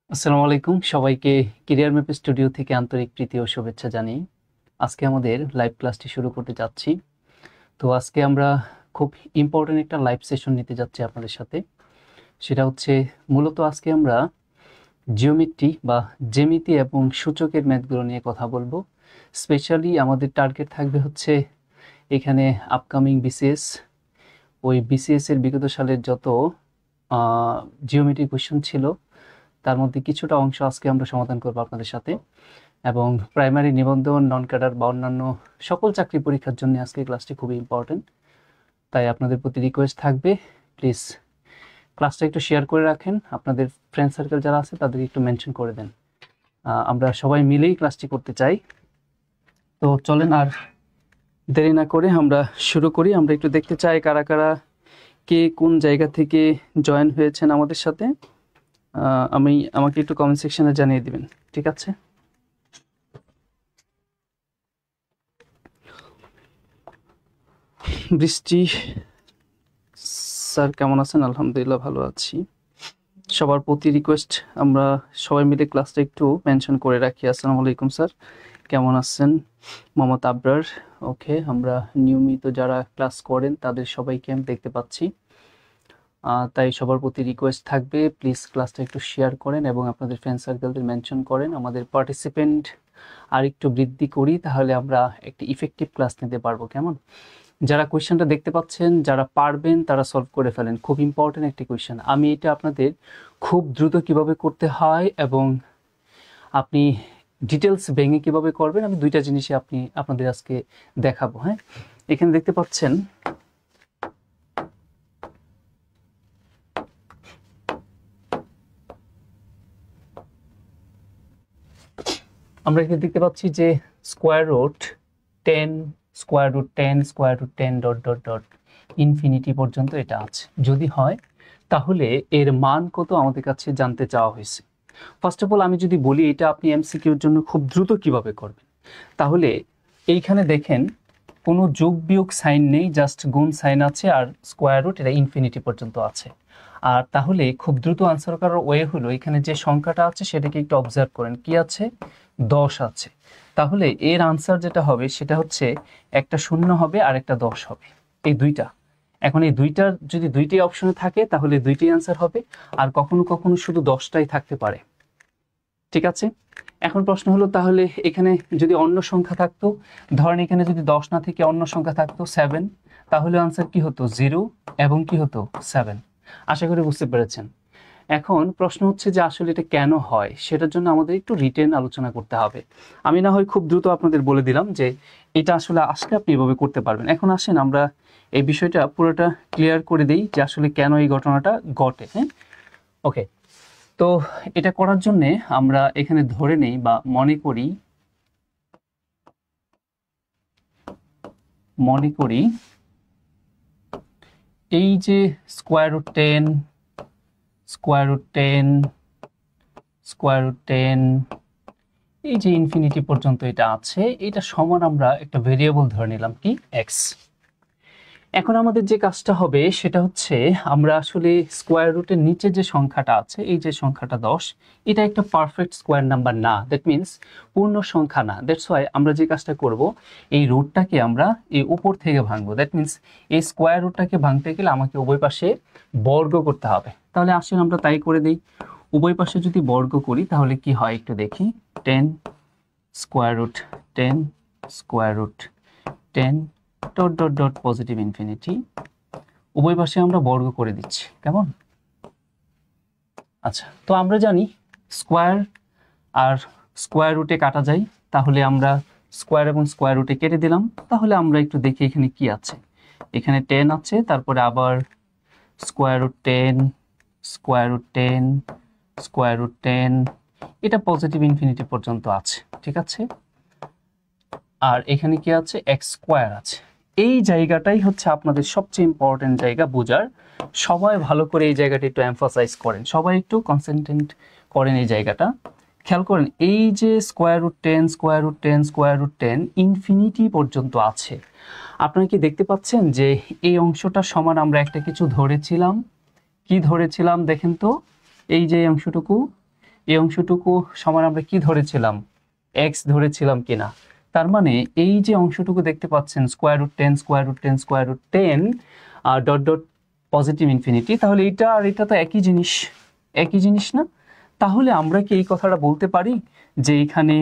আসসালামু আলাইকুম সবাইকে ক্যারিয়ার ম্যাপ স্টুডিও থেকে আন্তরিক প্রীতি ও শুভেচ্ছা জানাই। আজকে আমাদের লাইভ ক্লাসটি শুরু করতে যাচ্ছি। তো আজকে আমরা খুব ইম্পর্টেন্ট একটা লাইভ সেশন নিতে যাচ্ছি আপনাদের সাথে। সেটা হচ্ছে মূলত আজকে আমরা জিওমেট্রি বা জ্যামিতি এবং সূচকের ম্যাথগুলো নিয়ে কথা বলবো। স্পেশালি আমাদের টার্গেট থাকবে হচ্ছে এখানে আপকামিং বিসিএস, ওই বিসিএস এর বিগত সালের যত জিওমেট্রি কোয়েশ্চন ছিল তার মধ্যে কিছুটা অংশ আজকে আমরা সমাধান করবো আপনাদের সাথে। এবং প্রাইমারি, নিবন্ধন, নন ক্যাডার বা অন্যান্য সকল চাকরি পরীক্ষার জন্য আজকে ক্লাসটি খুবই ইম্পর্টেন্ট। তাই আপনাদের প্রতি রিকোয়েস্ট থাকবে, প্লিজ ক্লাসটা একটু শেয়ার করে রাখেন, আপনাদের ফ্রেন্ড সার্কেল যারা আছে তাদেরকে একটু মেনশন করে দেন। আমরা সবাই মিলেই ক্লাসটি করতে চাই। তো চলেন আর দেরি না করে আমরা শুরু করি। আমরা একটু দেখতে চাই কারা কারা কে কোন জায়গা থেকে জয়েন হয়েছেন আমাদের সাথে। আমাকে একটু কমেন্ট সেকশনে জানিয়ে দিবেন, ঠিক আছে? বৃষ্টি স্যার কেমন আছেন? আলহামদুলিল্লাহ ভালো আছি। সবার প্রতি রিকোয়েস্ট, আমরা সবাই মিলে ক্লাসটা একটু মেনশন করে রাখি। আসসালামু আলাইকুম স্যার, কেমন আছেন? মোহাম্মদ আবরার, ওকে। আমরা নিয়মিত যারা ক্লাস করেন তাদের সবাইকে আমি দেখতে পাচ্ছি। তাই সবার প্রতি রিকোয়েস্ট থাকবে, প্লিজ ক্লাসটা একটু শেয়ার করেন এবং আপনাদের ফ্রেন্ড সার্কেলদের মেনশন করেন। আমাদের পার্টিসিপেন্ট আর একটু বৃদ্ধি করি, তাহলে আমরা একটি ইফেক্টিভ ক্লাস নিতে পারবো। কেমন? যারা কোয়েশ্চেনটা দেখতে পাচ্ছেন, যারা পারবেন তারা সলভ করে ফেলেন। খুব ইম্পর্টেন্ট একটি কোয়েশ্চেন। আমি এটা আপনাদের খুব দ্রুত কিভাবে করতে হয় এবং আপনি ডিটেলস ভেঙে কিভাবে করবেন, আমি দুইটা জিনিসই আপনাদের আজকে দেখাবো। হ্যাঁ, এখানে দেখতে পাচ্ছেন আমরা এখানে দেখতে পাচ্ছি যে square root 10 square root 10 square root 10 dot dot dot infinity পর্যন্ত এটা আছে। যদি হয় তাহলে এর মান কত আমাদের কাছে জানতে চাওয়া হয়েছে। ফার্স্ট অফ অল আমি যদি বলি এটা আপনি এমসিকিউর জন্য খুব দ্রুত কিভাবে করবেন, তাহলে এইখানে দেখেন কোনো যোগ বিয়োগ সাইন নেই, জাস্ট গুণ সাইন আছে আর স্কোয়ার রুট এটা ইনফিনিটি পর্যন্ত আছে। আর তাহলে খুব দ্রুত আনসার করার ওয়ে হলো এখানে যে সংখ্যাটা আছে সেটাকে একটু অবজার্ভ করেন, কি আছে? 10 আছে। তাহলে এর আনসার যেটা হবে সেটা হচ্ছে একটা 0 হবে আর একটা 10 হবে, এই দুইটা। এখন এই দুইটার যদি দুইটাই অপশনে থাকে তাহলে দুইটাই আনসার হবে, আর কখনো কখনো শুধু 10টাই থাকতে পারে। ঠিক আছে, এখন প্রশ্ন হলো তাহলে এখানে যদি অন্য সংখ্যা থাকতো, ধরেন এখানে যদি 10 না থেকে অন্য সংখ্যা থাকতো 7, তাহলে আনসার কি হতো? 0 এবং কি হতো? 7। আশা করি বুঝতে পেরেছেন। এখন প্রশ্ন হচ্ছে যে আসলে এটা কেন হয়, সেটার জন্য আমাদের একটু রিটেন আলোচনা করতে হবে। আমি না হয় খুব দ্রুত আপনাদের বলে দিলাম যে এটা আসলে আজকে আপনি এভাবে করতে পারবেন। এখন আসেন আমরা এই বিষয়টা পুরোটা ক্লিয়ার করে দিই যে আসলে কেন এই ঘটনাটা ঘটে। হ্যাঁ, ওকে। তো এটা করার জন্য আমরা এখানে ধরে নেই বা মনে করি এই যে square root 10 square root 10 square root 10 এই যে ইনফিনিটি পর্যন্ত এটা আছে, এটা সমান আমরা একটা ভেরিয়েবল ধরে নিলাম, কি? এক্স। এখন আমাদের যে কাজটা হবে সেটা হচ্ছে আমরা আসলে স্কোয়ার রুটের নিচে যে সংখ্যাটা আছে, এই যে সংখ্যাটা 10, এটা একটা পারফেক্ট স্কোয়ার নাম্বার না, দ্যাট মিনস পূর্ণ সংখ্যা না। দ্যাটস ওয়াই আমরা যে কাজটা করব, এই রুটটাকে আমরা এই উপর থেকে ভাঙবো। দ্যাট মিনস এই স্কোয়ার রুটটাকে ভাঙতে গেলে আমাকে উভয় পাশে বর্গ করতে হবে। তাহলে আসলে আমরা তাই করে দিই। উভয় পাশে যদি বর্গ করি তাহলে কি হয় একটু দেখি। 10 square root 10 square root 10 dot dot dot positive infinity, উভয় পাশে আমরা বর্গ করে দিচ্ছি। কেমন? আচ্ছা, তো আমরা জানি স্কোয়ার আর স্কোয়ার রুটে কাটা যায়, তাহলে আমরা স্কোয়ার এবং স্কোয়ার রুটে কেটে দিলাম। তাহলে আমরা একটু দেখি এখানে কি আছে। এখানে 10 আছে, তারপরে আবার square root 10 square root 10 square root 10, এটা পজিটিভ ইনফিনিটি পর্যন্ত আছে। ঠিক আছে, আর এখানে কি আছে? এক্স স্কোয়ার আছে। এই জায়গাটাই হচ্ছে আপনাদের সবচেয়ে ইম্পর্টেন্ট জায়গা বোঝার। সবাই ভালো করে এই জায়গাটা একটু এমফাসাইজ করেন, সবাই একটু কনসেন্ট্রেট করেন এই জায়গাটা। খেয়াল করেন এই যে square root 10 square root 10 square root 10 infinity পর্যন্ত আছে। আপনারা কি দেখতে পাচ্ছেন যে এই অংশটা সমান আমরা একটা কিছু ধরেছিলাম, কি ধরেছিলাম দেখেন তো, এই যে অংশটুকু, এই অংশটুকু সমান আমরা কি ধরেছিলাম, x ধরেছিলাম কিনা। তার মানে এই যে অংশটুকু দেখতে পাচ্ছেন square root 10 square root 10 square root 10 আর ডট ডট পজিটিভ ইনফিনিটি, তাহলে এটা আর এটা তো একই জিনিস, একই জিনিস না? তাহলে আমরা কি এই কথাটা বলতে পারি যে এখানে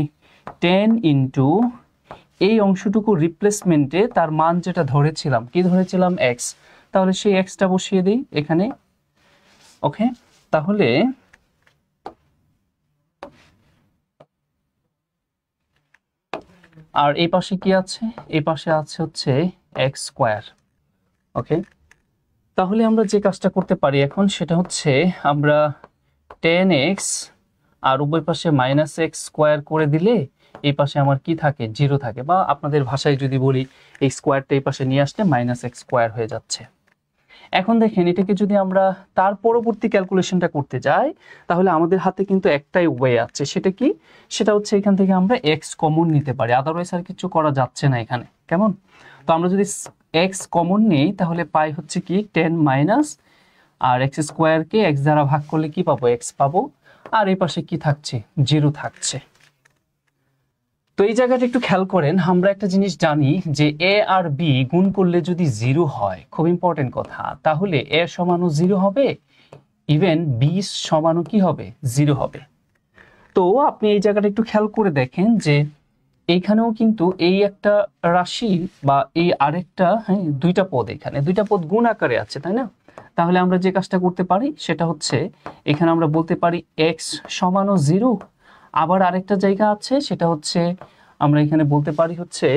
10 ইন্টু এই অংশটুকু রিপ্লেসমেন্টে তার মান যেটা ধরেছিলাম, কি ধরেছিলাম, x, তাহলে সেই xটা বসিয়ে দিই এখানে। ওকে, তাহলে আর এই পাশে কি আছে, এই পাশে আছে হচ্ছে x স্কোয়ার। ওকে, তাহলে আমরা যে কাজটা করতে পারি এখন সেটা হচ্ছে আমরা 10x আর উভয় পাশে মাইনাস এক্স স্কোয়ার করে দিলে এই পাশে আমার কি থাকে, 0 থাকে, বা আপনাদের ভাষায় যদি বলি এই স্কোয়ারটা এই পাশে নিয়ে আসলে মাইনাস এক্স স্কোয়ার হয়ে যাচ্ছে। এখন দেখেন এটাকে যদি আমরা তার পরবর্তী ক্যালকুলেশনটা করতে যাই তাহলে আমাদের হাতে কিন্তু একটাই ওয়ে আছে, সেটা কি, সেটা হচ্ছে এখান থেকে আমরা এক্স কমন নিতে পারি, আদারওয়াইজ আর কিছু করা যাচ্ছে না এখানে। কেমন? তো আমরা যদি এক্স কমন নিই তাহলে পাই হচ্ছে কি 10 মাইনাস, আর এক্স স্কোয়ারকে এক্স দ্বারা ভাগ করলে কি পাবো, এক্স পাবো, আর এই পাশে কি থাকছে, 0 থাকছে। তো এই জায়গাটা একটু খেয়াল করেন, আমরা একটা জিনিস জানি যে এ আর বি গুণ করলে যদি 0 হয়, খুব ইম্পর্টেন্ট কথা, তাহলে এ সমানও 0 হবে, ইভেন বি সমানও কি হবে, 0 হবে। তো আপনি এই জায়গাটা একটু খেয়াল করে দেখেন যে এইখানেও কিন্তু এই একটা রাশি বা এই আরেকটা, হ্যাঁ, দুইটা পদ, এখানে দুইটা পদ গুণ আকারে আছে, তাই না? তাহলে আমরা যে কাজটা করতে পারি সেটা হচ্ছে এখানে আমরা বলতে পারি এক্স সমানও 0, আবার আরেকটা জায়গা আছে সেটা হচ্ছে আমরা এখানে বলতে পারি হচ্ছে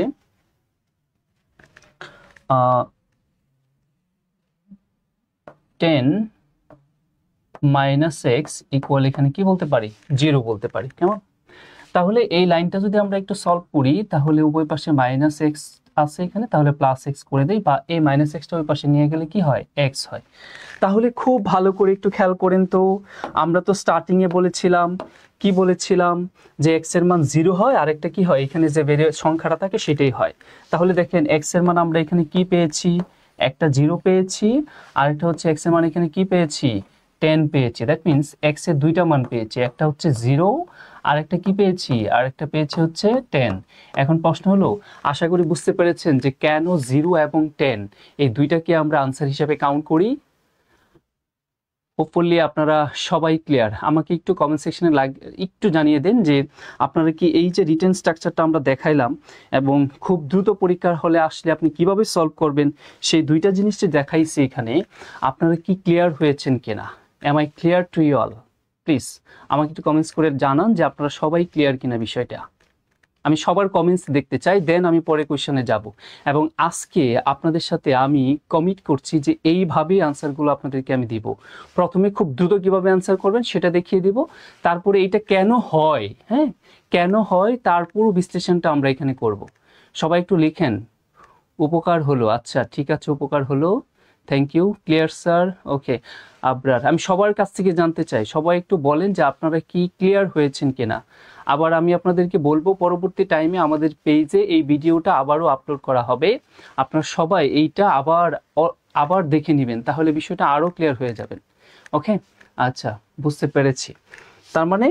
10 মাইনাস এক্স ইকুয়াল এখানে কি বলতে পারি, 0 বলতে পারি। কেমন? তাহলে এই লাইনটা যদি আমরা একটু সলভ করি তাহলে উভয় পাশে মাইনাস এক্স আছে এখানে, তাহলে প্লাস এক্স করে দেই, বা এই মাইনাস এক্সটা ওই পাশে নিয়ে গেলে কি হয়, এক্স হয়। তাহলে খুব ভালো করে একটু খেয়াল করেন তো, আমরা তো স্টার্টিংয়ে বলেছিলাম, কি বলেছিলাম, যে এক্স এর মান 0 হয়, আর একটা কি হয়, এখানে যে সংখ্যাটা থাকে সেটাই হয়। তাহলে দেখেন এক্স এর মান আমরা এখানে কি পেয়েছি, একটা 0 পেয়েছি, আর একটা হচ্ছে এক্স এর মান এখানে কি পেয়েছি, 10 পেয়েছি। দ্যাট মিনস এক্স এর দুইটা মান পেয়েছি, একটা হচ্ছে 0 আর একটা কি পেয়েছি, আর একটা পেয়েছি হচ্ছে 10। এখন প্রশ্ন হলো, আশা করি বুঝতে পেরেছেন যে কেন 0 এবং 10 এই দুইটাকে আমরা আনসার হিসেবে কাউন্ট করি। হোপফুলি আপনারা সবাই ক্লিয়ার। আমাকে একটু কমেন্ট সেকশনে একটু জানিয়ে দেন যে আপনারা কি এই যে রিটেন স্ট্রাকচারটা আমরা দেখাইলাম এবং খুব দ্রুত পরীক্ষার হলে আসলে আপনি কিভাবে সলভ করবেন সেই দুইটা জিনিস যে দেখাইছি এখানে, আপনারা কি ক্লিয়ার হয়েছেন কিনা, am I clear to you all? Please আমাকে একটু কমেন্টস করে জানান যে আপনারা সবাই ক্লিয়ার কিনা বিষয়টা। আমি সবার কমেন্টস দেখতে চাই, দেন আমি পরে কোয়েশ্চনে যাব। এবং আজকে আপনাদের সাথে আমি কমিট করছি যে এইভাবেই আনসারগুলো আপনাদেরকে আমি দিব। প্রথমে খুব দ্রুত কিভাবে আনসার করবেন সেটা দেখিয়ে দিব, তারপরে এটা কেন হয়, হ্যাঁ, কেন হয় তার পুরো বিশ্লেষণটা আমরা এখানে করব। সবাই একটু লিখেন, উপকার হলো, আচ্ছা ঠিক আছে, উপকার হলো, থ্যাংক ইউ, ক্লিয়ার স্যার, ওকে। আবরার, আমি সবার কাছ থেকে জানতে চাই, সবাই একটু বলেন যে আপনারা কি ক্লিয়ার হয়েছেন কিনা। আবার আমি আপনাদেরকে বলবো পরবর্তী টাইমে আমাদের পেজে এই ভিডিওটা আবারও আপলোড করা হবে, আপনারা সবাই এইটা আবার দেখে নেবেন, তাহলে বিষয়টা আরও ক্লিয়ার হয়ে যাবেন। ওকে, আচ্ছা, বুঝতে পেরেছি। তার মানে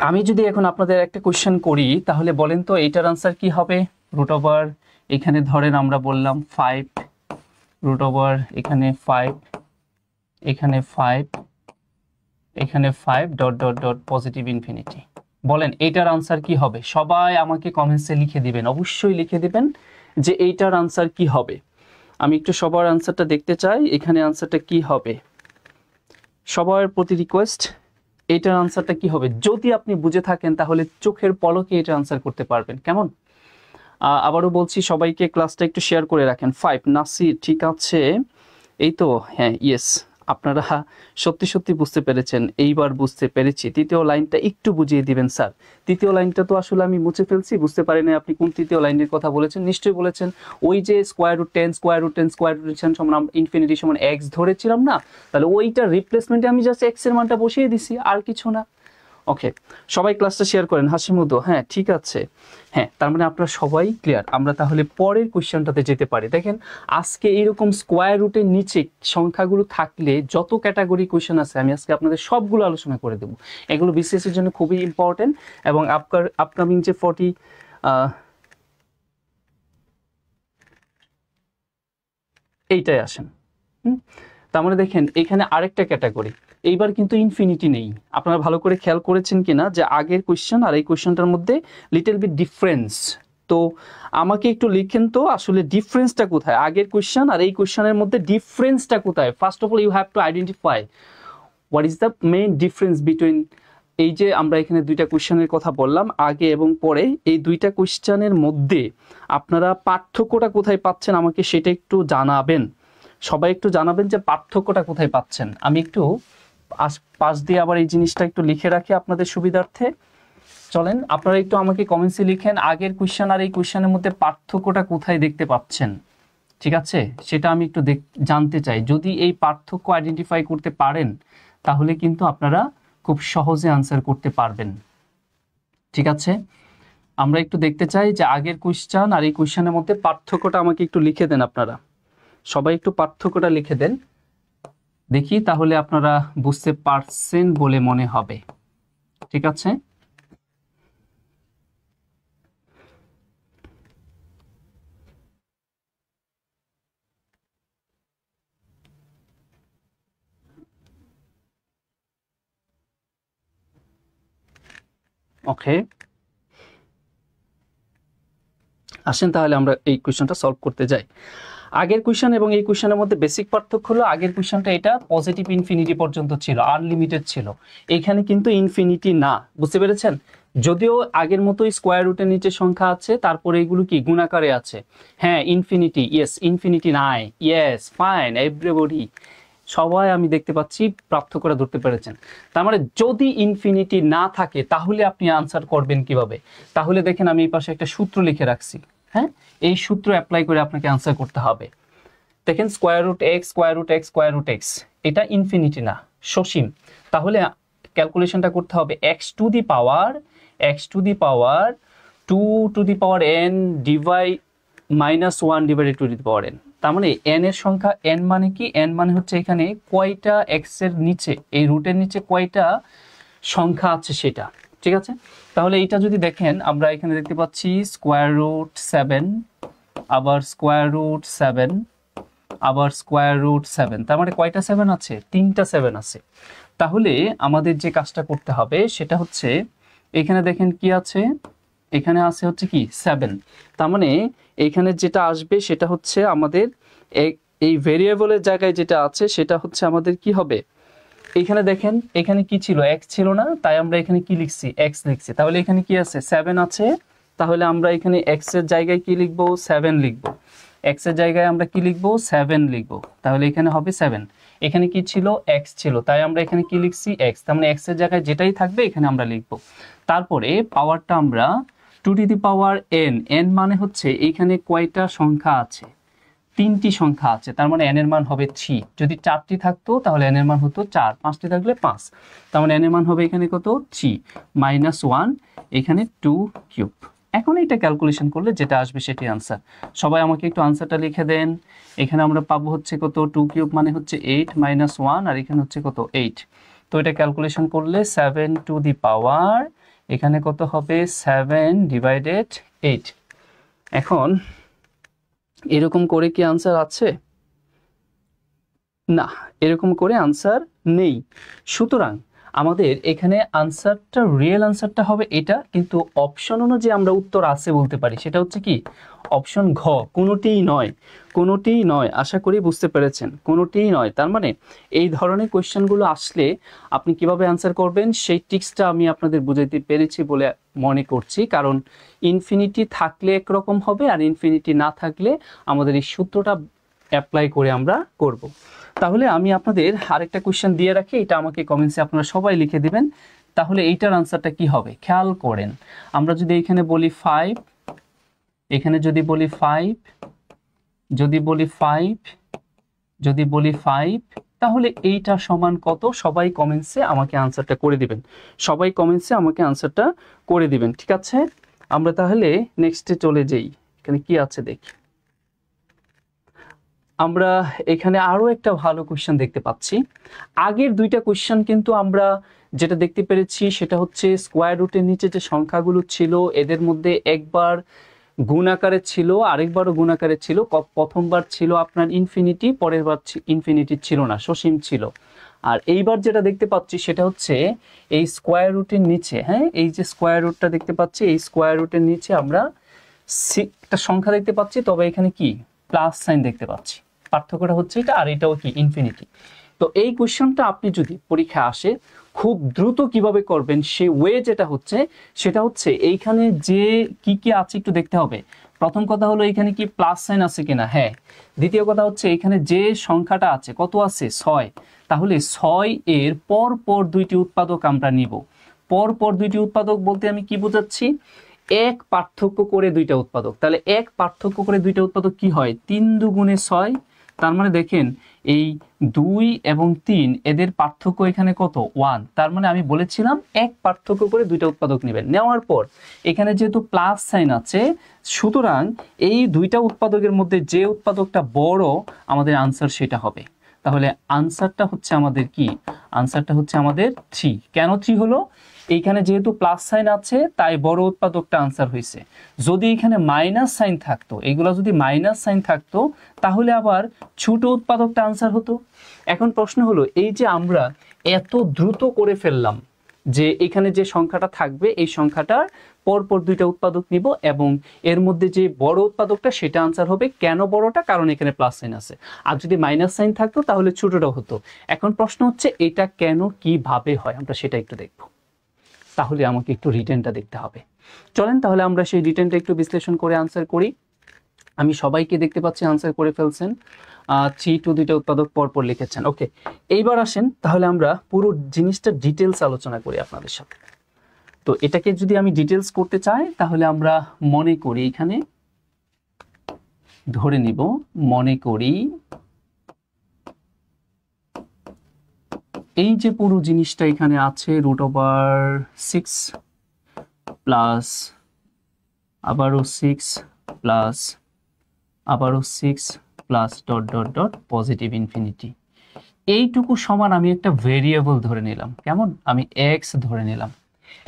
আমি যদি এখন আপনাদের একটা কোয়েশ্চেন করি তাহলে বলেন তো এইটার আনসার কি হবে, রুট ওভার এখানে ধরেন আমরা বললাম 5, রুট ওভার এখানে 5, এখানে 5, এখানে 5 dot dot dot positive infinity. বলেন এইটার আনসার কি হবে? সবাই আমাকে কমেন্টসে লিখে দিবেন, অবশ্যই লিখে দিবেন যে এইটার আনসার কি হবে। আমি একটু সবার আনসারটা দেখতে চাই, এখানে আনসারটা কি হবে, সবার প্রতি রিকোয়েস্ট, এইটার আনসারটা কি হবে? যদি আপনি বুঝে থাকেন তাহলে চোখের পলকে এটা আনসার করতে পারবেন। কেমন? আবারও বলছি সবাইকে ক্লাসটা একটু শেয়ার করে রাখেন। 5 নাসির, ঠিক আছে, এই তো, হ্যাঁ, ইয়েস, আপনারা সত্যি সত্যি বুঝতে পেরেছেন, এইবার বুঝতে পেরেছি। তৃতীয় লাইনটা একটু বুঝিয়ে দিবেন স্যার। তৃতীয় লাইনটা তো আসলে আমি মুছে ফেলছি, বুঝতে পারি না আপনি কোন তৃতীয় লাইনের কথা বলেছেন। নিশ্চয়ই বলেছেন ওই যে square root 10 square root 10 square root 10 সমান ইনফিনিটি সমান এক্স ধরেছিলাম না, তাহলে ওইটার রিপ্লেসমেন্টে আমি জাস্ট এক্স এর মানটা বসিয়ে দিছি, আর কিছু না। ওকে, সবাই ক্লাসটা শেয়ার করেন হাসিমুদো। হ্যাঁ ঠিক আছে, হ্যাঁ তার মানে আপনারা সবাই ক্লিয়ার। আমরা তাহলে পরের কোয়েশ্চেনটাতে যেতে পারি। দেখেন আজকে এরকম স্কোয়ার রুটের নিচে সংখ্যাগুলো থাকলে যত ক্যাটাগরি কোয়েশ্চেন আছে আমি আজকে আপনাদের সবগুলো আলোচনা করে দেবো। এগুলো বিসিএস এর জন্য খুবই ইম্পর্টেন্ট এবং আপকামিং যে 40 এইটাই আসেন। তার মানে দেখেন এখানে আরেকটা ক্যাটাগরি, এইবার কিন্তু ইনফিনিটি নেই। আপনারা ভালো করে খেয়াল করেছেন কিনা যে আগের কোয়েশ্চেন আর এই কোয়েশ্চেনটার মধ্যে লিটল বিট ডিফারেন্স। তো আমাকে একটু লিখেন তো আসলে ডিফারেন্সটা কোথায়, আগের কোয়েশ্চেন আর এই কোয়েশ্চেনের মধ্যে ডিফারেন্সটা কোথায়। First of all you have to identify what is the main difference between, এই যে আমরা এখানে দুইটা কোয়েশ্চেনের কথা বললাম আগে এবং পরে, এই দুইটা কোয়েশ্চেনের মধ্যে আপনারা পার্থক্যটা কোথায় পাচ্ছেন আমাকে সেটা একটু জানাবেন। সবাই একটু জানাবেন যে পার্থক্যটা কোথায় পাচ্ছেন। আমি একটু পাশ দিয়ে আবার এই জিনিসটা একটু লিখে রাখি আপনাদের সুবিধার্থে। চলেন আপনারা একটু আমাকে কমেন্টসে লিখেন আগের কোয়েশ্চেন আর এই কোয়েশ্চেনের মধ্যে পার্থক্যটা কোথায় দেখতে পাচ্ছেন। ঠিক আছে, সেটা আমি একটু জানতে চাই। যদি এই পার্থক্য আইডেন্টিফাই করতে পারেন তাহলে কিন্তু আপনারা খুব সহজে আনসার করতে পারবেন। ঠিক আছে, আমরা একটু দেখতে চাই যে আগের কোয়েশ্চেন আর এই কোয়েশ্চেনের মধ্যে পার্থক্যটা আমাকে একটু লিখে দেন। আপনারা সবাই একটু পার্থক্যটা লিখে দেন দেখি, তাহলে আপনারা বুঝতে পারছেন বলে মনে হবে। ঠিক আছে, ওকে আসেন তাহলে আমরা এই কোয়েশ্চেনটা সলভ করতে যাই। আগের কোয়েশ্চেন এবং এই কোয়েশ্চেনের মধ্যে বেসিক পার্থক্য হলো আগের কোয়েশ্চেনটা এটা পজিটিভ ইনফিনিটি পর্যন্ত ছিল, আনলিমিটেড ছিল। এখানে কিন্তু ইনফিনিটি না, বুঝতে পেরেছেন? যদিও আগের মতোই স্কোয়ার রুটের নিচে সংখ্যা আছে, তারপরে এগুলো কি গুণাকারে আছে। হ্যাঁ ইনফিনিটি, ইয়েস ইনফিনিটি নাই, ইয়েস ফাইন এভরিবডি, সবাই আমি দেখতে পাচ্ছি পার্থক্যটা ধরতে পেরেছেন। তার মানে যদি ইনফিনিটি না থাকে তাহলে আপনি আনসার করবেন কিভাবে? তাহলে দেখেন আমি এই পাশে একটা সূত্র লিখে রাখছি। হ্যাঁ, এই সূত্র অ্যাপ্লাই করে আপনাকে আনসার করতে হবে। দেখেন square root X square root X square root X, এটা ইনফিনিটি না, সসীম। তাহলে ক্যালকুলেশনটা করতে হবে X to the power 2 to the power n divide -1 divided to the power n। তার মানে n এর সংখ্যা, n মানে কি, n মানে হচ্ছে এখানে কয়টা x এর নিচে, এই রুটের নিচে কয়টা সংখ্যা আছে সেটা। ঠিক আছে, তাহলে এটা যদি দেখেন আমরা এখানে দেখতে পাচ্ছি স্কোয়ার রুট 7, আবার স্কোয়ার রুট 7, আবার স্কোয়ার রুট 7। তার মানে কয়টা 7 আছে? 3টা 7 আছে। তাহলে আমাদের যে কাজটা করতে হবে সেটা হচ্ছে এখানে দেখেন কি আছে, এখানে আছে হচ্ছে কি 7। তার মানে এখানে যেটা আসবে সেটা হচ্ছে আমাদের এই ভেরিয়েবলের জায়গায় যেটা আছে সেটা হচ্ছে আমাদের কি হবে, এখানে দেখেন এখানে কি ছিল, x ছিল না, তাই আমরা এখানে কি লিখছি, x লিখছি। তাহলে এখানে কি আছে, 7 আছে। তাহলে আমরা এখানে x এর জায়গায় কি লিখবো, 7 লিখবো। x এর জায়গায় আমরা কি লিখবো, 7 লিখবো। তাহলে এখানে হবে 7। এখানে কি ছিল, x ছিল, তাই আমরা এখানে কি লিখছি, x। তার মানে x এর জায়গায় যেটাই থাকবে এখানে আমরা লিখবো। তারপরে পাওয়ারটা আমরা 2 to the power n, n মানে হচ্ছে এইখানে কয়টা সংখ্যা আছে, 3টি সংখ্যা আছে। তার মানে n এর মান হবে 3। যদি 4টি থাকতো তাহলে n এর মান হতো 4, 5টি থাকলে 5। তার মানে n এর মান হবে এখানে কত, 3 -1, এখানে 2 কিউব। এখন এটা ক্যালকুলেশন করলে যেটা আসবে সেটি আনসার। সবাই আমাকে একটু আনসারটা লিখে দেন। এখানে আমরা পাবো হচ্ছে কত, 2 কিউব মানে হচ্ছে 8 -1, আর এখানে হচ্ছে কত 8। তো এটা ক্যালকুলেশন করলে 7 টু দি পাওয়ার, এখানে কত হবে 7 ডিভাইডেড 8। এখন এরকম করে কি আনসার আছে? না, এরকম করে আনসার নেই। সুতরাং আমাদের এখানে আনসারটা, রিয়েল আনসারটা হবে এটা, কিন্তু অপশন অনুযায়ী আমরা উত্তর আছে বলতে পারি। সেটা হচ্ছে কি অপশন ঘ, কোনোটিই নয়, কোনোটিই নয়। আশা করি বুঝতে পেরেছেন, কোনোটিই নয়। তার মানে এই ধরনের কোয়েশ্চেনগুলো আসলে আপনি কিভাবে আনসার করবেন সেই টিক্সটা আমি আপনাদের বুঝাইতে পেরেছি বলে মনে করছি। কারণ ইনফিনিটি থাকলে একরকম হবে, আর ইনফিনিটি না থাকলে আমাদের এই সূত্রটা অ্যাপ্লাই করে আমরা করব। তাহলে আমি আপনাদের আরেকটা কোয়েশ্চেন দিয়ে রাখি, এটা আমাকে কমেন্টসে আপনারা সবাই লিখে দিবেন। তাহলে এইটার আনসারটা কি হবে খেয়াল করেন। আমরা যদি এখানে বলি 5, এখানে যদি বলি 5, যদি বলি 5, যদি বলি 5, তাহলে এইটা সমান কত? সবাই কমেন্টসে আমাকে আনসারটা করে দিবেন, সবাই কমেন্টসে আমাকে আনসারটা করে দিবেন, ঠিক আছে? আমরা তাহলে নেক্সটে চলে যাই, এখানে কি আছে দেখি। আমরা এখানে আরো একটা ভালো কোশ্চেন দেখতে পাচ্ছি। আগের দুইটা কোশ্চেন কিন্তু আমরা যেটা দেখতে পেরেছি সেটা হচ্ছে স্কোয়ার রুটের নিচে যে সংখ্যাগুলো ছিল এদের মধ্যে একবার গুণ আকারে ছিল, আরেকবারও গুণ আকারে ছিল। প্রথমবার ছিল আপনার ইনফিনিটি, পরের বার ইনফিনিটি ছিল না, সসীম ছিল। আর এইবার যেটা দেখতে পাচ্ছি সেটা হচ্ছে এই স্কোয়ার রুটের নিচে, হ্যাঁ এই যে স্কোয়ার রুটটা দেখতে পাচ্ছি, এই স্কোয়ার রুটের নিচে আমরা একটা সংখ্যা দেখতে পাচ্ছি, তবে এখানে কি প্লাস সাইন দেখতে পাচ্ছি। পার্থক্যটা হচ্ছে এটা, আর এটাও কি ইনফিনিটি। তো এই কোশ্চেনটা আপনি যদি পরীক্ষা আসে খুব দ্রুত কিভাবে করবেন সেই ওয়ে যেটা হচ্ছে সেটা হচ্ছে এইখানে যে কি কি আছে একটু দেখতে হবে। প্রথম কথা হলো এখানে কি প্লাস সাইন আছে কিনা, হ্যাঁ। দ্বিতীয় কথা হচ্ছে এখানে যে সংখ্যাটা আছে কত আছে 6, তাহলে 6 এর পর পর দুইটি উৎপাদক আমরা নিব। পর পর দুইটি উৎপাদক বলতে আমি কি বোঝাচ্ছি, এক পার্থক্য করে দুইটা উৎপাদক। তাহলে এক পার্থক্য করে দুইটা উৎপাদক কি হয়, 3 দুগুণে 6। তার মানে দেখেন এই 2 এবং 3 এদের পার্থক্য এখানে কত 1। তার মানে আমি বলেছিলাম এক পার্থক্য করে দুইটা উৎপাদক নেবেন। নেওয়ার পর এখানে যেহেতু প্লাস সাইন আছে, সুতরাং এই দুইটা উৎপাদকের মধ্যে যে উৎপাদকটা বড় আমাদের আনসার সেটা হবে। তাহলে আনসারটা হচ্ছে আমাদের কি, আনসারটা হচ্ছে আমাদের 3। কেন 3 হলো, এইখানে যেহেতু প্লাস সাইন আছে তাই বড় উৎপাদকটা আনসার হয়েছে। যদি এখানে মাইনাস সাইন থাকতো, এগুলো যদি মাইনাস সাইন থাকতো তাহলে আবার ছোট উৎপাদকটা আনসার হতো। এখন প্রশ্ন হলো এই যে আমরা এত দ্রুত করে ফেললাম যে এখানে যে সংখ্যাটা থাকবে এই সংখ্যাটার পরপর দুইটা উৎপাদক নিব এবং এর মধ্যে যে বড় উৎপাদকটা সেটা আনসার হবে। কেন বড়টা, কারণ এখানে প্লাস সাইন আছে। আর যদি মাইনাস সাইন থাকতো তাহলে ছোটটাও হতো। এখন প্রশ্ন হচ্ছে এটা কেন কিভাবে হয় আমরা সেটা একটু দেখব। তাহলে আমাকে একটু রিটেনটা দেখতে হবে। চলেন তাহলে আমরা সেই রিটেনটা একটু বিশ্লেষণ করে আনসার করি। আমি সবাইকে দেখতে পাচ্ছি আনসার করে ফেলছেন, 3 দুইটা উৎপাদক পরপর লিখেছেন। ওকে, এইবার আসেন তাহলে আমরা পুরো জিনিসটা ডিটেলস আলোচনা করি আপনাদের সাথে। তো এটাকে যদি আমি ডিটেলস করতে চাই তাহলে আমরা মনে করি এখানে ধরে নিব, মনে করি এই যে পুরো জিনিসটা এখানে আছে √6 প্লাস আবারও 6 প্লাস আবারও 6 plus dot dot dot positive infinity. এইটুকু সমান আমি একটা ভেরিয়েবল ধরে নিলাম। কেমন, আমি এক্স ধরে নিলাম।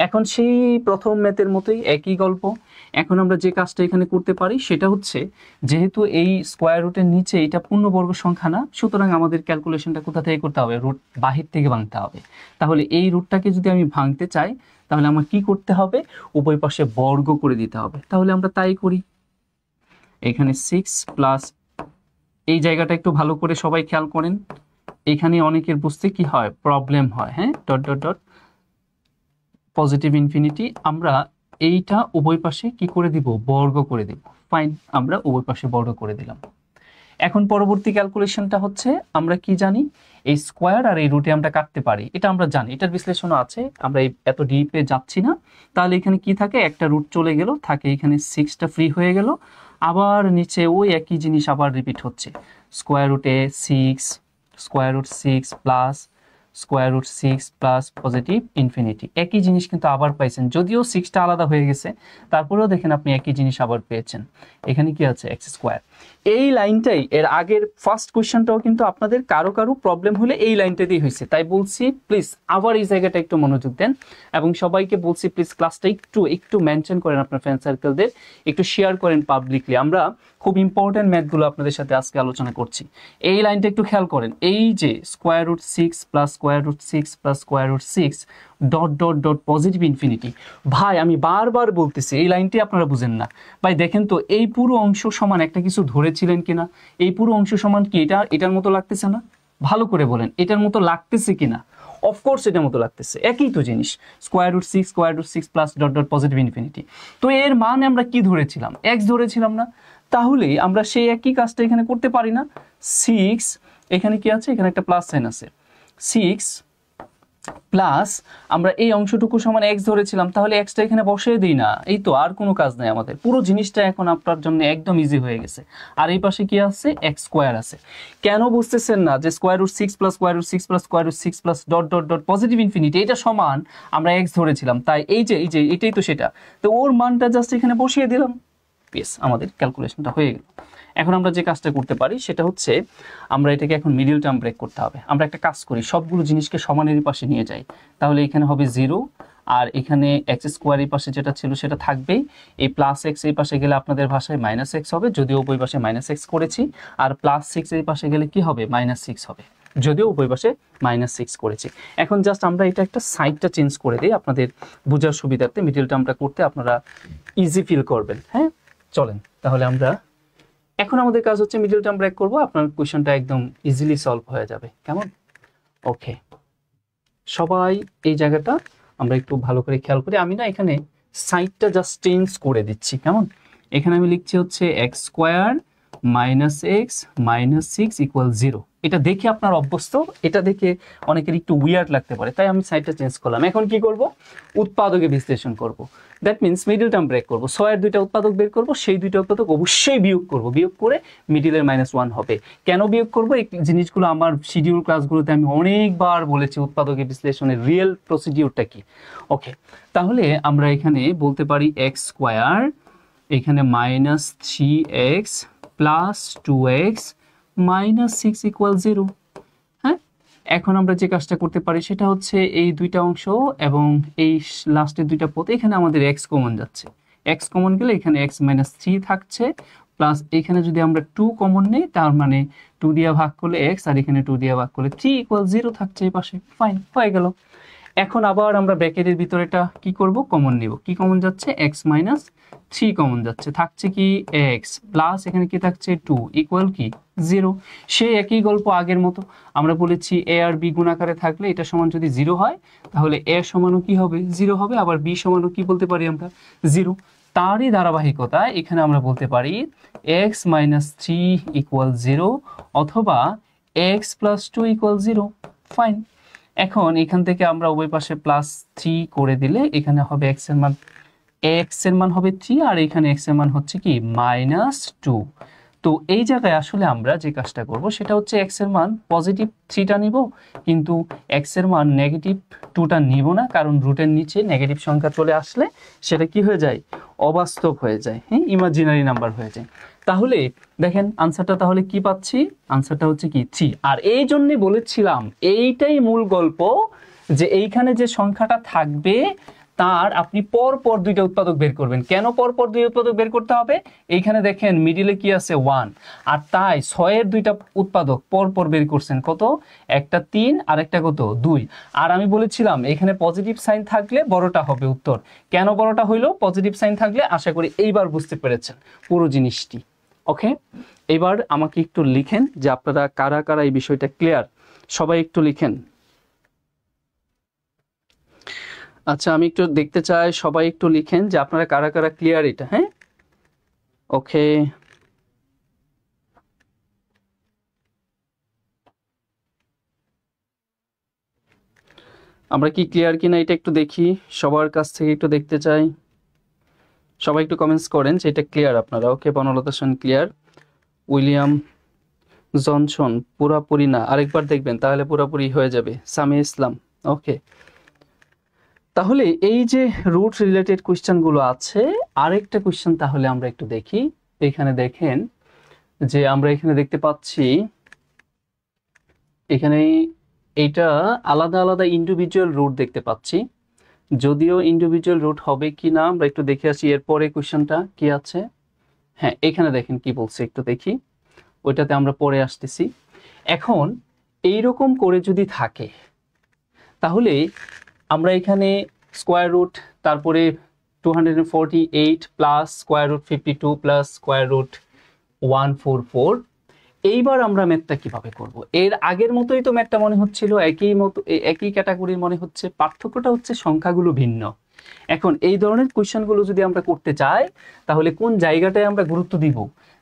এখন সেই প্রথম ম্যাথের মতোই একই গল্প। এখন আমরা যে কাজটা এখানে করতে পারি সেটা হচ্ছে যেহেতু এই স্কোয়ার রুটের নিচে এটা পূর্ণবর্গ সংখ্যা না, সুতরাং আমাদের ক্যালকুলেশনটা কোথা থেকে করতে হবে, রুট বাহির থেকে ভাঙতে হবে। তাহলে এই রুটটাকে যদি আমি ভাঙতে চাই তাহলে আমার কি করতে হবে, উভয় পাশে বর্গ করে দিতে হবে। তাহলে আমরা তাই করি। এখানে 6 প্লাস, এই জায়গাটা একটু ভালো করে সবাই খেয়াল করেন, এখানে অনেকের বুঝতে কি হয় প্রবলেম হয়, হ্যাঁ, dot dot dot positive infinity. আমরা এইটা উভয় পাশে কি করে দিব, বর্গ করে দিব। ফাইন, আমরা উভয় পাশে বর্গ করে দিলাম। এখন পরবর্তী ক্যালকুলেশনটা হচ্ছে আমরা কি জানি, এই স্কোয়ার আর এই রুটে আমরা কাটতে পারি, এটা আমরা জানি, এটার বিশ্লেষণও আছে, আমরা এত ডিপে যাচ্ছি না। তাহলে এখানে কি থাকে, একটা রুট চলে গেল, থাকে এখানে 6টা ফ্রি হয়ে গেল। আবার নিচে ওই একই জিনিস আবার রিপিট হচ্ছে, স্কোয়ার রুটে 6, square root 6 plus square root 6 plus positive infinity. একই জিনিস কিন্তু আবার পাইছেন, যদিও 6টা আলাদা হয়ে গেছে, তারপরেও দেখেন আপনি একই জিনিস আবার পেয়েছেন। এখানে কি আছে, এক্স স্কোয়ার। এই লাইনটাই এর আগের ফার্স্ট কোয়েশ্চেনটাও কিন্তু আপনাদের কারো কারো প্রবলেম হলে এই লাইনটাতেই হয়েছে। তাই বলছি প্লিজ আবার এই জায়গাটা একটু মনোযোগ দেন এবং সবাইকে বলছি প্লিজ ক্লাসটা একটু মেনশন করেন, আপনার ফ্রেন্ড সার্কেলদের একটু শেয়ার করেন পাবলিকলি। আমরা খুব ইম্পর্টেন্ট ম্যাথগুলো আপনাদের সাথে আজকে আলোচনা করছি। এই লাইনটা একটু খেয়াল করেন, এই যে square root 6 plus square root 6 plus square root 6 dot dot dot positive infinity. ভাই আমি বারবার বলতেছি এই লাইনটি আপনারা বুঝেন না। ভাই দেখেন তো এই পুরো অংশ সমান একটা কিছু ধরেছিলেন কিনা, এই পুরো অংশ সমান কি এটার মতো লাগতেছে না? ভালো করে বলেন এটার মতো লাগতেছে কিনা? অফকোর্স এটার মতো লাগতেছে, একই তো জিনিস, square root 6 plus dot dot positive infinity. তো এর মানে আমরা কি ধরেছিলাম, এক্স ধরেছিলাম না? তাহলে আমরা সেই একই কাজটা এখানে করতে পারি না। 6 এখানে কি আছে, এখানে একটা প্লাস সাইন আছে, 6 প্লাস আমরা এই অংশটুকু সমান x ধরেছিলাম, তাহলে xটা এখানে বসিয়ে দিই না, এই তো আর কোনো কাজ নাই আমাদের, পুরো জিনিসটা এখন আপনার জন্য একদম ইজি হয়ে গেছে। আর এই পাশে কি আছে, x স্কয়ার আছে। কেন বুঝতেছেন না যে square root 6 plus square root 6 plus square root 6 plus dot dot dot positive infinity, এটা সমান আমরা x ধরেছিলাম, তাই এই যে এটাই তো সেটা, তো ওর মানটা জাস্ট এখানে বসিয়ে দিলাম, বেশ আমাদের ক্যালকুলেশনটা হয়ে গেল। এখন আমরা যে কাজটা করতে পারি সেটা হচ্ছে আমরা এটাকে এখন মিডল টার্ম ব্রেক করতে হবে। আমরা একটা কাজ করি, সবগুলো জিনিসকে সমানের পাশে নিয়ে যাই, তাহলে এখানে হবে 0 আর এখানে এক্স স্কোয়ারের পাশে যেটা ছিল সেটা থাকবেই, এই প্লাস এক্স এই পাশে গেলে আপনাদের ভাষায় মাইনাস এক্স হবে, যদিও উভয় পাশে মাইনাস এক্স করেছি, আর প্লাস 6 এই পাশে গেলে কি হবে, মাইনাস 6 হবে, যদিও উভয় পাশে মাইনাস 6 করেছি। এখন জাস্ট আমরা এটা একটা সাইডটা চেঞ্জ করে দিই আপনাদের বোঝার সুবিধার্থে, মিডল টার্মটা করতে আপনারা ইজি ফিল করবেন। হ্যাঁ চলেন তাহলে আমরা এখন আমাদের কাজ হচ্ছে মিডল টার্ম ব্রেক করব, আপনার কোশ্চেনটা একদম ইজিলি সলভ হয়ে যাবে। কেমন? ওকে, সবাই এই জায়গাটা আমরা একটু ভালো করে খেয়াল করি। আমি না এখানে সাইডটা জাস্ট চেঞ্জ করে দিচ্ছি। কেমন? এখানে আমি লিখছি হচ্ছে x square minus x minus 6 equal 0। এটা দেখে আপনার অভ্যস্ত, এটা দেখে অনেকের একটু উইয়ার্ড লাগতে পারে, তাই আমি সাইডটা চেঞ্জ করলাম। এখন কি করব, উৎপাদকে বিশ্লেষণ করব, that means middle term break করব। ছয়ের দুইটা উৎপাদক বের করব, সেই দুইটা উৎপাদক অবশ্যই বিয়োগ করব, বিয়োগ করে মিডিলের -1 হবে। কেন বিয়োগ করব, এই জিনিসগুলো আমার শিডিউল ক্লাসগুলোতে আমি অনেকবার বলেছি, উৎপাদকের বিশ্লেষণের রিয়েল প্রসিডিউরটা কি। ওকে, তাহলে আমরা এখানে বলতে পারি এক্স স্কোয়ার, এখানে -3x plus 2x minus 6 equal 0। হ্যাঁ, এখন আমরা যে কাজটা করতে পারি সেটা হচ্ছে এই দুইটা অংশ এবং এই লাস্টের দুইটা পদ, এখানে আমাদের x কমন যাচ্ছে, x কমন গেলে এখানে x মাইনাস 3 থাকছে, প্লাস এখানে যদি আমরা 2 কমন নেই তার মানে 2 দিয়ে ভাগ করলে x আর এখানে 2 দিয়ে ভাগ করলে 3 ইকুয়াল 0 থাকছে এই পাশে। ফাইন, হয়ে গেল। এখন আবার আমরা ব্র্যাকেটের ভিতরেটা কি করব, কমন নিব। কি কমন যাচ্ছে, x মাইনাস 3 কমন যাচ্ছে, থাকছে কি x প্লাস এখানে কি থাকছে 2 ইকুয়াল কি 0। সে একই গল্প আগের মতো, আমরা বলেছি a আর b গুণাকারে থাকলে এটা সমান যদি 0 হয় তাহলে a সমানও কি হবে, 0 হবে, আবার b সমানও কি বলতে পারি আমরা, 0। তারই ধারাবাহিকতা এখানে আমরা বলতে পারি x মাইনাস 3 ইকুয়াল 0 অথবা x প্লাস 2 ইকুয়াল 0। ফাইন, এখন এখান থেকে আমরা উভয় পাশে +3 করে দিলে এখানে হবে x এর মান হবে 3 আর এখানে x এর মান হচ্ছে কি -2। তো এই জায়গায় আসলে আমরা যে কাজটা করব সেটা হচ্ছে x এর মান পজিটিভ 3টা নিব, কিন্তু x এর মান নেগেটিভ 2টা নিব না, কারণ রুটের নিচে নেগেটিভ সংখ্যা চলে আসলে সেটা কি হয়ে যায়, অবাস্তব হয়ে যায়, হ্যাঁ ইমাজিনারি নাম্বার হয়ে যায়। তাহলে দেখেন আনসারটা তাহলে কি পাচ্ছি, আনসারটা হচ্ছে কি 3। আর এই জন্যই বলেছিলাম এইটাই মূল গল্প, যে এইখানে যে সংখ্যাটা থাকবে তার আপনি পর পর দুইটা উৎপাদক বের করবেন। কেন পর পর দুই উৎপাদক বের করতে হবে, এইখানে দেখেন মিডিলে কি আছে 1, আর তাই 6 এর দুইটা উৎপাদক পর পর বের করছেন, কত, একটা 3 আর একটা কত 2। আর আমি বলেছিলাম এখানে পজিটিভ সাইন থাকলে বড়টা হবে উত্তর। কেন বড়টা হইলো, পজিটিভ সাইন থাকলে, আশা করি এইবার বুঝতে পেরেছেন পুরো জিনিসটি। ওকে, এবার আমাকে একটু লিখেন যে আপনারা কারা কারা এই বিষয়টা ক্লিয়ার, সবাই একটু লিখেন। আচ্ছা, আমি একটু দেখতে চাই, সবাই একটু লিখেন যে আপনারা কারা কারা ক্লিয়ার এটা। হ্যাঁ, ওকে, আমরা কি ক্লিয়ার কিনা এটা একটু দেখি, সবার কাছ থেকে একটু দেখতে চাই। সবাই একটু কমেন্টস করেন যে এটা ক্লিয়ার আপনারা। Okay, Banalata Sen clear, William Johnson পুরাপুরি না, আরেকবার দেখবেন তাহলে পুরাপুরি হয়ে যাবে, সামি ইসলাম। ওকে, তাহলে এই যে রুট রিলেটেড কোশ্চেনগুলো আছে, আরেকটা কোশ্চেন তাহলে আমরা একটু দেখি। এখানে দেখেন যে আমরা এখানে দেখতে পাচ্ছি এখানে এটা আলাদা আলাদা ইন্ডিভিজুয়াল রুট দেখতে পাচ্ছি, যদিও ইন্ডিভিজুয়াল রুট হবে কি না আমরা একটু দেখে আসি। এরপরে কোশ্চেনটা কি আছে, হ্যাঁ এখানে দেখেন কি বলছে একটু দেখি, ওইটাতে আমরা পরে আসতেছি। এখন এইরকম করে যদি থাকে তাহলে আমরা এখানে স্কোয়ার রুট, তারপরে 248 plus square root 52 plus square root 144, এইবার আমরা ম্যাথটা কিভাবে করব। এর আগের মতোই তো ম্যাথটা মনে হচ্ছিল, একই ক্যাটাগরির মনে হচ্ছে, পার্থক্যটা হচ্ছে সংখ্যাগুলো ভিন্ন। এখন এই ধরনের কোয়েশ্চেনগুলো যদি আমরা করতে চাই তাহলে কোন জায়গাটায় আমরা গুরুত্ব দিব,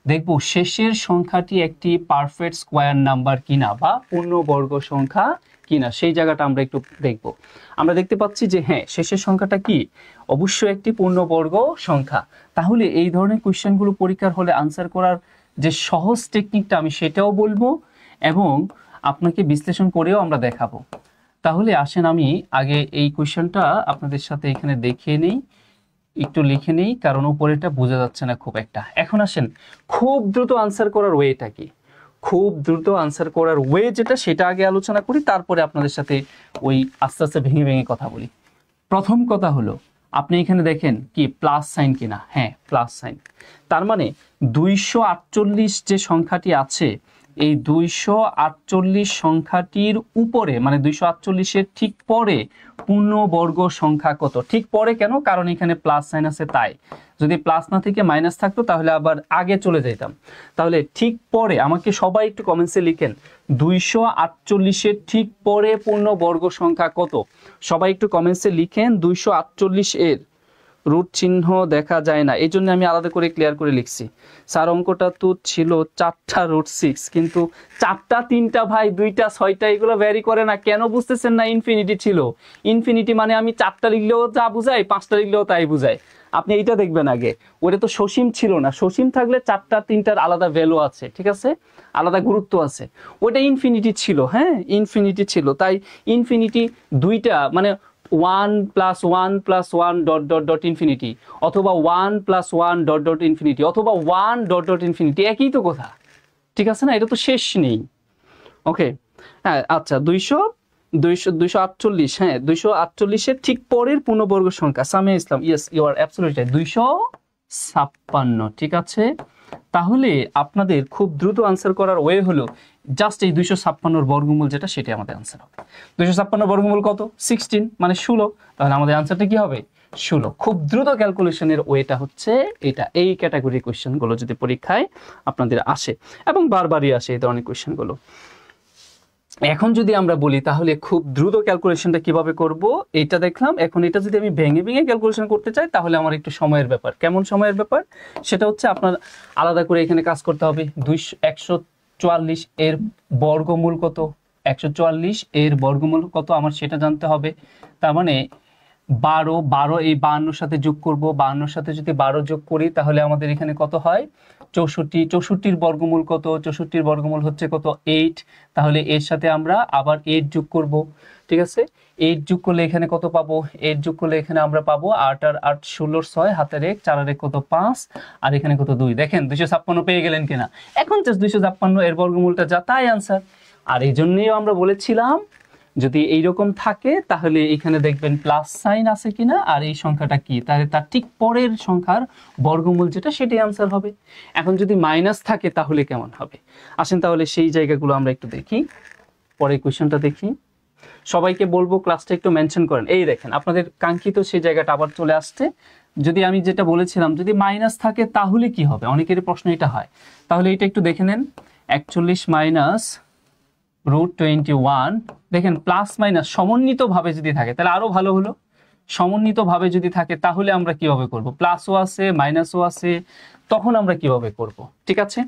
দেখব শেষের সংখ্যাটি একটি পারফেক্ট স্কোয়ার নাম্বার কিনা বা পূর্ণবর্গ সংখ্যা কিনা, সেই জায়গাটা আমরা একটু দেখব। আমরা দেখতে পাচ্ছি যে হ্যাঁ, শেষের সংখ্যাটা কি, অবশ্যই একটি পূর্ণবর্গ সংখ্যা। তাহলে এই ধরনের কোয়েশ্চেনগুলো পরীক্ষার হলে আনসার করার যে সহজ টেকনিকটা আমি সেটাও বলবো এবং আপনাকে বিশ্লেষণ করেও আমরা দেখাবো। তাহলে আসেন আমি আগে এই কোয়েশ্চেনটা আপনাদের সাথে এখানে দেখিয়ে নেই, একটু লিখে নেই, কারণ উপরেটা বোঝা যাচ্ছে না খুব একটা। এখন আসেন খুব দ্রুত আনসার করার ওয়েটা কি, খুব দ্রুত আনসার করার ওয়ে যেটা সেটা আগে আলোচনা করি, তারপরে আপনাদের সাথে ওই আস্তে আস্তে ভেঙে ভেঙে কথা বলি। প্রথম কথা হলো আপনি এখানে দেখেন কি প্লাস সাইন কিনা, হ্যাঁ প্লাস সাইন, তার মানে 248 যে সংখ্যাটি আছে এই 248 সংখ্যাটির উপরে মানে 248-এর ঠিক পরে পূর্ণবর্গ সংখ্যা কত, ঠিক পরে কেন, কারণ এখানে প্লাস সাইন আছে তাই, যদি প্লাস না থেকে মাইনাস থাকতো তাহলে আবার আগে চলে যেতাম। তাহলে ঠিক পরে আমাকে সবাই একটু কমেন্টসে লিখেন 248-এর ঠিক পরে পূর্ণবর্গ সংখ্যা কত, সবাই একটু কমেন্টসে লিখেন। 248-এর রুট চিহ্ন দেখা যায় না, এই জন্য আমি আলাদা করে ক্লিয়ার করে লিখছি। স্যার অঙ্কটা তো ছিল 4টা রুট 6, কিন্তু 4টা 3টা ভাই 2টা 6টা এগুলো ভ্যারি করে না, কেন বুঝতেছেন না? ইনফিনিটি ছিল, ইনফিনিটি মানে আমি 4টা লিখলেও যা বুঝাই 5টা লিখলেও তাই বুঝায়। আপনি এইটা দেখবেন আগে, ওটা তো সসীম ছিল না, সসীম থাকলে 4টা 3টার আলাদা ভ্যালু আছে, ঠিক আছে, আলাদা গুরুত্ব আছে, ওটা ইনফিনিটি ছিল, হ্যাঁ ইনফিনিটি ছিল, তাই ইনফিনিটি 2টা মানে 1 + 1 + 1 ডট ডট ডট ইনফিনিটি, অথবা 1 + 1 ডট ডট ইনফিনিটি, অথবা 1 ডট ডট ইনফিনিটি, একই তো কথা, ঠিক আছে না? এটা তো শেষ নেই। ওকে, হ্যাঁ আচ্ছা 248, হ্যাঁ 248-এর ঠিক পরের পূর্ণবর্গ সংখ্যা Samia Islam, yes you are absolutely right, 256, ঠিক আছে। তাহলে আপনাদের খুব দ্রুত আনসার করার ওয়ে হলো জাস্ট এই 256-এর বর্গমূল যেটা সেটাই আমাদের আনসার হবে। 256-এর বর্গমূল কত? 16 মানে 16, তাহলে আমাদের আনসারটা কি হবে? 16। খুব দ্রুত ক্যালকুলেশনের ওয়েটা হচ্ছে এটা। এই ক্যাটাগরি কোয়েশ্চেনগুলো যদি পরীক্ষায় আপনাদের আসে এবং বারবারই আসে এই ধরনের কোয়েশ্চেনগুলো। এখন যদি আমরা বলি তাহলে খুব দ্রুত ক্যালকুলেশনটা কিভাবে করব এটা দেখলাম। এখন এটা যদি আমি ভেঙে ভেঙে ক্যালকুলেশন করতে চাই তাহলে আমার একটু সময়ের ব্যাপার। কেমন সময়ের ব্যাপার? সেটা হচ্ছে আপনার আলাদা করে এখানে কাজ করতে হবে। 144 এর বর্গমূল কত, 144 এর বর্গমূল কত আমার সেটা জানতে হবে। তার মানে 12 এই 52 সাথে যোগ করব, 52 সাথে যদি 12 যোগ করি তাহলে আমাদের এখানে কত হয়? 64। 64-র বর্গমূল কত? 64-র বর্গমূল হচ্ছে কত? 8। তাহলে এর সাথে আমরা আবার 8 যোগ করব, ঠিক আছে। 8 যোগ করলে এখানে কত পাবো? 8 যোগ করলে এখানে আমরা পাবো 8 আর 8 16, 6 হাতের 1, 4 আর 1 কত? 5, আর এখানে কত? 2। দেখেন 256 পেয়ে গেলেন কিনা? এখন জাস্ট 256 এর বর্গমূলটা যা তাই आंसर। আর এই জন্যই আমরা বলেছিলাম যদি এইরকম থাকে তাহলে এখানে দেখবেন প্লাস সাইন আছে কিনা আর এই সংখ্যাটা কি, তাহলে তার ঠিক পরের সংখ্যার বর্গমূল যেটা সেটাই आंसर হবে। এখন যদি মাইনাস থাকে তাহলে কেমন হবে? আসেন তাহলে সেই জায়গাগুলো আমরা একটু দেখি। পরের কোশ্চেনটা দেখি। সবাইকে বলবো ক্লাসটা একটু মেনশন করেন। এই দেখেন আপনাদের কাঙ্ক্ষিত সেই জায়গাটা আবার চলে আসছে। যদি আমি যেটা বলেছিলাম যদি মাইনাস থাকে তাহলে কি হবে, অনেকেরই প্রশ্ন এটা হয়। তাহলে এটা একটু দেখে নেন। 41 মাইনাস √21, দেখেন প্লাস মাইনাস সমন্বিতভাবে যদি থাকে তাহলে আরো ভালো হলো। সমন্বিতভাবে যদি থাকে তাহলে আমরা কিভাবে করব? প্লাসও আছে মাইনাসও আছে, তখন আমরা কিভাবে করব? ঠিক আছে,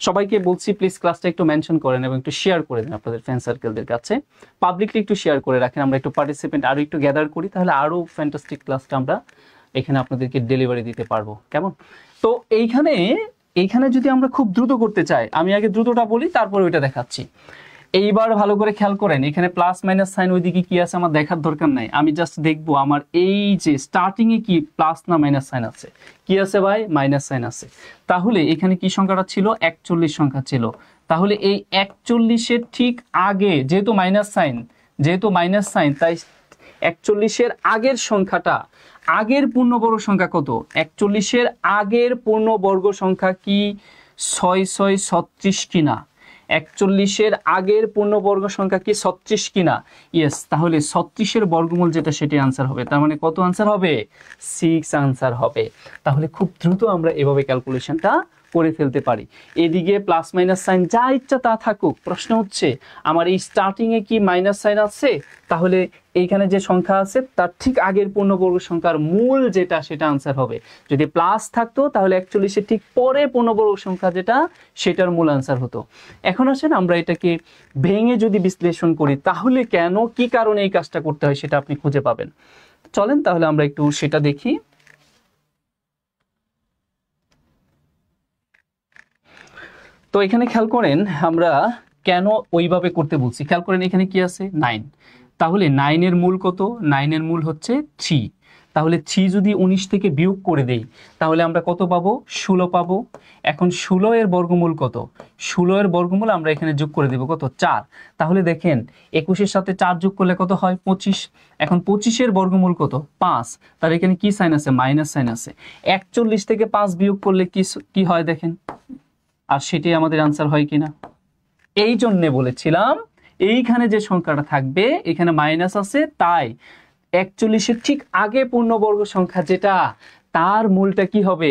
সবাইকে বলছি প্লিজ ক্লাসটা একটু মেনশন করেন এবং একটু শেয়ার করে দেন আপনাদের ফ্রেন্ড সার্কেলদের কাছে। পাবলিকলি একটু শেয়ার করে রাখেন, আমরা একটু পার্টিসিপেন্ট আরো একটু গ্যাদার করি, তাহলে আরো ফ্যান্টাস্টিক ক্লাসটা আমরা এখানে আপনাদেরকে ডেলিভারি দিতে পারবো। কেমন? তো এইখানে যদি আমরা খুব দ্রুত করতে চাই, আমি আগে দ্রুতটা বলি তারপর ওইটা দেখাচ্ছি। এইবার ভালো করে খেয়াল করেন, এখানে প্লাস মাইনাস সাইন ওইদিকে কি আছে আমার দেখার দরকার নাই, আমি জাস্ট দেখবো আমার এই যে স্টার্টিং এ কি প্লাস না মাইনাস সাইন আছে। কি আছে ভাই? মাইনাস সাইন আছে। তাহলে এখানে কি সংখ্যাটা ছিল? 41 সংখ্যা ছিল। তাহলে এই 41-এর ঠিক আগে যেহেতু মাইনাস সাইন তাই 41-এর আগের সংখ্যাটা, আগের পূর্ণবর্গ সংখ্যা কত? 41-এর আগের পূর্ণবর্গ সংখ্যা কি 636 কিনা? 41-এর আগের পূর্ণবর্গ সংখ্যা কি 36 কিনা? ইয়েস, তাহলে 36-এর বর্গমূল যেটা সেটি आंसर হবে। তার মানে কত आंसर হবে? 6 आंसर হবে। তাহলে খুব দ্রুত আমরা এভাবে ক্যালকুলেশনটা করে ফেলতে পারি। এদিকে প্লাস মাইনাস সাইন যা ইচ্ছা তা থাকুক, প্রশ্ন হচ্ছে আমার এই স্টার্টিংয়ে কি মাইনাস সাইন আছে, তাহলে এইখানে যে সংখ্যা আছে তার ঠিক আগের পূর্ণবর্গ সংখ্যার মূল যেটা সেটা আনসার হবে। যদি প্লাস থাকতো তাহলে 41-এর ঠিক পরে পূর্ণবর্গ সংখ্যা যেটা সেটার মূল আনসার হতো। এখন আসেন আমরা এটাকে ভেঙে যদি বিশ্লেষণ করি, তাহলে কেন কি কারণে এই কাজটা করতে হয় সেটা আপনি খুঁজে পাবেন। চলেন তাহলে আমরা একটু সেটা দেখি। তো এখানে খেয়াল করেন আমরা কেন ওইভাবে করতে বলছি। খেয়াল করেন এখানে কি আছে 9, তাহলে 9 এর মূল কত, 9 এর মূল হচ্ছে 3, তাহলে 3 যদি 19 থেকে বিয়োগ করে দেই তাহলে আমরা কত পাবো, 16 পাবো। এখন 16 এর বর্গমূল কত, 16 এর বর্গমূল আমরা এখানে যোগ করে দেব কত, 4, তাহলে দেখেন 21-এর সাথে 4 যোগ করলে কত হয় 25। এখন 25 এর বর্গমূল কত, 5, তার এখানে কি সাইন আছে, মাইনাস সাইন আছে। 41 থেকে 5 বিয়োগ করলে কি হয় দেখেন, আর সেটাই আমাদের আনসার হয় কিনা। এই জন্যে বলেছিলাম এইখানে যে সংখ্যাটা থাকবে এখানে মাইনাস আছে, তাই 41-এর ঠিক আগে পূর্ণবর্গ সংখ্যা যেটা তার মূলটা কি হবে,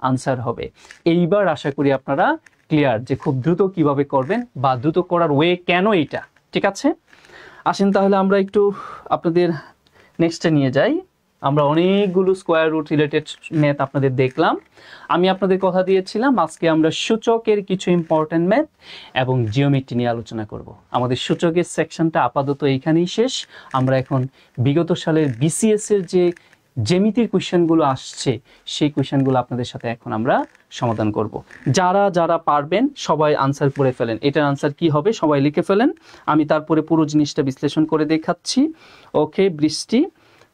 আনসার হবে। এইবার আশা করি আপনারা ক্লিয়ার যে খুব দ্রুত কিভাবে করবেন বা দ্রুত করার ওয়ে কেন এইটা। ঠিক আছে, আসেন তাহলে আমরা একটু আপনাদের নেক্সটে নিয়ে যাই। আমরা অনেকগুলো স্কোয়ার রুট রিলেটেড ম্যাথ আপনাদের দেখলাম। আমি আপনাদের কথা দিয়েছিলাম আজকে আমরা সূচকের কিছু ইম্পর্টেন্ট ম্যাথ এবং জিওমেট্রি নিয়ে আলোচনা করব। আমাদের সূচকের সেকশনটা আপাতত এইখানেই শেষ। আমরা এখন বিগত সালের বিসিএস এর যে জ্যামিতির কোয়েশ্চেনগুলো আসছে সেই কোয়েশ্চেনগুলো আপনাদের সাথে এখন আমরা সমাধান করব। যারা যারা পারবেন সবাই আনসার করে ফেলেন। এটার আনসার কি হবে সবাই লিখে ফেলেন, আমি তারপরে পুরো জিনিসটা বিশ্লেষণ করে দেখাচ্ছি। ওকে বৃষ্টি,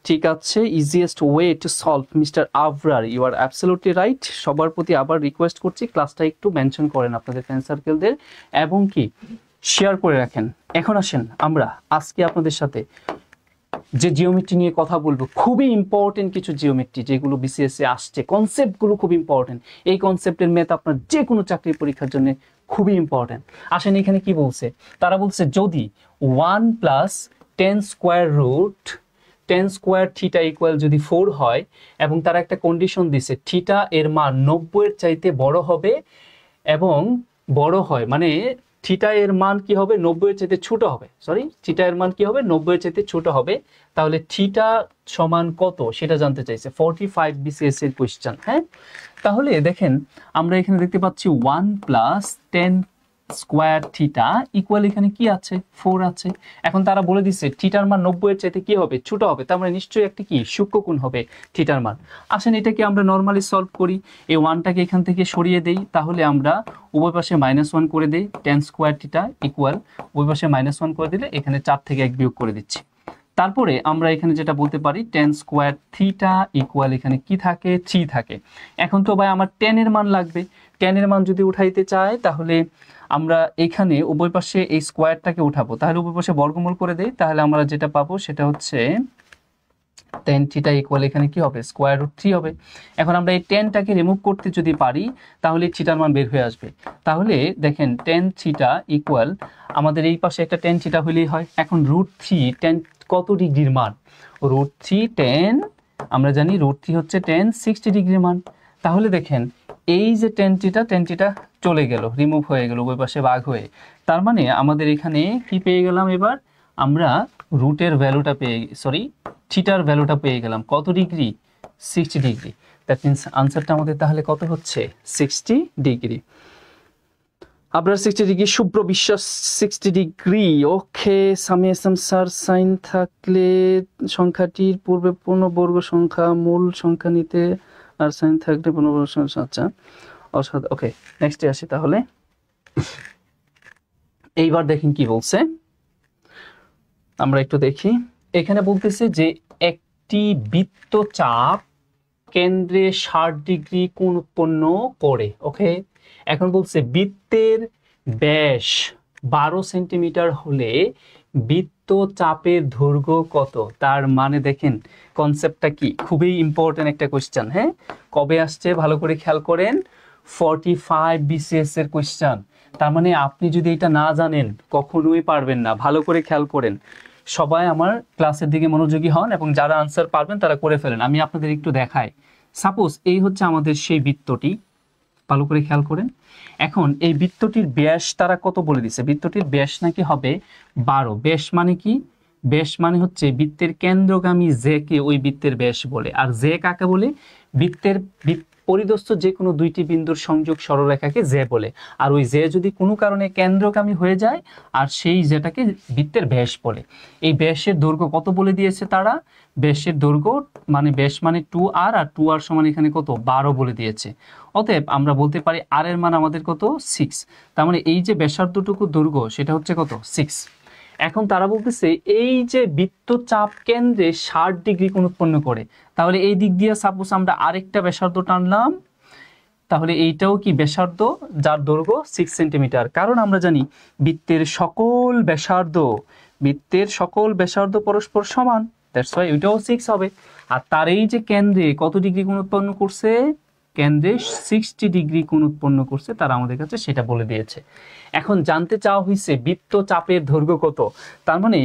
ঠিক আছে, easiest way to solve mister Abrar, you are absolutely right. সবার প্রতি আবার রিকোয়েস্ট করছি ক্লাসটা একটু মেনশন করেন আপনাদের ফ্রেন্ড সার্কেলদের এবং কি শেয়ার করে রাখেন। এখন আসেন আমরা আজকে আপনাদের সাথে যে জিওমেট্রি নিয়ে কথা বলবো, খুবই ইম্পর্টেন্ট কিছু জিওমেট্রি যেগুলো বিসিএস এ আসছে, কনসেপ্টগুলো খুব ইম্পর্টেন্ট। এই কনসেপ্টের ম্যাথ আপনার যে কোনো চাকরির পরীক্ষার জন্য খুবই ইম্পর্টেন্ট। আসেন এখানে কি বলছে, তারা বলছে যদি 1 + 10 square root 10 square theta equal যদি 4 হয় এবং তারা একটা কন্ডিশন দিছে থিটা এর মান 90 এর চাইতে বড় হবে এবং বড় হয় মানে থিটা এর মান কি হবে 90 এর চাইতে ছোট হবে, সরি থিটা এর মান কি হবে 90 এর চাইতে ছোট হবে, তাহলে থিটা সমান কত সেটা জানতে চাইছে। 45 বিসিএস এর কোশ্চেন। হ্যাঁ, তাহলে দেখেন আমরা এখানে দেখতে পাচ্ছি 1 + 10 স্কোয়ার থিটা ইকুয়াল এখানে কি আছে 4 আছে। এখন তারা বলে দিচ্ছে থিটার মান 90 এর চাইতে কি হবে ছোট হবে, তার মানে নিশ্চয়ই একটা কি সূক্ষ্মকোণ হবে থিটার মান। আসেন এটাকে আমরা নরমালি সলভ করি, এই 1টাকে এখান থেকে সরিয়ে দেই, তাহলে আমরা উভয় পাশে -1 করে দেই। 10 স্কোয়ার থিটা ইকুয়াল উভয় পাশে -1 করে দিলে এখানে 4 থেকে 1 বিয়োগ করে দিচ্ছি। তারপরে আমরা এখানে যেটা বলতে পারি 10 স্কোয়ার থিটা ইকুয়াল এখানে কি থাকে 3 থাকে। এখন তো ভাই আমার 10 এর মান লাগবে, 10 এর মান যদি উঠাইতে চাই তাহলে আমরা এখানে উভয় পাশে এই স্কোয়ারটাকে উঠাবো, তাহলে উভয় পাশে বর্গমূল করে দেই, তাহলে আমরা যেটা পাবো সেটা হচ্ছে 10 থিটা ইকুয়াল এখানে কি হবে √3 হবে। এখন আমরা এই 10টাকে রিমুভ করতে যদি পারি তাহলে থিটার মান বের হয়ে আসবে। তাহলে দেখেন 10 থিটা ইকুয়াল আমাদের এই পাশে একটা 10 থিটা হলেই হয়। এখন √3 10 কত ডিগ্রির মান, √3 10 আমরা জানি √3 হচ্ছে 10 60 ডিগ্রির মান। তাহলে দেখেন এই যে 10 থিটা চলে গেল, রিমুভ হয়ে গেল ওই পাশে ভাগ হয়ে, তার মানে আমাদের এখানে কি পেয়ে গেলাম, এবার আমরা রুটের ভ্যালুটা থিটার ভ্যালুটা পেয়ে গেলাম কত ডিগ্রি 60 ডিগ্রি। দ্যাট মিনস আনসারটা আমাদের তাহলে কত হচ্ছে 60 ডিগ্রি। আপনার 60 ডিগ্রি, শুভ্র বিশ্বাস 60 ডিগ্রি। ওকে, সামেশন স্যার সাইন থাকলে সংখ্যাটির পূর্বে পূর্ণবর্গ সংখ্যা মূল সংখ্যা নিতে আর সাইন থাকলে পূর্ণবর্গ সংখ্যা। আচ্ছা অসাধারণ। ওকে নেক্সটে আসি তাহলে। এইবার দেখেন কি বলছে, আমরা একটু দেখি। এখানে বলতেছে যে একটি বৃত্তচাপ কেন্দ্রে 60 ডিগ্রি কোণ উৎপন্ন করে। ওকে, এখন বলছে বৃত্তের ব্যাস 12 সেন্টিমিটার হলে বৃত্তচাপের দৈর্ঘ্য কত। তার মানে দেখেন কনসেপ্টটা কি, খুবই ইম্পর্টেন্ট একটা কোশ্চেন। হ্যাঁ, কবে আসছে ভালো করে খেয়াল করেন, 45 বিসিএস এর কোশ্চেন। তার মানে আপনি যদি এটা না জানেন কখনোই পারবেন না। ভালো করে খেয়াল করেন, সবাই আমার ক্লাসের দিকে মনোযোগী হন এবং যারা আনসার পারবেন তারা করে ফেলেন। আমি আপনাদের একটু দেখাই। সাপোজ এই হচ্ছে আমাদের সেই বৃত্তটি, ভালো করে খেয়াল করেন। এখন এই বৃত্তটির ব্যাস তারা কত বলে দিছে, বৃত্তটির ব্যাস নাকি হবে 12। ব্যাস মানে কি, ব্যাস মানে হচ্ছে বৃত্তের কেন্দ্রগামী জে কে ওই বৃত্তের ব্যাস বলে। আর জে কাকে বলে, বৃত্তের পরিদস্থ যে কোনো দুইটি বিন্দুর সংযোগ সরলরেখাকে জে বলে। আর ওই জে যদি কোনো কারণে কেন্দ্রগামী হয়ে যায় আর সেই জেটাকে বৃত্তের ব্যাস বলে। এই ব্যাসের দৈর্ঘ্য কত বলে দিয়েছে তারা, ব্যাসের দৈর্ঘ্য মানে ব্যাস মানে 2r, আর 2r সমান এখানে কত 12 বলে দিয়েছে। অতএব আমরা বলতে পারি r এর মান আমাদের কত 6। তার মানে এই যে ব্যাসার্ধটুকু দৈর্ঘ্য সেটা হচ্ছে কত 6। এখন তারা বলতেছে এই যে বৃত্তচাপ কেন্দ্রে 60 ডিগ্রি কোণ উৎপন্ন করে, তাহলে এই দিক দিয়ে সাপোজ আমরা আরেকটা ব্যাসার্ধ টানলাম, তাহলে এইটাও কি ব্যাসার্ধ যার দৈর্ঘ্য 6 সেন্টিমিটার। কারণ আমরা জানি বৃত্তের সকল ব্যাসার্ধ পরস্পর সমান, দ্যাটস ওয়াই ওইটাও 6 হবে। আর তার এই যে কেন্দ্রে কত ডিগ্রি কোণ উৎপন্ন করছে, কেন্দ্রে 60 ডিগ্রি কোণ উৎপন্ন করছে, তারা আমাদের কাছে সেটা বলে দিয়েছে। এখন জানতে চাওয়া হয়েছে বৃত্তচাপের দৈর্ঘ্য কত। তার মানে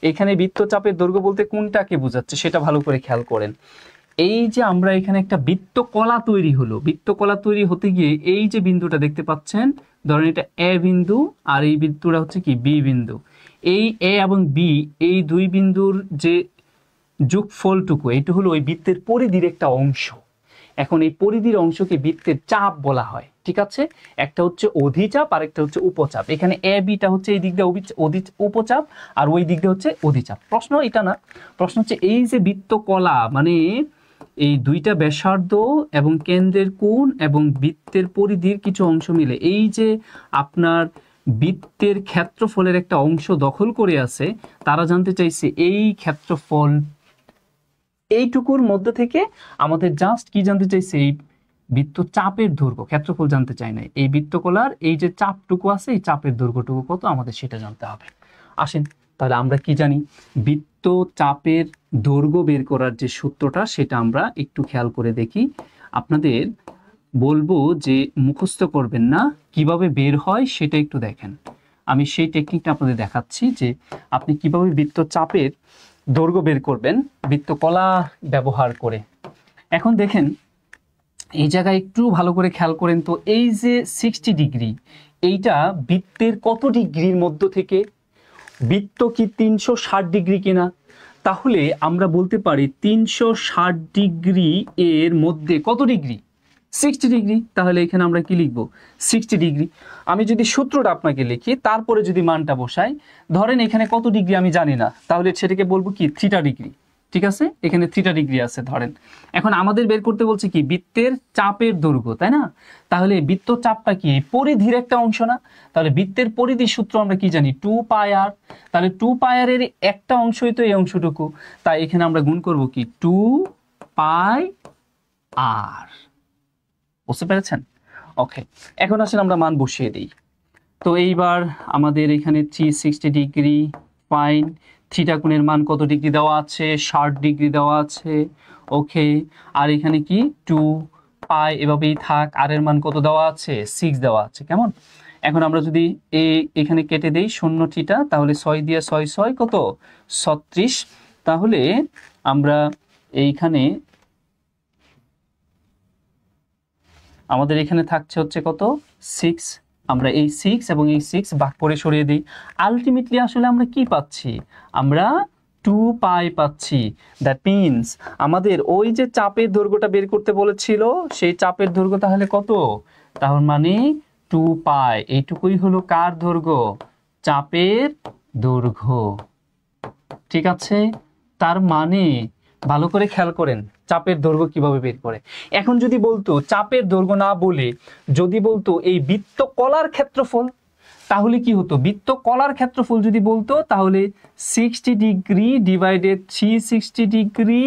এখানে বৃত্তচাপের দৈর্ঘ্য বলতে কোনটাকে বোঝাচ্ছে সেটা ভালো করে খেয়াল করেন। এই যে আমরা এখানে একটা বৃত্তকলা তৈরি হলো, বৃত্তকলা তৈরি হতে গিয়ে এই যে বিন্দুটা দেখতে পাচ্ছেন, ধরেন এটা এ বিন্দু আর এই বিন্দুটা হচ্ছে কি বি বিন্দু। এই এ এবং বি এই দুই বিন্দুর যে যোগফলটুকু, এইটা হলো ওই বৃত্তের পরিধির একটা অংশ। এখন এই পরিধির অংশকে বৃত্তের চাপ বলা হয়, ঠিক আছে। একটা হচ্ছে অধিচাপ আর একটা হচ্ছে উপচাপ। এখানে এ বিটা হচ্ছে এই দিক দিয়ে উপচাপ আর ওই দিক দিয়ে হচ্ছে অধিচাপ। প্রশ্ন এটা না, প্রশ্ন হচ্ছে এই যে বৃত্তকলা মানে এই দুইটা ব্যাসার্ধ এবং কেন্দ্রের কোণ এবং বৃত্তের পরিধির কিছু অংশ মিলে এই যে আপনার বৃত্তের ক্ষেত্রফলের একটা অংশ দখল করে আছে, তারা জানতে চাইছে এই ক্ষেত্রফল এইটুকুর মধ্যে থেকে আমাদের জাস্ট কি জানতে চাইছে, এই বৃত্তচাপের দৈর্ঘ্য, ক্ষেত্রফল জানতে চাই না। এই বৃত্তকলার এই যে চাপটুকু আছে এই চাপের দৈর্ঘ্যটুকু কত আমাদের সেটা জানতে হবে। আসেন তাহলে আমরা কি জানি, বৃত্তচাপের দৈর্ঘ্য বের করার যে সূত্রটা সেটা আমরা একটু খেয়াল করে দেখি। আপনাদের বলবো যে মুখস্থ করবেন না, কিভাবে বের হয় সেটা একটু দেখেন। আমি সেই টেকনিকটা আপনাদের দেখাচ্ছি যে আপনি কিভাবে বৃত্তচাপের দৈর্ঘ্য বের করবেন বৃত্তকলা ব্যবহার করে। এখন দেখেন এই জায়গায় একটু ভালো করে খেয়াল করেন তো, এই যে 60 ডিগ্রি এইটা বৃত্তের কত ডিগ্রির মধ্য থেকে, বৃত্ত কি 360 ডিগ্রি কিনা, তাহলে আমরা বলতে পারি 360 ডিগ্রি এর মধ্যে কত ডিগ্রি 60 ডিগ্রি। তাহলে এখানে আমরা কি লিখব 60 ডিগ্রি। আমি যদি সূত্রটা আপনাকে লিখি তারপরে যদি মানটা বসাই, ধরেন এখানে কত ডিগ্রি আমি জানি না, তাহলে সেটাকে বলবো কি 3 ডিগ্রি, ঠিক আছে। এখানে 3 ডিগ্রি আছে ধরেন। এখন আমাদের বের করতে বলছে কি বৃত্তের চাপের দৈর্ঘ্য, তাই না। তাহলে বৃত্তচাপটা কি পরিধির একটা অংশ না, তাহলে বৃত্তের পরিধির সূত্র আমরা কি জানি 2πr। তাহলে 2πr এর একটা অংশই তো এই অংশটুকু, তাই এখানে আমরা গুণ করব কি 2πr। বুঝতে পেরেছেন? ওকে, এখন আসেন আমরা মান বসিয়ে দিই। তো এইবার আমাদের এখানে 360 ডিগ্রি ফাইন, থিটা কোণের মান কত ডিগ্রি দেওয়া আছে 60 ডিগ্রি দেওয়া আছে, ওকে। আর এখানে কি 2π এভাবেই থাক, আর এর মান কত দেওয়া আছে 6 দেওয়া আছে, কেমন। এখন আমরা যদি এখানে কেটে দেই 0 থিটা, তাহলে 6 দিয়ে 6 6 কত 36। তাহলে আমরা এইখানে আমাদের এখানে থাকছে হচ্ছে কত 6। আমরা এই 6 এবং এই 6 ভাগ করে সরিয়ে দিই। আলটিমেটলি আসলে আমরা কি পাচ্ছি, আমরা 2π পাচ্ছি। দ্যাট মিনস আমাদের ওই যে চাপের দৈর্ঘ্যটা বের করতে বলেছিল সেই চাপের দৈর্ঘ্য তাহলে কত, তার মানে 2π। এইটুকুই হলো কার দৈর্ঘ্য, চাপের দৈর্ঘ্য, ঠিক আছে। তার মানে ভালো করে খেয়াল করেন চাপের দৈর্ঘ্য কিভাবে বের করে। এখন যদি বলতো চাপের দৈর্ঘ্য না বলে যদি বলতো এই বৃত্তকলার ক্ষেত্রফল, তাহলে কি হতো, বৃত্তকলার ক্ষেত্রফল যদি বলতো তাহলে 60 ডিগ্রি ডিভাইডেড 360 ডিগ্রি,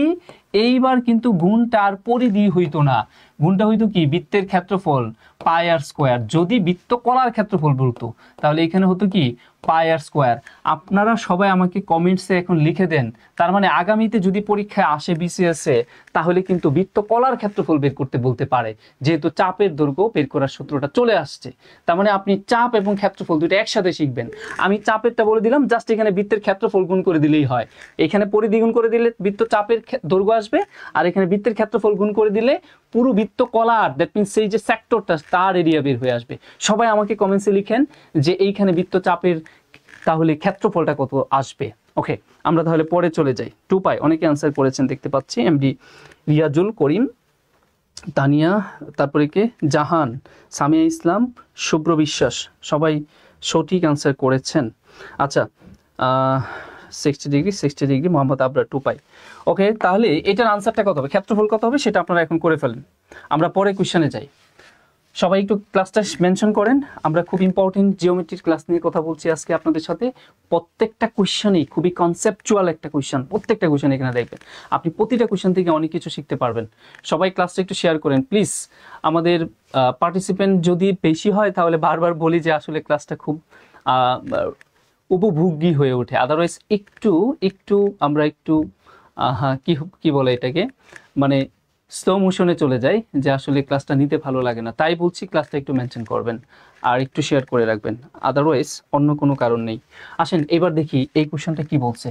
এইবার কিন্তু গুণটার পরিধি হইতো না, গুণটা হইতো কি বৃত্তের ক্ষেত্রফল πr²। যদি বৃত্তকলার ক্ষেত্রফল বলতো তাহলে এখানে হতো কি πr²। আপনারা সবাই আমাকে কমেন্টসে এখন লিখে দেন, তার মানে আগামীতে যদি পরীক্ষায় আসে বিসিএসে তাহলে কিন্তু বৃত্তকলার ক্ষেত্রফল বের করতে বলতে পারে, যেহেতু চাপের দৈর্ঘ্য বের করার সূত্রটা চলে আসছে। তার মানে আপনি চাপ এবং ক্ষেত্রফল দুটো একসাথে শিখবেন। আমি চাপেরটা বলে দিলাম, জাস্ট এখানে বৃত্তের ক্ষেত্রফল গুণ করে দিলেই হয়। এখানে পরিধি গুণ করে দিলে বৃত্ত চাপের দৈর্ঘ্য আসবে, আর এখানে বৃত্তের ক্ষেত্রফল গুণ করে দিলে পুরো বৃত্ত কলার, দ্যাট মিনস সেই যে সেক্টরটা তার এরিয়া বের হয়ে আসবে। সবাই আমাকে কমেন্টসে লিখেন যে এইখানে বৃত্তচাপের তাহলে ক্ষেত্রফলটা কত আসবে। ওকে, আমরা তাহলে পরে চলে যাই। 2 পাই অনেকে অ্যান্সার করেছেন দেখতে পাচ্ছি, এমডি রিয়াজুল করিম, তানিয়া, তারপরে কে, জাহান, সামিয়া ইসলাম, শুভ্র বিশ্বাস, সবাই সঠিক অ্যান্সার করেছেন। আচ্ছা, 60 ডিগ্রি মোহাম্মদ আবরার 2 পাই। ওকে, তাহলে এটার আনসারটা কত হবে, ক্ষেত্রফল কত হবে সেটা আপনারা এখন করে ফেলেন, আমরা পরে কোয়েশ্চেনে যাই। সবাই একটু ক্লাসটা মেনশন করেন। আমরা খুব ইম্পর্টেন্ট জিওমেট্রির ক্লাস নিয়ে কথা বলছি আজকে আপনাদের সাথে। প্রত্যেকটা কোয়েশ্চেনই খুবই কনসেপচুয়াল একটা কোয়েশ্চেন, প্রত্যেকটা কোয়েশ্চেন এখানে দেখবেন, আপনি প্রতিটা কোয়েশ্চেন থেকে অনেক কিছু শিখতে পারবেন। সবাই ক্লাসটা একটু শেয়ার করেন প্লিজ। আমাদের পার্টিসিপেন্ট যদি বেশি হয় তাহলে বারবার বলি যে আসলে ক্লাসটা খুব উপভোগী হয়ে ওঠে, আদারওয়াইজ একটু আমরা একটু কি বলে এটাকে, মানে স্লো মোশনে চলে যায়, যে আসলে ক্লাসটা নিতে ভালো লাগে না। তাই বলছি ক্লাসটা একটু মেনশন করবেন আর একটু শেয়ার করে রাখবেন, আদারওয়াইজ অন্য কোনো কারণ নেই। আসেন এবার দেখি এই কোশ্চেনটা কি বলছে।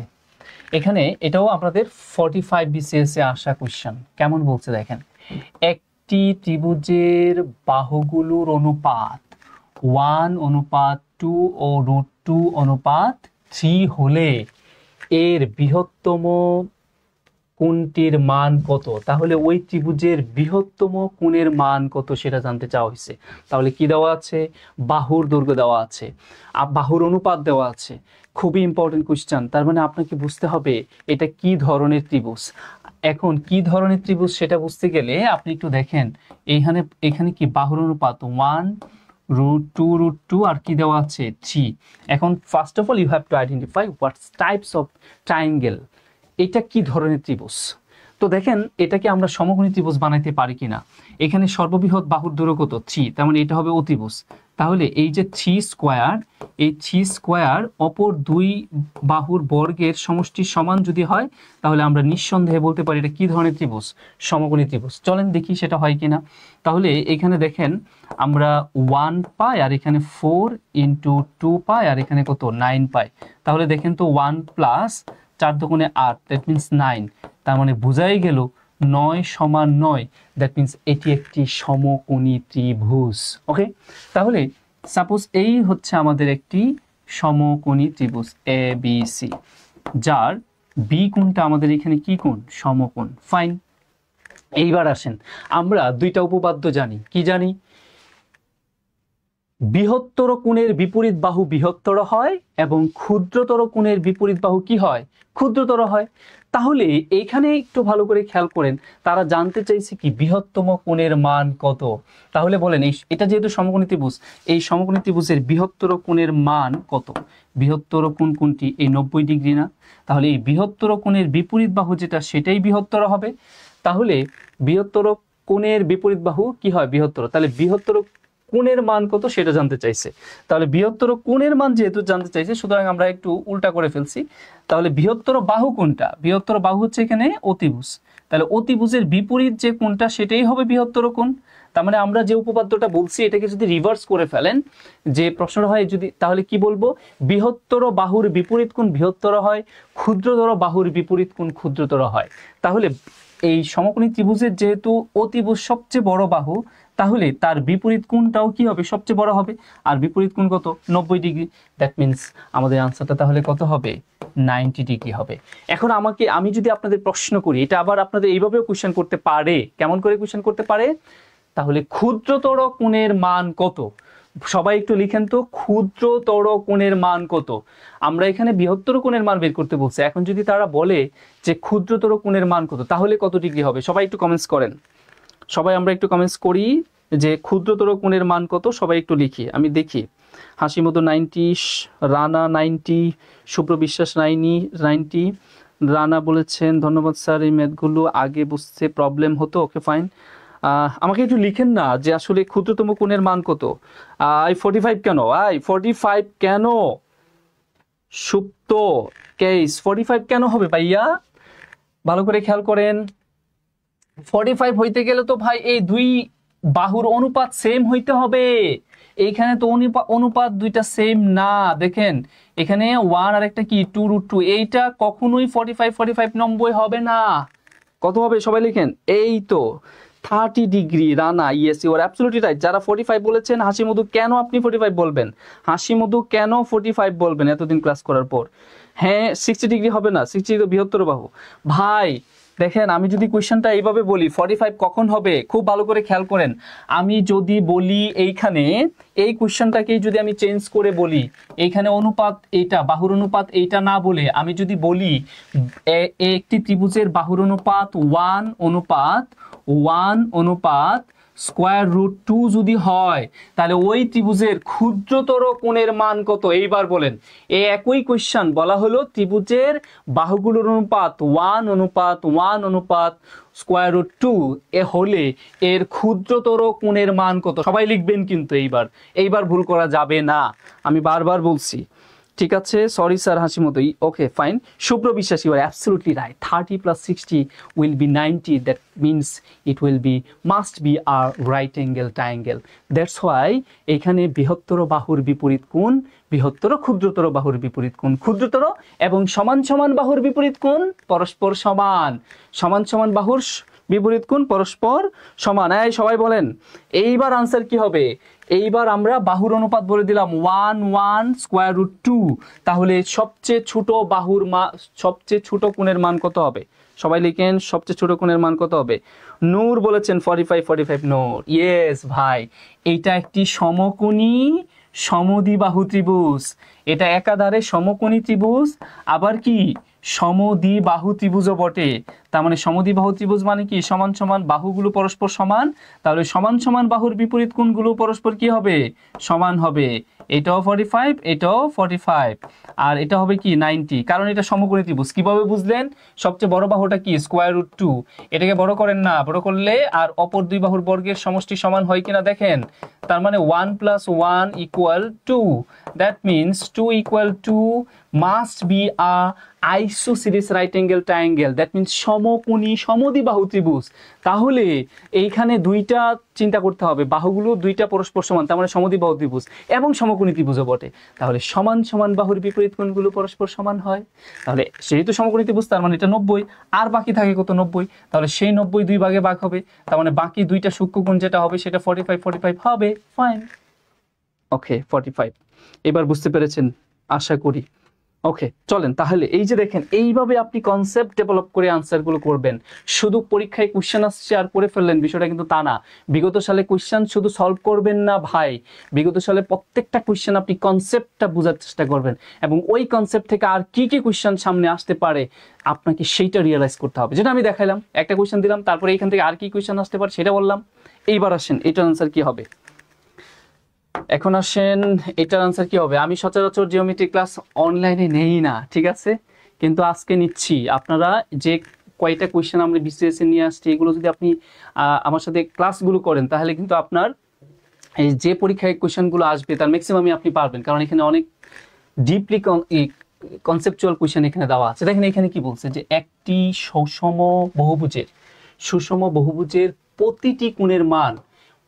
এখানে এটাও আপনাদের 45 BCS এ আসা কোশ্চেন। কেমন বলছে দেখেন, একটি ত্রিভুজের বাহুগুলোর অনুপাত 1:2 ও √2:3 হলে এর বৃহত্তম কোণটির মান কত। তাহলে ওই ত্রিভুজের বৃহত্তম কোণের মান কত সেটা জানতে চাওয়া হয়েছে। তাহলে কি দেওয়া আছে, বাহুর দৈর্ঘ্য দেওয়া আছে, বাহুর অনুপাত দেওয়া আছে। খুবই ইম্পর্টেন্ট কোশ্চেন। তার মানে আপনাকে বুঝতে হবে এটা কি ধরনের ত্রিভুজ। এখন কি ধরনের ত্রিভুজ সেটা বুঝতে গেলে আপনি একটু দেখেন, এখানে কি বাহুর অনুপাত 1√2 আর কি দেওয়া আছে 3। এখন first of all you have to identify what types of triangle, এটা কি ধরনের ত্রিভুজ। তো দেখেন এটাকে আমরা সমকোণী ত্রিভুজ বানাইতে পারি কিনা। এখানে সর্ববৃহৎ বাহুর দৈর্ঘ্য কত 3, তার মানে এটা হবে অতিভুজ। তাহলে এই যে 3 স্কোয়ার, এই 3 স্কোয়ার অপর দুই বাহুর বর্গের সমষ্টির সমান যদি হয় তাহলে আমরা নিঃসন্দেহে বলতে পারি এটা কি ধরনের ত্রিভুজ, সমকোণী ত্রিভুজ। চলেন দেখি সেটা হয় কিনা। তাহলে এখানে দেখেন আমরা 1 পাই আর এখানে 4 × 2 পাই আর এখানে কত 9 পাই। তাহলে দেখেন তো 1 + 4 × 8, দ্যাট মিনস 9। তার মানে বোঝাই গেল 9 = 9, দ্যাট মিনস এটি একটি সমকোণী ত্রিভুজ। ওকে, তাহলে সাপোজ এই হচ্ছে আমাদের একটি সমকোণী ত্রিভুজ ABC, যার বি কোণটা আমাদের এখানে কি কোণ, সমকোণ। ফাইন, এইবার আসেন আমরা দুইটা উপপাদ্য জানি। কি জানি, বৃহত্তর কোণের বিপরীত বাহু বৃহত্তর হয় এবং ক্ষুদ্রতর কোণের বিপরীত বাহু কি হয়, ক্ষুদ্রতর হয়। তাহলে এখানে একটু ভালো করে খেয়াল করেন, তারা জানতে চাইছে কি বৃহত্তম কোণের মান কত। তাহলে বলেন এটা যেহেতু সমকোণী ত্রিভুজ, এই সমকোণী ত্রিভুজের বৃহত্তর কোণের মান কত। বৃহত্তর কোণ কোনটি, এই 90 ডিগ্রি না। তাহলে এই বৃহত্তর কোণের বিপরীত বাহু যেটা সেটাই বৃহত্তর হবে। তাহলে বৃহত্তর কোণের বিপরীত বাহু কি হয়, বৃহত্তর। তাহলে বৃহত্তর কোণের মান কত সেটা জানতে চাইছে। তাহলে বৃহত্তর কোণের মান যেহেতু জানতে চাইছে, সুতরাং আমরা একটু উল্টা করে ফেলছি। তাহলে বৃহত্তর বাহু কোনটা, বৃহত্তর বাহু হচ্ছে এখানে অতিভুজ। তাহলে অতিভুজের বিপরীত যে কোণটা সেটাই হবে বৃহত্তর কোণ। তার মানে আমরা যে উপপাদ্যটা বলছি এটাকে যদি রিভার্স করে ফেলেন, যে প্রশ্নটা হয় যদি, তাহলে কি বলবো, বৃহত্তর বাহুর বিপরীত কোণ বৃহত্তর হয়, ক্ষুদ্রতর বাহুর বিপরীত কোণ ক্ষুদ্রতর হয়। তাহলে এই সমকোণী ত্রিভুজের যেহেতু অতিভুজ সবচেয়ে বড় বাহু, তাহলে তার বিপরীত কোণটাও কি হবে, সবচেয়ে বড় হবে। আর বিপরীত কোণ কত, 90 ডিগ্রি। দ্যাট মিনস আমাদের আনসারটা তাহলে কত হবে, 90 ডিগ্রি হবে। এখন আমি যদি আপনাদের প্রশ্ন করি, এটা আবার আপনাদের এইভাবেও কোশ্চেন করতে পারে। কেমন করে কোশ্চেন করতে পারে, তাহলে ক্ষুদ্রতর কোণের মান কত। সবাই একটু লিখেন তো, ক্ষুদ্রতর কোণের মান কত। আমরা এখানে বৃহত্তর কোণের মান বের করতে বলছি, এখন যদি তারা বলে যে ক্ষুদ্রতর কোণের মান কত, তাহলে কত ডিগ্রি হবে। সবাই একটু কমেন্টস করেন, সবাই আমরা একটু কমেন্টস করি যে ক্ষুদ্রতর কোণের মান কত। সবাই একটু লিখি, আমি দেখি। হাসি মতো 90, রানা 90, শুভ্র বিশ্বাস 90, রানা বলেছেন ধন্যবাদ স্যার, এই ম্যাথগুলো আগে বুঝতে প্রবলেম হতো। ওকে ফাইন, আমাকে একটু লিখেন না যে আসলে ক্ষুদ্রতম কোণের মান কত। 45 কেন, 45 কেন, সুপ্ত কেস 45 কেন হবে ভাইয়া, ভালো করে খেয়াল করেন। 45 হইতে গেলে তো ভাই এই দুই বাহুর অনুপাত সেম হইতে হবে। এইখানে তো অনুপাত দুইটা সেম না। দেখেন এখানে 1 আর একটা কি 2√2, এইটা কখনোই 45 90 হবে না। কত হবে সবাই লিখেন, এই তো 30 degree Rana, yes you are absolutely right. যারা 45 বলেছেন, হাসি মধু কেন আপনি 45 বলবেন? হাসি মধু কেন 45 বলবেন এতদিন ক্লাস করার পর? হ্যাঁ 60 ডিগ্রি হবে না, 60 তো বৃহত্তর বাহু। ভাই দেখেন, আমি যদি কোয়েশ্চেনটা এইভাবে বলি 45 কখন হবে, খুব ভালো করে খেয়াল করেন। আমি যদি বলি এইখানে, এই কোয়েশ্চেনটাকেই যদি আমি চেঞ্জ করে বলি, এইখানে অনুপাত এইটা, বাহুর অনুপাত এইটা না বলে আমি যদি বলি একটি ত্রিভুজের বাহুর অনুপাত 1:1 স্কোয়ার রুট 2 যদি হয়, তাহলে ওই ত্রিভুজের ক্ষুদ্রতর কোণের মান কত? এইবার বলেন। এই একই কোয়েশ্চেন বলা হলো ত্রিভুজের বাহুগুলোর অনুপাত 1:1 স্কোয়ার রুট 2 এ হলে এর ক্ষুদ্রতর কোণের মান কত? সবাই লিখবেন কিন্তু এইবার ভুল করা যাবে না, আমি বারবার বলছি। ঠিক আছে, সরি স্যার হাসি মতোই, ওকে fine. Shubhra Biswas, you are absolutely right. 30 + 60 will be 90, that means it will be must be a right angle triangle. That's why এখানে বৃহত্তর বাহুর বিপরীত কোণ, বৃহত্তর ক্ষুদ্রতর বাহুর বিপরীত কোণ, ক্ষুদ্রতর এবং সমান সমান বাহুর বিপরীত কোণ পরস্পর সমান, সমান সমান বাহুর বিপরীত কোণ পরস্পর সমান। এই সবাই বলেন এইবার আনসার কি হবে? এইবার আমরা বাহুর অনুপাত বলে দিলাম 1:1 স্কোয়ার রুট 2, তাহলে সবচেয়ে ছোট বাহুর সবচেয়ে ছোট কোণের মান কত হবে? সবাই লিখেন, সবচেয়ে ছোট কোণের মান কত হবে? নূর বলেছেন 45 নূর, ইয়েস ভাই। এইটা একটি সমকোণী সমদ্বিবাহু ত্রিভুজ, এটা একাধারে সমকোণী ত্রিভুজ, আবার কি সমদ্বিবাহু ত্রিভুজও বটে। তার মানে সমদ্বিবাহু ত্রিভুজ মানে কি? সমান সমান বাহুগুলো পরস্পর সমান, তাহলে সমান সমান বাহুর বিপরীত কোণগুলো পরস্পর কি হবে? সমান হবে। এটাও 45, এটাও 45, আর এটা হবে কি 90, কারণ এটা সমকোণী ত্রিভুজ। কিভাবে বুঝলেন? সবচেয়ে বড় বাহুটা কি? স্কোয়ার রুট 2, এটাকে বড় করেন না, বড় করলে আর অপর দুই বাহুর বর্গের সমষ্টি সমান হয় কিনা দেখেন। তার মানে 1 + 1 = 2, that means 2 = 2 must be a isosceles right angle triangle, that means সমকোণী সমদ্বিবাহু ত্রিভুজ। তাহলে এইখানে দুইটা চিন্তা করতে হবে, বাহুগুলো দুইটা পরস্পর সমান, তার মানে সমদ্বিবাহু ত্রিভুজ এবং সমকোণী ত্রিভুজও বটে। তাহলে সমান সমান বাহুর বিপরীত কোণগুলো পরস্পর সমান হয়, তাহলে যেহেতু সমকোণী ত্রিভুজ তার মানে এটা 90, আর বাকি থাকে কত? 90, তাহলে সেই 90 দুই ভাগে ভাগ হবে, তার মানে বাকি দুইটা সূক্ষ্মকোণ যেটা হবে সেটা 45 হবে। ফাইন, ওকে 45। এবার বুঝতে পেরেছেন আশা করি। ওকে চলেন তাহলে, এই যে দেখেন এইভাবে আপনি কনসেপ্ট ডেভেলপ করে আনসারগুলো করবেন। শুধু পরীক্ষায় কোশ্চেন আসছে আর করে ফেললেন, বিষয়টা কিন্তু তা না। বিগত সালে কোশ্চেন শুধু সলভ করবেন না ভাই, বিগত সালে প্রত্যেকটা কোশ্চেন আপনি কনসেপ্টটা বোঝার চেষ্টা করবেন, এবং ওই কনসেপ্ট থেকে আর কি কি কোশ্চেন সামনে আসতে পারে আপনাকে সেইটা রিয়েলাইজ করতে হবে। যেটা আমি দেখাইলাম, একটা কোশ্চেন দিলাম, তারপরে এইখান থেকে আর কি কোশ্চেন আসতে পারে সেটা বললাম। এইবার আসেন এটার আনসার কি হবে। এখন আসেন এটার আনসার কি হবে। আমি সচরাচর জিওমেট্রি ক্লাস অনলাইনে নেই না, ঠিক আছে, কিন্তু আজকে নিচ্ছি। আপনারা যে কয়টা কোয়েশ্চেন আমরা বিসিএস নিয়ে আসছি, এগুলো যদি আপনি আমার সাথে ক্লাসগুলো করেন, তাহলে কিন্তু আপনার এই যে পরীক্ষায় কোয়েশ্চেনগুলো আসবে তার ম্যাক্সিমামই আপনি পারবেন, কারণ এখানে অনেক ডিপলি কনসেপচুয়াল কোয়েশ্চেন এখানে দেওয়া আছে। দেখেন এখানে কি বলছে, যে একটি সুষম বহুভুজের প্রতিটি কোণের মান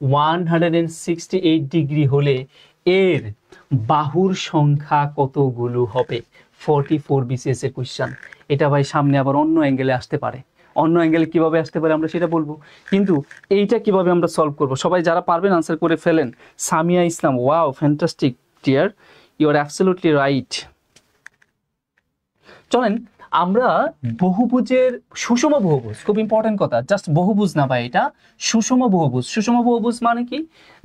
168 ডিগ্রি হলে এর বাহুর সংখ্যা কতগুলো হবে? 44 বিসিএস এর কোশ্চেন। এটা ভাই সামনে আবার অন্য অ্যাঙ্গেলে আসতে পারে, অন্য অ্যাঙ্গেলে কিভাবে আসতে পারে আমরা সেটা বলবো, কিন্তু এইটা কিভাবে আমরা সলভ করব। সবাই যারা পারবেন আনসার করে ফেলেন। Samia Islam, wow fantastic dear, you are absolutely right. চলেন আমরা বহুভুজের সুষম বহুভুজ, খুব ইম্পর্টেন্ট কথা, জাস্ট বহুভুজ না ভাই, এটা সুষম বহুভুজ। সুষম বহুভুজ মানে কি?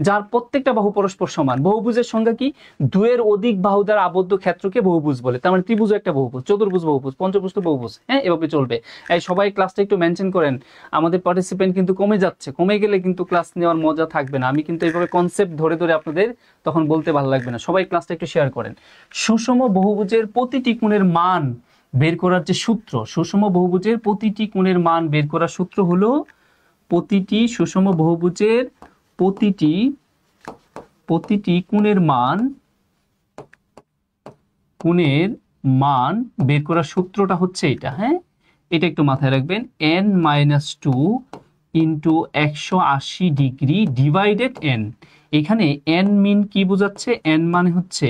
যার প্রত্যেকটা বাহু পরস্পর সমান। বহুভুজের সংজ্ঞা কি? দুয়ের অধিক বাহু দ্বারা আবদ্ধ ক্ষেত্রকে বহুভুজ বলে। তার মানে ত্রিভুজ একটা বহুভুজ, চতুর্ভুজ বহুভুজ, পঞ্চভুজ তো বহুভুজ। হ্যাঁ, এভাবে চলবে। এই সবাই ক্লাসটা একটু মেনশন করেন, আমাদের পার্টিসিপেন্ট কিন্তু কমে যাচ্ছে, কমে গেলে কিন্তু ক্লাস নেওয়ার মজা থাকবে না। আমি কিন্তু এইভাবে কনসেপ্ট ধরে ধরে আপনাদের তখন বলতে ভালো লাগবে না। সবাই ক্লাসটা একটু শেয়ার করেন। সুষম বহুভুজের প্রতিটি কোণের মান বের করার যে সূত্র, সুষম বহুভুজের প্রতিটি কোণের মান বের করার সূত্র হলো, প্রতিটি সুষম বহুভুজের প্রতিটি কোণের মান বের করার সূত্রটা হচ্ছে এটা। হ্যাঁ, এটা একটু মাথায় রাখবেন, n-2 into 180 degree divided n। এখানে n মিন কি বোঝাচ্ছে? n মানে হচ্ছে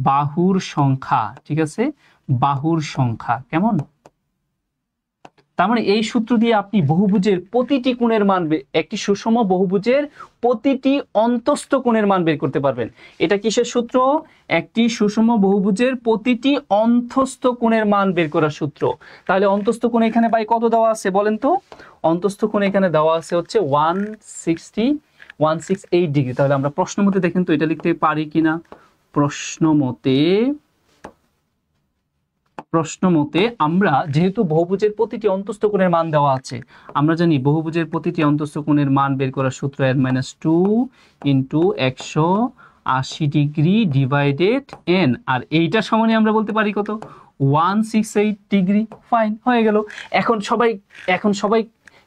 বাহুর সংখ্যা, ঠিক আছে, বাহুর সংখ্যা। কেমন? তার মানে এই সূত্র দিয়ে আপনি বহুভুজের প্রতিটি কোণের মান একটি সুষম বহুভুজের প্রতিটি অন্তস্থ কোণের মান বের করতে পারবেন। এটা কিসের সূত্র? একটি সুষম বহুভুজের প্রতিটি অন্তস্থ কোণের মান বের করার সূত্র। তাহলে অন্তস্থ কোণ এখানে ভাই কত দেওয়া আছে বলেন তো? অন্তস্থ কোণ এখানে দেওয়া আছে হচ্ছে 168 ডিগ্রি। তাহলে আমরা প্রশ্ন মতে দেখেন তো এটা লিখতে পারি কিনা। প্রশ্ন মতে আমরা যেহেতু বহুভুজের প্রতিটি অন্তস্থ কোণের মান দেওয়া আছে, আমরা জানি বহুভুজের প্রতিটি অন্তস্থ কোণের মান বের করার সূত্র n-2 into 180 degree divided n, আর এইটা সমানে আমরা বলতে পারি কত? 168 ডিগ্রি। ফাইন, হয়ে গেল। এখন সবাই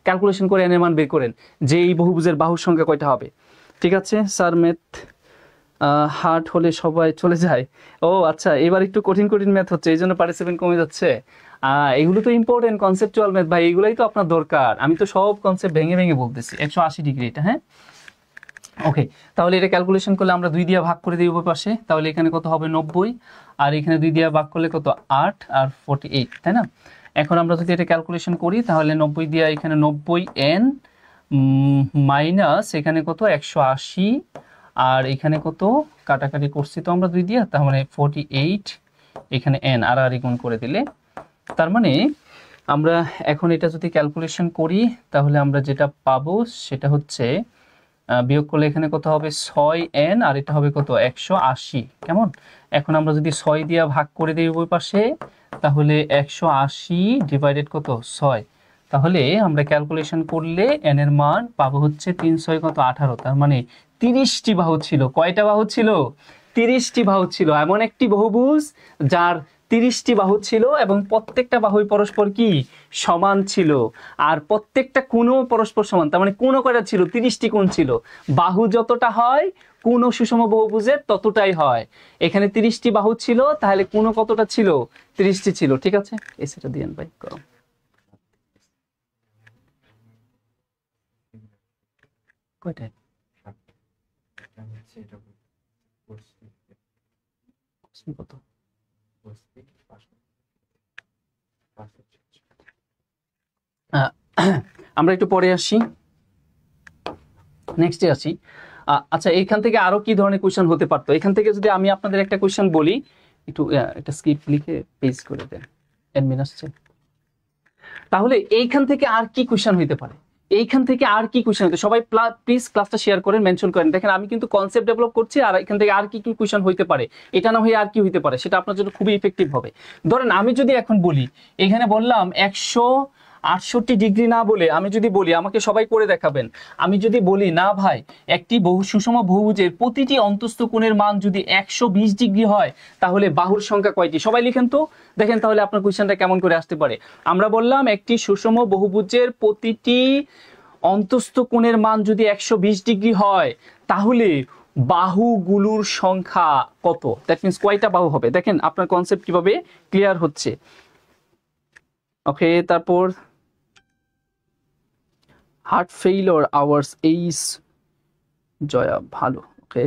ক্যালকুলেশন করে n এর মান বের করেন যে এই বহুভুজের বাহুর সংখ্যা কয়টা হবে। ঠিক আছে স্যার, ম্যাথ হার্ড হলে সবাই চলে যায়। ও আচ্ছা, এবার একটু কঠিন ম্যাথ হচ্ছে, এই জন্য পার্টিসিপেন্ট কমে যাচ্ছে। এগুলো তো ইম্পর্টেন্ট কনসেপচুয়াল ম্যাথ ভাই, এগুলাই তো আপনার দরকার। আমি তো সব কনসেপ্ট ভেঙে বলতেছি। 180 ডিগ্রি এটা, হ্যাঁ ওকে। তাহলে এটা ক্যালকুলেশন করলে আমরা 2 দিয়ে ভাগ করে দিই উপর পাশে, তাহলে এখানে কত হবে 90, আর এখানে 2 দিয়ে ভাগ করলে কত 8 আর 48, তাই না? এখন আমরা যদি এটা ক্যালকুলেশন করি তাহলে 90 দিয়ে এখানে 90n মাইনাস এখানে কত 180, আর এখানে কত কাটাকাটি করছি তো আমরা 2 দিয়ে, তার মানে 48, এখানে n আর গুণ করে দিলে, তার মানে আমরা এখন এটা যদি ক্যালকুলেশন করি তাহলে আমরা যেটা পাবো সেটা হচ্ছে বিয়োগ করলে এখানে কত হবে 6n, আর এটা হবে কত 180। কেমন? এখন আমরা যদি 6 দিয়ে ভাগ করে দিই ওই পাশে, তাহলে 180 ডিভাইডেড কত 6, তাহলে আমরা ক্যালকুলেশন করলে n এর মান পাবো হচ্ছে 300 কত 18। তার মানে 30টি বাহু ছিল। কয়টা বাহু ছিল? 30টি বাহু ছিল। এমন একটি বহুভুজ যার 30টি বাহু ছিল এবং প্রত্যেকটা বাহুই পরস্পর কি সমান ছিল, আর প্রত্যেকটা কোণও পরস্পর সমান। তার মানে কোণ কয়টা ছিল? 30টি কোণ ছিল। বাহু যতটা হয় কোণ সুষম বহুভুজের ততটাই হয়। এখানে 30টি বাহু ছিল, তাহলে কোণ কতটা ছিল? 30টি ছিল। ঠিক আছে, এসেটা দিয়েন ভাই করো। কয়টা? কত? আমরা একটু পরে আসি, নেক্সটে আসি। আচ্ছা, এখান থেকে আরো কি ধরনের কোয়েশ্চেন হতে পারতো? এখান থেকে যদি আমি আপনাদের একটা কোয়েশ্চেন বলি, একটু এটা স্কিপ লিখে পেজ করে দেন, অ্যাডমিন আসছে। তাহলে এইখান থেকে আর কি কোয়েশ্চেন হইতে পারে? এইখান থেকে আর কি কোয়েশ্চেন হতে? সবাই প্লিজ ক্লাসটা শেয়ার করেন, মেনশন করেন। দেখেন আমি কিন্তু কনসেপ্ট ডেভেলপ করছি, আর এখান থেকে আর কি কি কোয়েশ্চেন হইতে পারে, এটা না হয়ে আর কি হইতে পারে, সেটা আপনার জন্য খুবই ইফেক্টিভ হবে। ধরেন আমি যদি এখন বলি, এখানে বললাম 168 ডিগ্রি না বলে আমি যদি বলি, আমাকে সবাই করে দেখাবেন, আমি যদি বলি না ভাই একটি সুষম বহুভুজের প্রতিটি অন্তস্থ কোণের মান যদি 120 ডিগ্রি হয় তাহলে বাহুর সংখ্যা কয়টি? সবাই লিখেন তো, দেখেন তাহলে আপনার কোয়েশ্চেনটা কেমন করে আসতে পারে। আমরা বললাম একটি সুষম বহুভুজের প্রতিটি অন্তস্থ কোণের মান যদি 120 ডিগ্রি হয় তাহলে বাহুগুলোর সংখ্যা কত? দ্যাট মিন্স কয়টা বাহু হবে। দেখেন আপনার কনসেপ্ট কিভাবে ক্লিয়ার হচ্ছে। ওকে, তারপর হার্ট ফেইলিওর আওয়ার্স এইস জয়া, ভালো। ওকে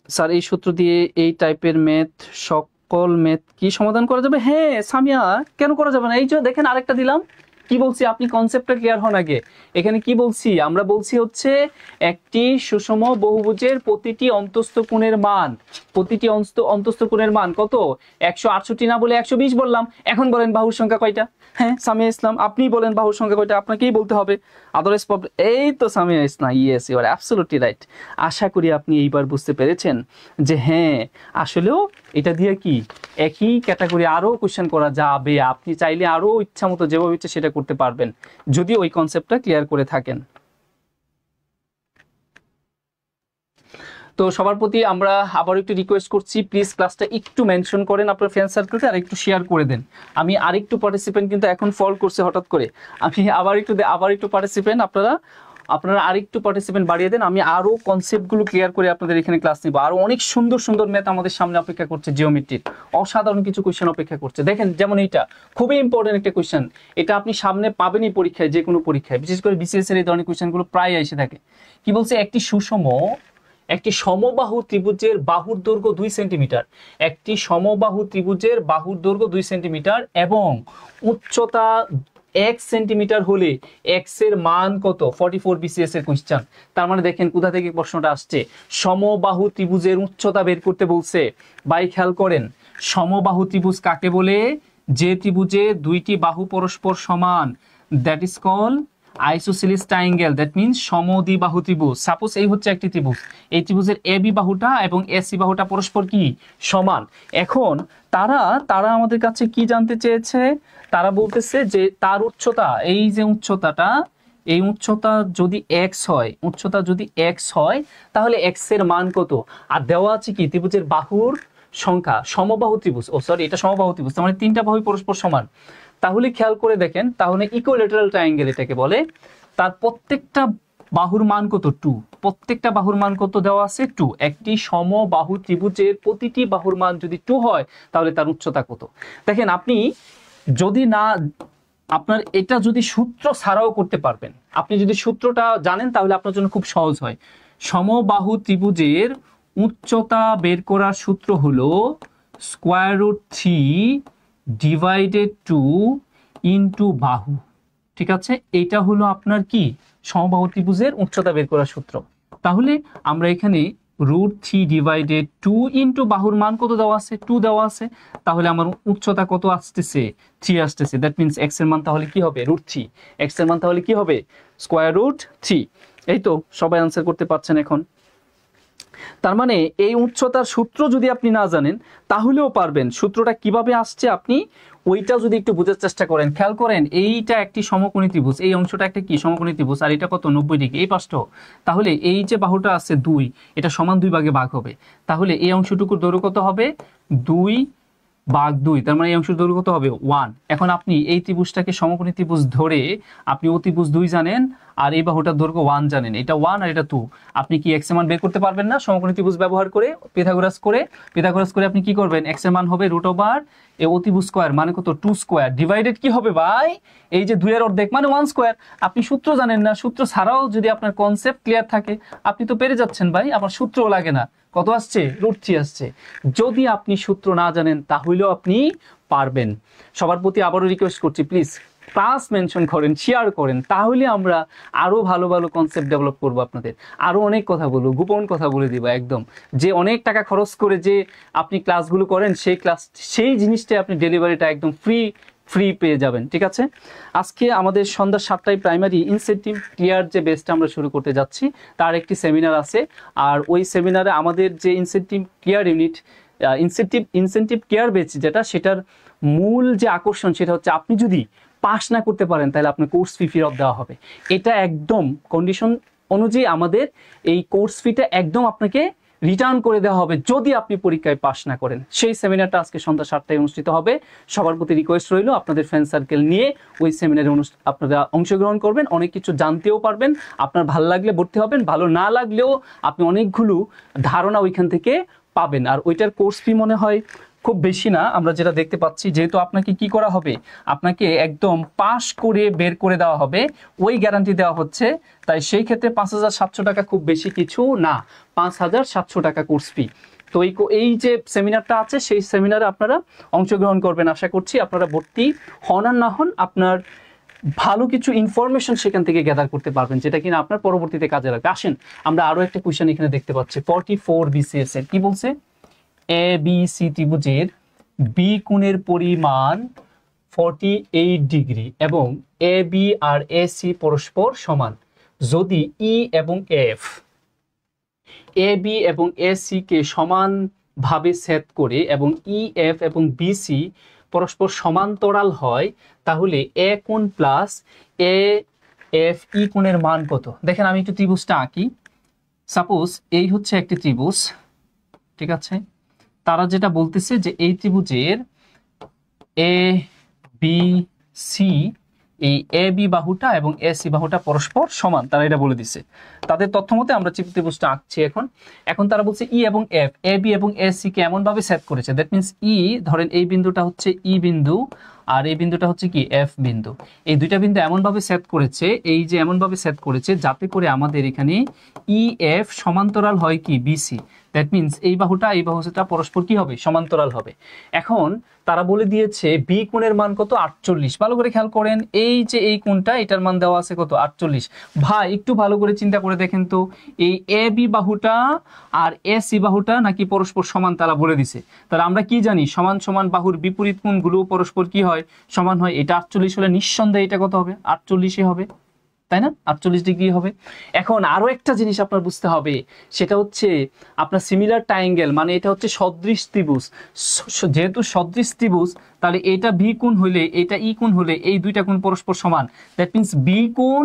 স্যার, এই সূত্র দিয়ে এই টাইপের ম্যাথ সকল ম্যাথ কি সমাধান করা যাবে? হ্যাঁ সামিয়া, কেন করা যাবে না? এই যে দেখেন আরেকটা দিলাম। কি বলছি, আপনি কনসেপ্টটা ক্লিয়ার হন আগে। এখানে কি বলছি আমরা? বলছি হচ্ছে একটি সুষম বহুভুজের প্রতিটি অন্তস্থ কোণের মান, প্রতিটি অন্তস্থ কোণের মান কত? 168 না বলে 120 বললাম। এখন বলেন বাহুর সংখ্যা কয়টা? হ্যাঁ সামিয়া ইসলাম, আপনি বলেন বাহুর সংখ্যা কয়টা, আপনাকেই বলতে হবে। Otherwise problem. এই তো Samia Islam, yes you are absolutely right. আশা করি আপনি এইবার বুঝতে পেরেছেন যে হ্যাঁ আসলেও এটা দিয়ে কি একই ক্যাটাগরি আরো কোশ্চেন করা যাবে। আপনি চাইলে আরো ইচ্ছা মতো যেভাবে ইচ্ছে সেটা করতে পারবেন যদি ওই কনসেপ্টটা ক্লিয়ার করে থাকেন। তো সবার প্রতি আমরা আবার একটু রিকোয়েস্ট করছি, প্লিজ ক্লাসটা একটু মেনশন করেন আপনার ফ্রেন্ড সার্কেলতে, আর একটু শেয়ার করে দেন। আমি আরেকটু পার্টিসিপেন্ট কিন্তু এখন ফল করছে হঠাৎ করে, আমি আবার একটু পার্টিসিপেন্ট আপনারা আরেকটু পার্টিসিপেন্ট বাড়িয়ে দেন। আমি আরো কনসেপ্টগুলো ক্লিয়ার করে আপনাদের এখানে ক্লাস নিব। আরো অনেক সুন্দর সুন্দর ম্যাথ আমাদের সামনে অপেক্ষা করছে, জিওমেট্রির অসাধারণ কিছু কোয়েশ্চেন অপেক্ষা করছে। দেখেন যেমন এইটা খুবই ইম্পর্টেন্ট একটা কোয়েশ্চেন, এটা আপনি সামনে পাবেনই পরীক্ষায়, যে কোনো পরীক্ষায়, বিশেষ করে বিসিএস এর এই ধরনের কোয়েশ্চেনগুলো প্রায় এসে থাকে। কি বলছে? একটি সুষম একটি সমবাহু ত্রিভুজের বাহুর দৈর্ঘ্য 2 সেন্টিমিটার, একটি সমবাহু ত্রিভুজের বাহুর দৈর্ঘ্য 2 সেন্টিমিটার এবং উচ্চতা 1 সেন্টিমিটার হলে এক্স এর মান কত? 44 বিসিএস এর কোশ্চেন। তার মানে দেখেন কোথা থেকে প্রশ্নটা আসছে, সমবাহু ত্রিভুজের উচ্চতা বের করতে বলছে। ভাই খেয়াল করেন, সমবাহু ত্রিভুজ কাকে বলে? যে ত্রিভুজে দুইটি বাহু পরস্পর সমান, that is call isosceles triangle, that means সমদ্বিবাহু ত্রিভুজ। সাপোজ এই হচ্ছে একটি ত্রিভুজ, এই ত্রিভুজের এ বি বাহুটা এবং এসি বাহুটা পরস্পর কি সমান। এখন তারা আমাদের কাছে কি জানতে চেয়েছে? তারা বলতেছে যে তার উচ্চতা, এই যে উচ্চতাটা, এই উচ্চতা যদি এক্স হয়, উচ্চতা যদি এক্স হয় তাহলে এক্স এর মান কত? আর দেওয়া আছে কি ত্রিভুজের বাহুর সংখ্যা, সমবাহু ত্রিভুজ, এটা সমবাহু ত্রিভুজ, তার মানে তিনটা বাহু পরস্পর সমান। তাহলে খেয়াল করে দেখেন, তাহলে ইকুইল্যাটারাল ট্রায়াঙ্গেল এটাকে বলে। তার প্রত্যেকটা বাহুর মান কত? 2। প্রত্যেকটা বাহুর মান কত দেওয়া আছে? 2। একটি সমবাহু ত্রিভুজের প্রতিটি বাহুর মান যদি 2 হয় তাহলে তার উচ্চতা কত? দেখেন, আপনি যদি না, আপনার এটা যদি সূত্র ছাড়াও করতে পারবেন, আপনি যদি সূত্রটা জানেন তাহলে আপনার জন্য খুব সহজ হয়। সমবাহু ত্রিভুজের উচ্চতা বের করার সূত্র হলো √3 ডিভাইডেড 2 ইনটু বাহু। ঠিক আছে, এটা হলো আপনার কি সমবাহু ত্রিভুজের উচ্চতা বের করার সূত্র। তাহলে আমরা এখানে √3 ডিভাইডেড 2 ইনটু বাহুর মান কত দেওয়া আছে? 2 দেওয়া আছে। তাহলে আমার উচ্চতা কত আসতেছে? 3 আসতেছে। দ্যাট মিন্স এক্স এর মান তাহলে কি হবে? √3। এক্স এর মান তাহলে কি হবে? √3। এই তো সবাই আনসার করতে পারছেন এখন। তার মানে এই উচ্চতার সূত্র যদি আপনি না জানেন তাহলেও পারবেন। সূত্রটা কিভাবে আসছে আপনি ওইটা যদি একটু বোঝার চেষ্টা করেন। খেয়াল করেন, এইটা একটি সমকোণী ত্রিভুজ, এই অংশটা একটা কি সমকোণী ত্রিভুজ, আর এটা কত? 90 ডিগ্রি এই পাশটাও। তাহলে এই যে বাহুটা আছে 2, এটা সমান 2 ভাগে ভাগ হবে। তাহলে এই অংশটুকুর দৈর্ঘ্য কত হবে? 2/2। তার মানে এই অংশের দৈর্ঘ্য কত হবে? 1। এখন আপনি এই ত্রিভুজটাকে সমকোণী ত্রিভুজ ধরে আপনি অতিভুজ 2 জানেন আর এই বাহুটার দৈর্ঘ্য 1 জানেন, এটা 1 আর এটা 2। আপনি কি এক্স এর মান বের করতে পারবেন না? সমকোণী ত্রিভুজ ব্যবহার করে পিথাগোরাস করে আপনি কি করবেন? এক্স এর মান হবে √ এই অতিভুজ স্কয়ার মানে কত? 2 স্কয়ার ডিভাইডেড কি হবে ভাই? এই যে 2 এর অর্ধেক মানে 1 স্কয়ার। আপনি সূত্র জানেন না, সূত্র ছাড়াও যদি আপনার কনসেপ্ট ক্লিয়ার থাকে আপনি তো পেরে যাচ্ছেন ভাই, আপনার সূত্রও লাগে না। কত আসছে? √3 আসছে। যদি আপনি সূত্র না জানেন তাহলেও আপনি পারবেন। সবার প্রতি আবারও রিকোয়েস্ট করছি, প্লিজ ক্লাস মেনশন করেন, শেয়ার করেন, তাহলে আমরা আরো ভালো ভালো কনসেপ্ট ডেভেলপ করব, আপনাদের আরো অনেক কথা বলবো, গোপন কথা বলে দিব একদম। যে অনেক টাকা খরচ করে যে আপনি ক্লাসগুলো করেন সেই জিনিসটাই আপনি ডেলিভারিটা একদম ফ্রি পেয়ে যাবেন। ঠিক আছে, আজকে আমাদের সন্ধ্যা 7টায় প্রাইমারি ইনসেন্টিভ ক্লিয়ার যে বেসটা আমরা শুরু করতে যাচ্ছি তার একটি সেমিনার আছে। আর ওই সেমিনারে আমাদের যে incentive clear unit, incentive care batch যেটা, সেটার মূল যে আকর্ষণ সেটা হচ্ছে আপনি যদি পাস না করতে পারেন তাহলে আপনার কোর্স ফি ফেরত দেওয়া হবে। এটা একদম কন্ডিশন অনুযায়ী আমাদের এই কোর্স ফিটা একদম আপনাকে রিটার্ন করে দেওয়া হবে যদি আপনি পরীক্ষায় পাস না করেন। সেই সেমিনারটা আজকে সন্ধ্যা 7টায় অনুষ্ঠিত হবে। সবার প্রতি রিকোয়েস্ট রইল আপনাদের ফ্রেন্ড সার্কেল নিয়ে ওই সেমিনারে আপনারা অংশগ্রহণ করবেন, অনেক কিছু জানতেও পারবেন। আপনার ভালো লাগলে ভর্তি হবেন, ভালো না লাগলেও আপনি অনেকগুলো ধারণা ওইখান থেকে পাবেন। আর ওইটার কোর্স ফি মনে হয় খুব বেশি না, আমরা যেটা দেখতে পাচ্ছি, যেহেতু আপনাকে কি করা হবে, আপনাকে একদম পাস করে বের করে দেওয়া হবে, ওই গ্যারান্টি দেওয়া হচ্ছে। তাই সেই ক্ষেত্রে 5,700 টাকা খুব বেশি কিছু না, 5,700 টাকা কোর্স ফি। তো এই যে সেমিনারটা আছে সেই সেমিনারে আপনারা অংশগ্রহণ করবেন। আশা করছি আপনারা ভর্তি হন আর না হন আপনার ভালো কিছু ইনফরমেশন সেখান থেকে গ্যাদার করতে পারবেন, যেটা কিনা আপনার পরবর্তীতে কাজে লাগবে। আসেন আমরা আরো একটা কোয়েশ্চেন এখানে দেখতে পাচ্ছি 44 বিসিএস এর। কি বলছে? এ বি সি ত্রিভুজের বি কোণের পরিমাণ 48 ডিগ্রি এবং A B R A C পরস্পর সমান যদি ই এবং এফ এ বি এবং এ সি কে সমানভাবে ছেদ করে এবং ই এফ এবং বি সি পরস্পর সমান্তরাল হয় তাহলে এ কোণ প্লাস এ এফ ই কোণের মান কত? দেখেন আমি একটু ত্রিভুজটা আঁকি। সাপোজ এই হচ্ছে একটি ত্রিভুজ, ঠিক আছে। তারা যেটা বলতেছে যে এই ত্রিভুজের এ বি সি, এই এ বি বাহুটা এবং এ সি বাহুটা পরস্পর সমান, তারা এটা বলে দিছে। তাদের তথ্য মতে আমরা ত্রিভুজটা আঁকছি এখন তারা বলছে ই এবং এফ, এ বি এবং এ সি কে এমন ভাবে সেট করেছে, দ্যাট মিন্স ই, ধরেন এই বিন্দুটা হচ্ছে ই বিন্দু আর এই বিন্দুটা হচ্ছে কি এফ বিন্দু। এই দুইটা বিন্দু এমনভাবে সেট করেছে, এই যে এমনভাবে সেট করেছে যাতে করে আমাদের এখানে ই এফ সমান্তরাল হয় কি বিসি। দ্যাট মিনস এই বাহুটা পরস্পর কি হবে, সমান্তরাল হবে। এখন তারা বলে দিয়েছে বি কোণের মান কত, 48। ভালো করে খেয়াল করেন, এই যে এই কোণটা, এটার মান দেওয়া আছে কত, 48। ভাই একটু ভালো করে চিন্তা করে দেখেন তো, এই এ বি বাহুটা আর এ সি বাহুটা নাকি পরস্পর সমান, তারা বলে দিছে। তাহলে আমরা কি জানি, সমান সমান বাহুর বিপরীত কোণগুলো পরস্পর কি হয়, সমান হয়। এটা 48 হলে নিঃসন্দেহে এটা কত হবে, 48 হবে, তাই না, 48 ডিগ্রি হবে। এখন আরো একটা জিনিস আপনার বুঝতে হবে, সেটা হচ্ছে আপনার সিমিলার ট্রায়াঙ্গেল, মানে এটা হচ্ছে সদৃশ ত্রিভুজ। যেহেতু সদৃশ ত্রিভুজ, তাহলে এটা বি কোণ হলে এটা ই কোণ হলে এই দুইটা কোণ পরস্পর সমান। দ্যাট মিনস বি কোণ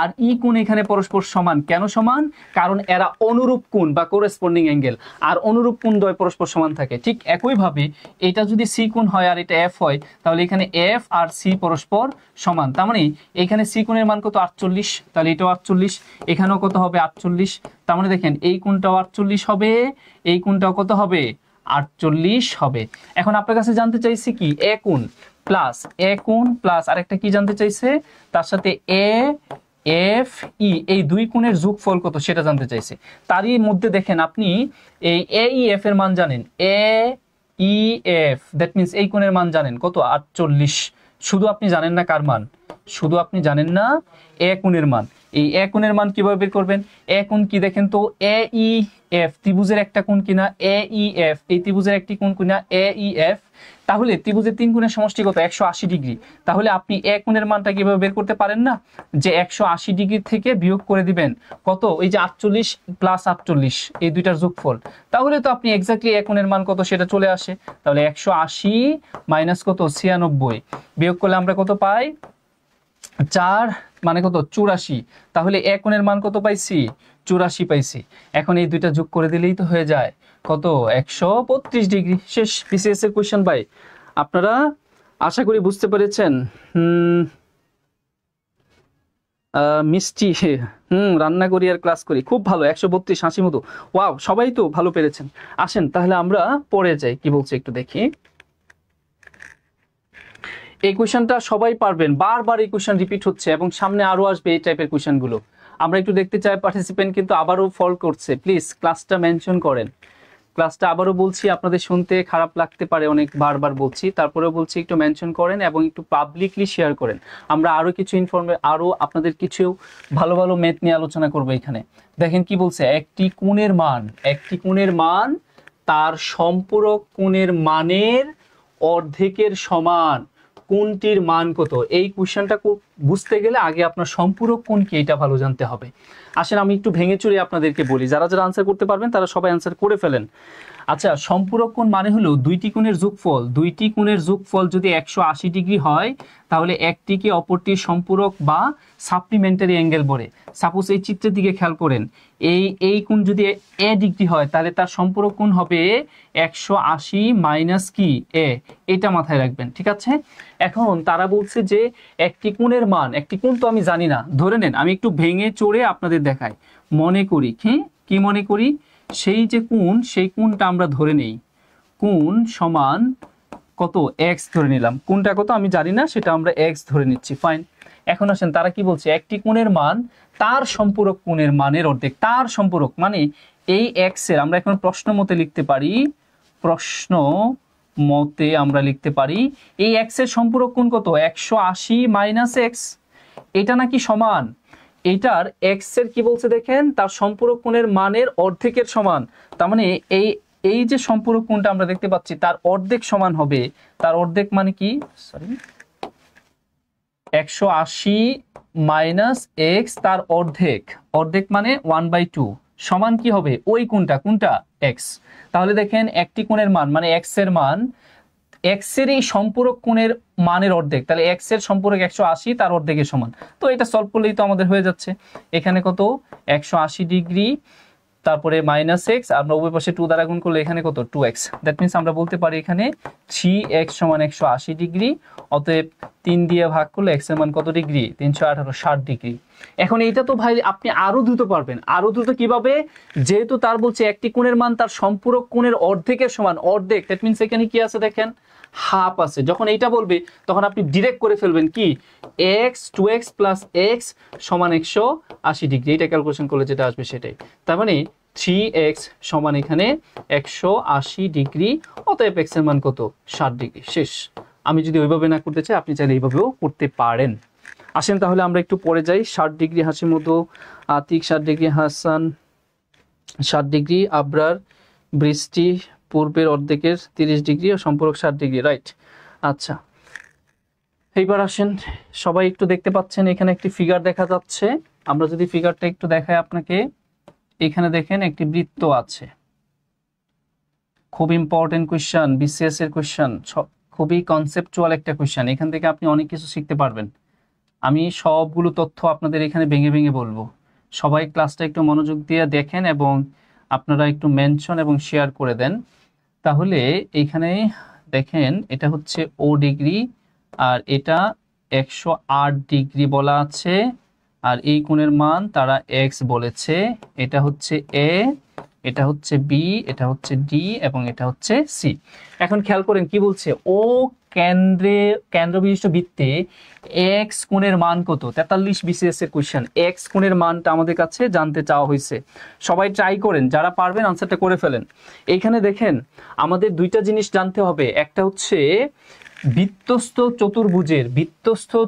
আর ই কোণ এখানে পরস্পর সমান। কেন সমান? কারণ এরা অনুরূপ কোণ বা কোরেসপন্ডিং অ্যাঙ্গেল, আর অনুরূপ কোণ দ্বয় পরস্পর সমান থাকে। ঠিক একইভাবে এটা যদি সি কোণ হয় আর এটা এফ হয়, তাহলে এখানে এফ আর সি পরস্পর সমান। তার মানে এখানে সি কোণের মান কত, 48, তাহলে এটাও 48, এখানেও কত হবে, 48। তার মানে দেখেন এই কোণটাও 48 হবে, এই কোণটাও কত হবে, 48 হবে। এখন আপনার কাছে জানতে চাইছি কি, এ কোণ প্লাস আরেকটা কি জানতে চাইছে, তার সাথে এ এফ ই, এই দুই কোণের যোগফল কত সেটা জানতে চাইছে। তারই মধ্যে দেখেন আপনি এই এ ই এফ এর মান জানেন, এ ই এফ, দ্যাট মিনস এই কোণের মান জানেন কত, 48। শুধু আপনি জানেন না কার মান, শুধু আপনি জানেন না এ কোণের মান। এই এ কোণের মান কিভাবে বের করবেন, এ কোণ কি দেখেন তো, এ ই এফ ত্রিভুজের একটা কোণ কিনা, এ ই এফ এই ত্রিভুজের একটি কোণ কিনা, এ ই এফ। তাহলে ত্রিভুজের তিন কোণের সমষ্টি কত, 180 ডিগ্রি। তাহলে আপনি এ কোণের মানটা কিভাবে বের করতে পারেন না, যে 180 ডিগ্রি থেকে বিয়োগ করে দিবেন কত, এই যে 48 প্লাস 48 এই দুইটার যোগফল। তাহলে তো আপনি এক্স্যাক্টলি এ কোণের মান কত সেটা চলে আসে। তাহলে 180 মাইনাস কত, 96, বিয়োগ করলে আমরা কত পাই, 4 মানে কত, 84। তাহলে এ কোণের মান কত পাইছি, 84 পাইছি। এখন এই দুইটা যোগ করে দিলেই তো হয়ে যায় কত, 132 ডিগ্রি। শেষ বিসিএস এর কোশ্চেন ভাই, আপনারা আশা করি বুঝতে পেরেছেন। মিষ্টি, রান্না করি আর ক্লাস করি, খুব ভালো, 132 হাসি মতো, ওয়াও, সবাই তো ভালো পেরেছেন। আসেন তাহলে আমরা পরে যাই, কি বলছে একটু দেখি। এই কোয়েশ্চনটা সবাই পারবেন, বারবার এই কোয়েশ্চন রিপিট হচ্ছে এবং সামনে আরো আসবে এই টাইপের কোয়েশ্চনগুলো। আমরা একটু দেখতে চাই পার্টিসিপেন্ট কিন্তু আবারও ফল করছে, প্লিজ ক্লাসটা মেনশন করেন। ক্লাসটা আবারও বলছি, আপনাদের শুনতে খারাপ লাগতে পারে, অনেক বারবার বলছি, তারপরেও বলছি একটু মেনশন করেন এবং একটু পাবলিকলি শেয়ার করেন। আমরা আরো কিছু আরো আপনাদের কিছু ভালো ভালো ম্যাথ নিয়ে আলোচনা করবো এখানে। দেখেন কি বলছে, একটি কোণের মান তার সম্পূরক কোণের মানের অর্ধেকের সমান। কোনটির মান কত, এই কোশ্চেনটা বুঝতে গেলে আগে আপনার সম্পূরক কোণ কি এটা ভালো জানতে হবে। আসেন আমি একটু ভেঙে চুরে আপনাদেরকে বলি, যারা যারা আনসার করতে পারবেন তারা সবাই আনসার করে ফেলেন। আচ্ছা, সম্পূরক কোণ মানে হলো দুইটি কোণের যোগফল যদি 180 ডিগ্রি হয়, তাহলে একটিকে অপরটির সম্পূরক বা সাপ্লিমেন্টারি অ্যাঙ্গেল বলে। সাপোজ এই চিত্রের দিকে খেয়াল করেন, এই কোণ যদি এ ডিগ্রি হয়, তাহলে তার সম্পূরক কোণ হবে 180 মাইনাস কি এ, এটা মাথায় রাখবেন, ঠিক আছে। এখন তারা বলছে যে একটি কোণের মান, একটি কোণ তো আমি জানি না, ধরে নেন আমি একটু ভেঙে চড়ে আপনাদের দেখাই। মনে করি কি মনে করি, সেই যে কোণ, সেই কোণটা আমরা ধরে নেই, কোণ সমান কত, এক্স ধরে নিলাম। কোণটা কত আমি জানি না, সেটা আমরা এক্স ধরে নিচ্ছি, ফাইন। এখন আসেন তারা কি বলছে, একটি কোণের মান তার সম্পূরক কোণের মানের অর্ধেক। তার সম্পূরক মানে এই এক্স এর, আমরা এখন প্রশ্ন মতে লিখতে পারি, এই এক্স এর সম্পূরক কোণ কত, 180 মাইনাস এক্স, এটা নাকি সমান এইটার এক্স এর কি বলছে দেখেন, তার সম্পূরক কোণের মানের অর্ধেকের সমান। তার মানে এই যে সম্পূরক কোণটা আমরা দেখতে পাচ্ছি তার অর্ধেক সমান হবে, তার অর্ধেক মানে কি, সরি 180 মাইনাস এক্স, তার অর্ধেক মানে 1/2 সমান কি হবে, ওই কোণটা এক্স। তাহলে দেখেন একটি কোণের মান মানে এক্স এর মান, এক্স এর এই সম্পূরক কোণের মানের অর্ধেক, তাহলে এক্স এর সম্পূরক 180, তার অর্ধেকের সমান। তো এটা সলভ করলেই তো আমাদের হয়ে যাচ্ছে। এখানে কত, 180 ডিগ্রি, তারপরে মাইনাস এক্স, আমরা উভয় পাশে 2 দ্বারা গুণ করলে এখানে কত, 2x। দ্যাট মিনস আমরা বলতে পারি এখানে 3x সমান 180 ডিগ্রি। অতএব 3 দিয়ে ভাগ করলে x এর মান কত ডিগ্রি? 318, 60 ডিগ্রি। এখন এইটা তো ভাই আপনি আরো দ্রুত পারবেন। আরো দ্রুত কিভাবে? যেহেতু তার বলছে একটি কোণের মান তার সম্পূরক কোণের অর্ধেকের সমান, অর্ধেক, দ্যাট মিন্স এখানে কি আছে দেখেন, হাফ আছে। যখন এইটা বলবে তখন আপনি ডিরেক্ট করে ফেলবেন কি, x 2x প্লাস x সমান 180 ডিগ্রি। এটা ক্যালকুলেশন করলে যেটা আসবে সেটাই। তার মানে 3x সমান এখানে 180 ডিগ্রি, অতএব x এর মান কত? 60 ডিগ্রি। শেষ। আমি যদি ওইভাবে না করতে চাই, আপনি চাইলে এইভাবেও করতে পারেন। আসেন তাহলে আমরা একটু পরে যাই। 60 ডিগ্রি হাসিমুদু, আতিক 60 ডিগ্রি, হাসান 60 ডিগ্রি, আবরার, বৃষ্টি পূর্বের অর্ধেকের 30 ডিগ্রি ও সম্পূরক 60 ডিগ্রি, রাইট। আচ্ছা, এইবার আসেন, সবাই একটু দেখতে পাচ্ছেন এখানে একটি ফিগার দেখা যাচ্ছে। আমরা যদি ফিগারটা একটু দেখাই আপনাকে, এখানে দেখেন একটি বৃত্ত আছে। খুব ইম্পর্টেন্ট কোয়েশ্চেন, বিসিএস এর কোয়েশ্চেন, খুবই কনসেপচুয়াল একটা কোয়েশ্চেন। এখান থেকে আপনি অনেক কিছু শিখতে পারবেন। আমি সবগুলো তথ্য আপনাদের এখানে ভেঙে ভেঙে বলবো। সবাই ক্লাসটা একটু মনোযোগ দিয়ে দেখেন এবং আপনারা একটু মেনশন এবং শেয়ার করে দেন। তাহলে এইখানে দেখেন এটা হচ্ছে ও ডিগ্রি আর এটা 108 ডিগ্রি বলা আছে, আর এই কোণের মান তারা এক্স বলেছে। এটা হচ্ছে এ, এটা হচ্ছে বি, এটা হচ্ছে ডি এবং এটা হচ্ছে সি। এখন খেয়াল করেন কি বলছে, ও কেন্দ্র বিশিষ্ট বৃত্তে এক্স কোণের মান কত? 43 বিসিএস এর কোশ্চেন। এক্স কোণের মানটা আমাদের কাছে জানতে চাওয়া হয়েছে। সবাই ট্রাই করেন, যারা পারবেন আনসারটা করে ফেলেন। এইখানে দেখেন আমাদের দুইটা জিনিস জানতে হবে। একটা হচ্ছে বৃত্তস্থ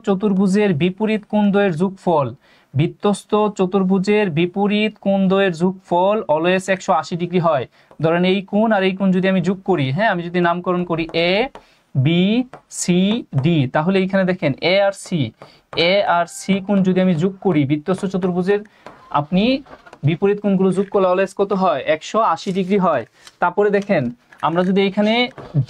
চতুর্ভুজের বিপরীত কোণদ্বয়ের যোগফল। বৃত্তস্থ চতুর্ভুজের বিপরীত কোণদ্বয়ের যোগফল অলওয়েজ 180 ডিগ্রি হয়। ধরেন এই কোণ আর এই কোণ যদি আমি যোগ করি, হ্যাঁ, আমি যদি নামকরণ করি এ বি সি ডি, তাহলে এইখানে দেখেন এ আর সি কোণ যদি আমি যোগ করি, বৃত্তস্থ চতুর্ভুজের আপনি বিপরীত কোণগুলো যোগ করলে অলওয়েজ কত হয়? 180 ডিগ্রি হয়। তারপরে দেখেন আমরা যদি এখানে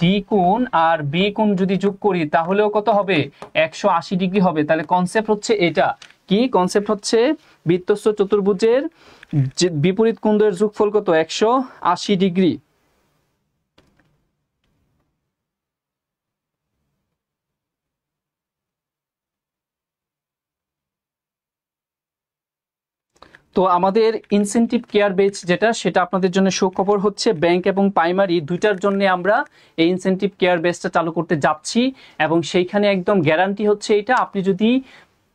ডি কোণ আর বি কোণ যদি যোগ করি তাহলেও কত হবে? 180 ডিগ্রি হবে। তাহলে কনসেপ্ট হচ্ছে এটা কি? কনসেপ্ট হচ্ছে বৃত্তস্থ চতুর্ভুজের বিপরীত কোণদ্বয়ের যোগফল কত? 180 ডিগ্রি। তো আমাদের ইনসেনটিভ কেয়ার বেচ যেটা, সেটা আপনাদের জন্য সুখবর হচ্ছে ব্যাংক এবং প্রাইমারি দুইটার জন্য আমরা এই ইনসেনটিভ কেয়ার বেচটা চালু করতে যাচ্ছি এবং সেইখানে একদম গ্যারান্টি হচ্ছে এটা, আপনি যদি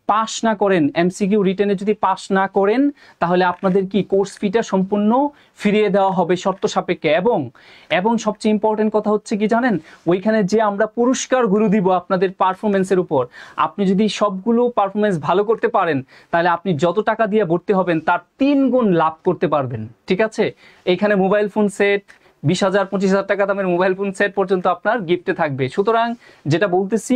পাস না করেন, এমসিকিউ রিটেনে যদি পাস না করেন, তাহলে আপনাদের কি কোর্স ফিটা সম্পূর্ণ ফিরিয়ে দেওয়া হবে শর্ত সাপেক্ষে। এবং সবচেয়ে ইম্পর্টেন্ট কথা হচ্ছে কি জানেন, ওইখানে যে আমরা পুরস্কারগুলো দিব আপনাদের পারফরমেন্সের উপর, আপনি যদি সবগুলো পারফরমেন্স ভালো করতে পারেন তাহলে আপনি যত টাকা দিয়ে ভর্তি হবেন তার 3 গুণ লাভ করতে পারবেন। ঠিক আছে, এইখানে মোবাইল ফোন সেট 20,000 25,000 টাকা দামের মোবাইল ফোন সেট পর্যন্ত আপনার গিফটে থাকবে। সুতরাং যেটা বলতেছি,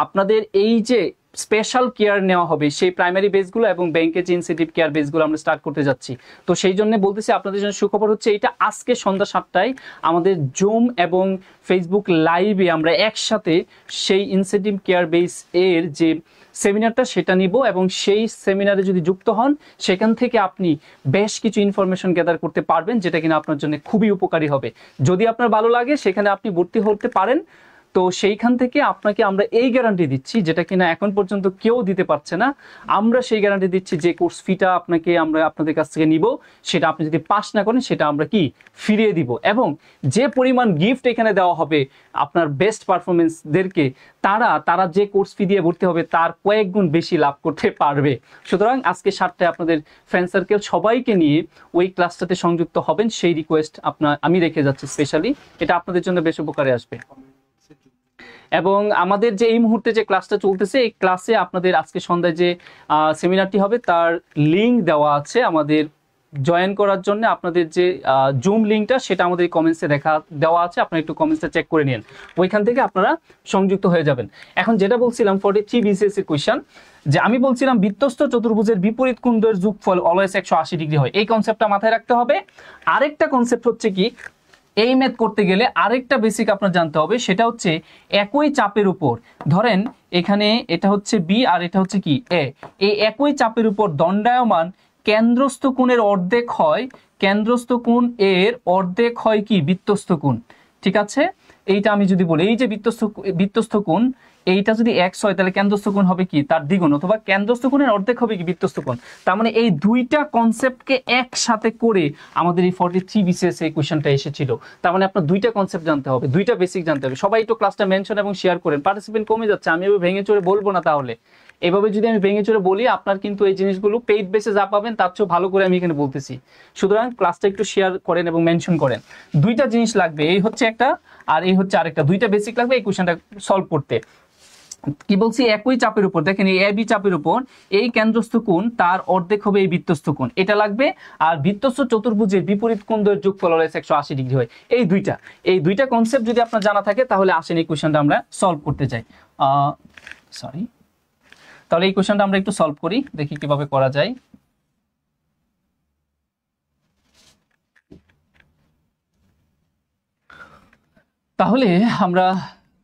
আপনাদের এই যে স্পেশাল কেয়ার নেওয়া হবে সেই প্রাইমারি বেসগুলো এবং ব্যাংকের যে ইনসেন্টিভ কেয়ার বেসগুলো আমরা স্টার্ট করতে যাচ্ছি। তো সেই জন্য বলতেছি আপনাদের জন্য সুখবর হচ্ছে এটা, আজকে সন্ধ্যা 7টায় আমাদের জুম এবং ফেসবুক লাইভে আমরা একসাথে সেই ইনসেন্টিভ কেয়ার বেস এর যে সেমিনারটা সেটা নিব এবং সেই সেমিনারে যদি যুক্ত হন সেখান থেকে আপনি বেশ কিছু ইনফরমেশন গ্যাদার করতে পারবেন, যেটা কিনা আপনার জন্য খুবই উপকারী হবে। যদি আপনার ভালো লাগে সেখানে আপনি ভর্তি হতে পারেন। তো সেইখান থেকে আপনাকে আমরা এই গ্যারান্টি দিচ্ছি, যেটা কিনা এখন পর্যন্ত কেউ দিতে পারছে না। আমরা সেই গ্যারান্টি দিচ্ছি যে কোর্স ফিটা আমরা আপনাদের কাছ থেকে নিব, সেটা আপনি যদি পাস না করেন সেটা আমরা কি ফিরিয়ে দিব। এবং যে পরিমাণ গিফট এখানে দেওয়া হবে আপনার বেস্ট পারফরমেন্সদেরকে, তারা যে কোর্স ফি দিয়ে ভর্তি হবে তার কয়েক গুণ বেশি লাভ করতে পারবে। সুতরাং আজকে 7টায় আপনাদের ফ্রেন্ড সার্কেল সবাইকে নিয়ে ওই ক্লাসটাতে সংযুক্ত হবেন, সেই রিকোয়েস্ট আমি রেখে যাচ্ছি স্পেশালি। এটা আপনাদের জন্য বেশ উপকারে আসবে। এবং আমাদের যে এই মুহূর্তে যে ক্লাসটা চলতেছে, এই ক্লাসে আপনাদের আজকে সন্ধ্যায় যে সেমিনারটি হবে তার লিঙ্ক দেওয়া আছে। আমাদের জয়েন করার জন্য আপনাদের যে জুম লিঙ্কটা সেটা আমাদের কমেন্টসে দেওয়া আছে, আপনারা একটু কমেন্টসটা চেক করে নিন, ওইখান থেকে আপনারা সংযুক্ত হয়ে যাবেন। এখন যেটা বলছিলাম 43 বিসিএস এর কোয়েশ্চেন, যে আমি বলছিলাম বৃত্তস্থ চতুর্ভুজের বিপরীত কোণদ্বয়ের যোগফল অলওয়েজ 180 ডিগ্রি হয়। এই কনসেপ্টটা মাথায় রাখতে হবে। আরেকটা কনসেপ্ট হচ্ছে কি, এই ম্যাথ করতে গেলে আরেকটা বেসিক আপনার জানতে হবে, সেটা হচ্ছে একই চাপের উপর, ধরেন এখানে এটা হচ্ছে বি আর এটা হচ্ছে কি এ, এই একই চাপের উপর দণ্ডায়মান কেন্দ্রস্থ কোণের অর্ধেক হয়, কেন্দ্রস্থ কোণ এর অর্ধেক হয় কি বৃত্তস্থ কোণ। ঠিক আছে, এইটা আমি যদি বলি, এই যে বৃত্তস্থ কোণ এইটা যদি এক্স হয় তাহলে কেন্দ্রস্থ কোণ হবে কি তার দ্বিগুণ, অথবা কেন্দ্রস্থ কোণের অর্ধেক হবে কি বৃত্তস্থ কোণ। তার মানে এই দুইটা কনসেপ্টকে একসাথে করে আমাদের এই 43 বিসিএস এই কোশ্চেনটা এসেছিল। তার মানে আপনার দুইটা কনসেপ্ট জানতে হবে, দুইটা বেসিক জানতে হবে। সবাই একটু ক্লাসটা মেনশন এবং শেয়ার করেন, পার্টিসিপেন্ট কমে যাচ্ছে। আমি এভাবে ভেঙে চড়ে বলবো না, তাহলে এভাবে যদি আমি ভেঙে চড়ে বলি আপনার কিন্তু এই জিনিসগুলো পেইড বেসে যা পাবেন তার চেয়েও ভালো করে আমি এখানে বলতেছি। সুতরাং ক্লাসটা একটু শেয়ার করেন এবং মেনশন করেন। দুইটা জিনিস লাগবে, এই হচ্ছে একটা আর এই হচ্ছে আরেকটা, দুইটা বেসিক লাগবে এই কোশ্চেনটা সলভ করতে। কি বলছি, একই চাপের উপর দেখেন এই এবি চাপের উপর এই কেন্দ্রস্থ কোণ তার অর্ধেক হবে এই বৃত্তস্থ কোণ, এটা লাগবে। আর বৃত্তস্থ চতুর্ভুজের বিপরীত কোণ দ্বয়ের যোগফল হলো 180 ডিগ্রি হয়। এই দুইটা কনসেপ্ট যদি আপনার জানা থাকে তাহলে আসেন এই কোশ্চেনটা আমরা সলভ করতে যাই। তাহলে এই কোশ্চেনটা আমরা একটু সলভ করি, দেখি কিভাবে করা যায়। তাহলে আমরা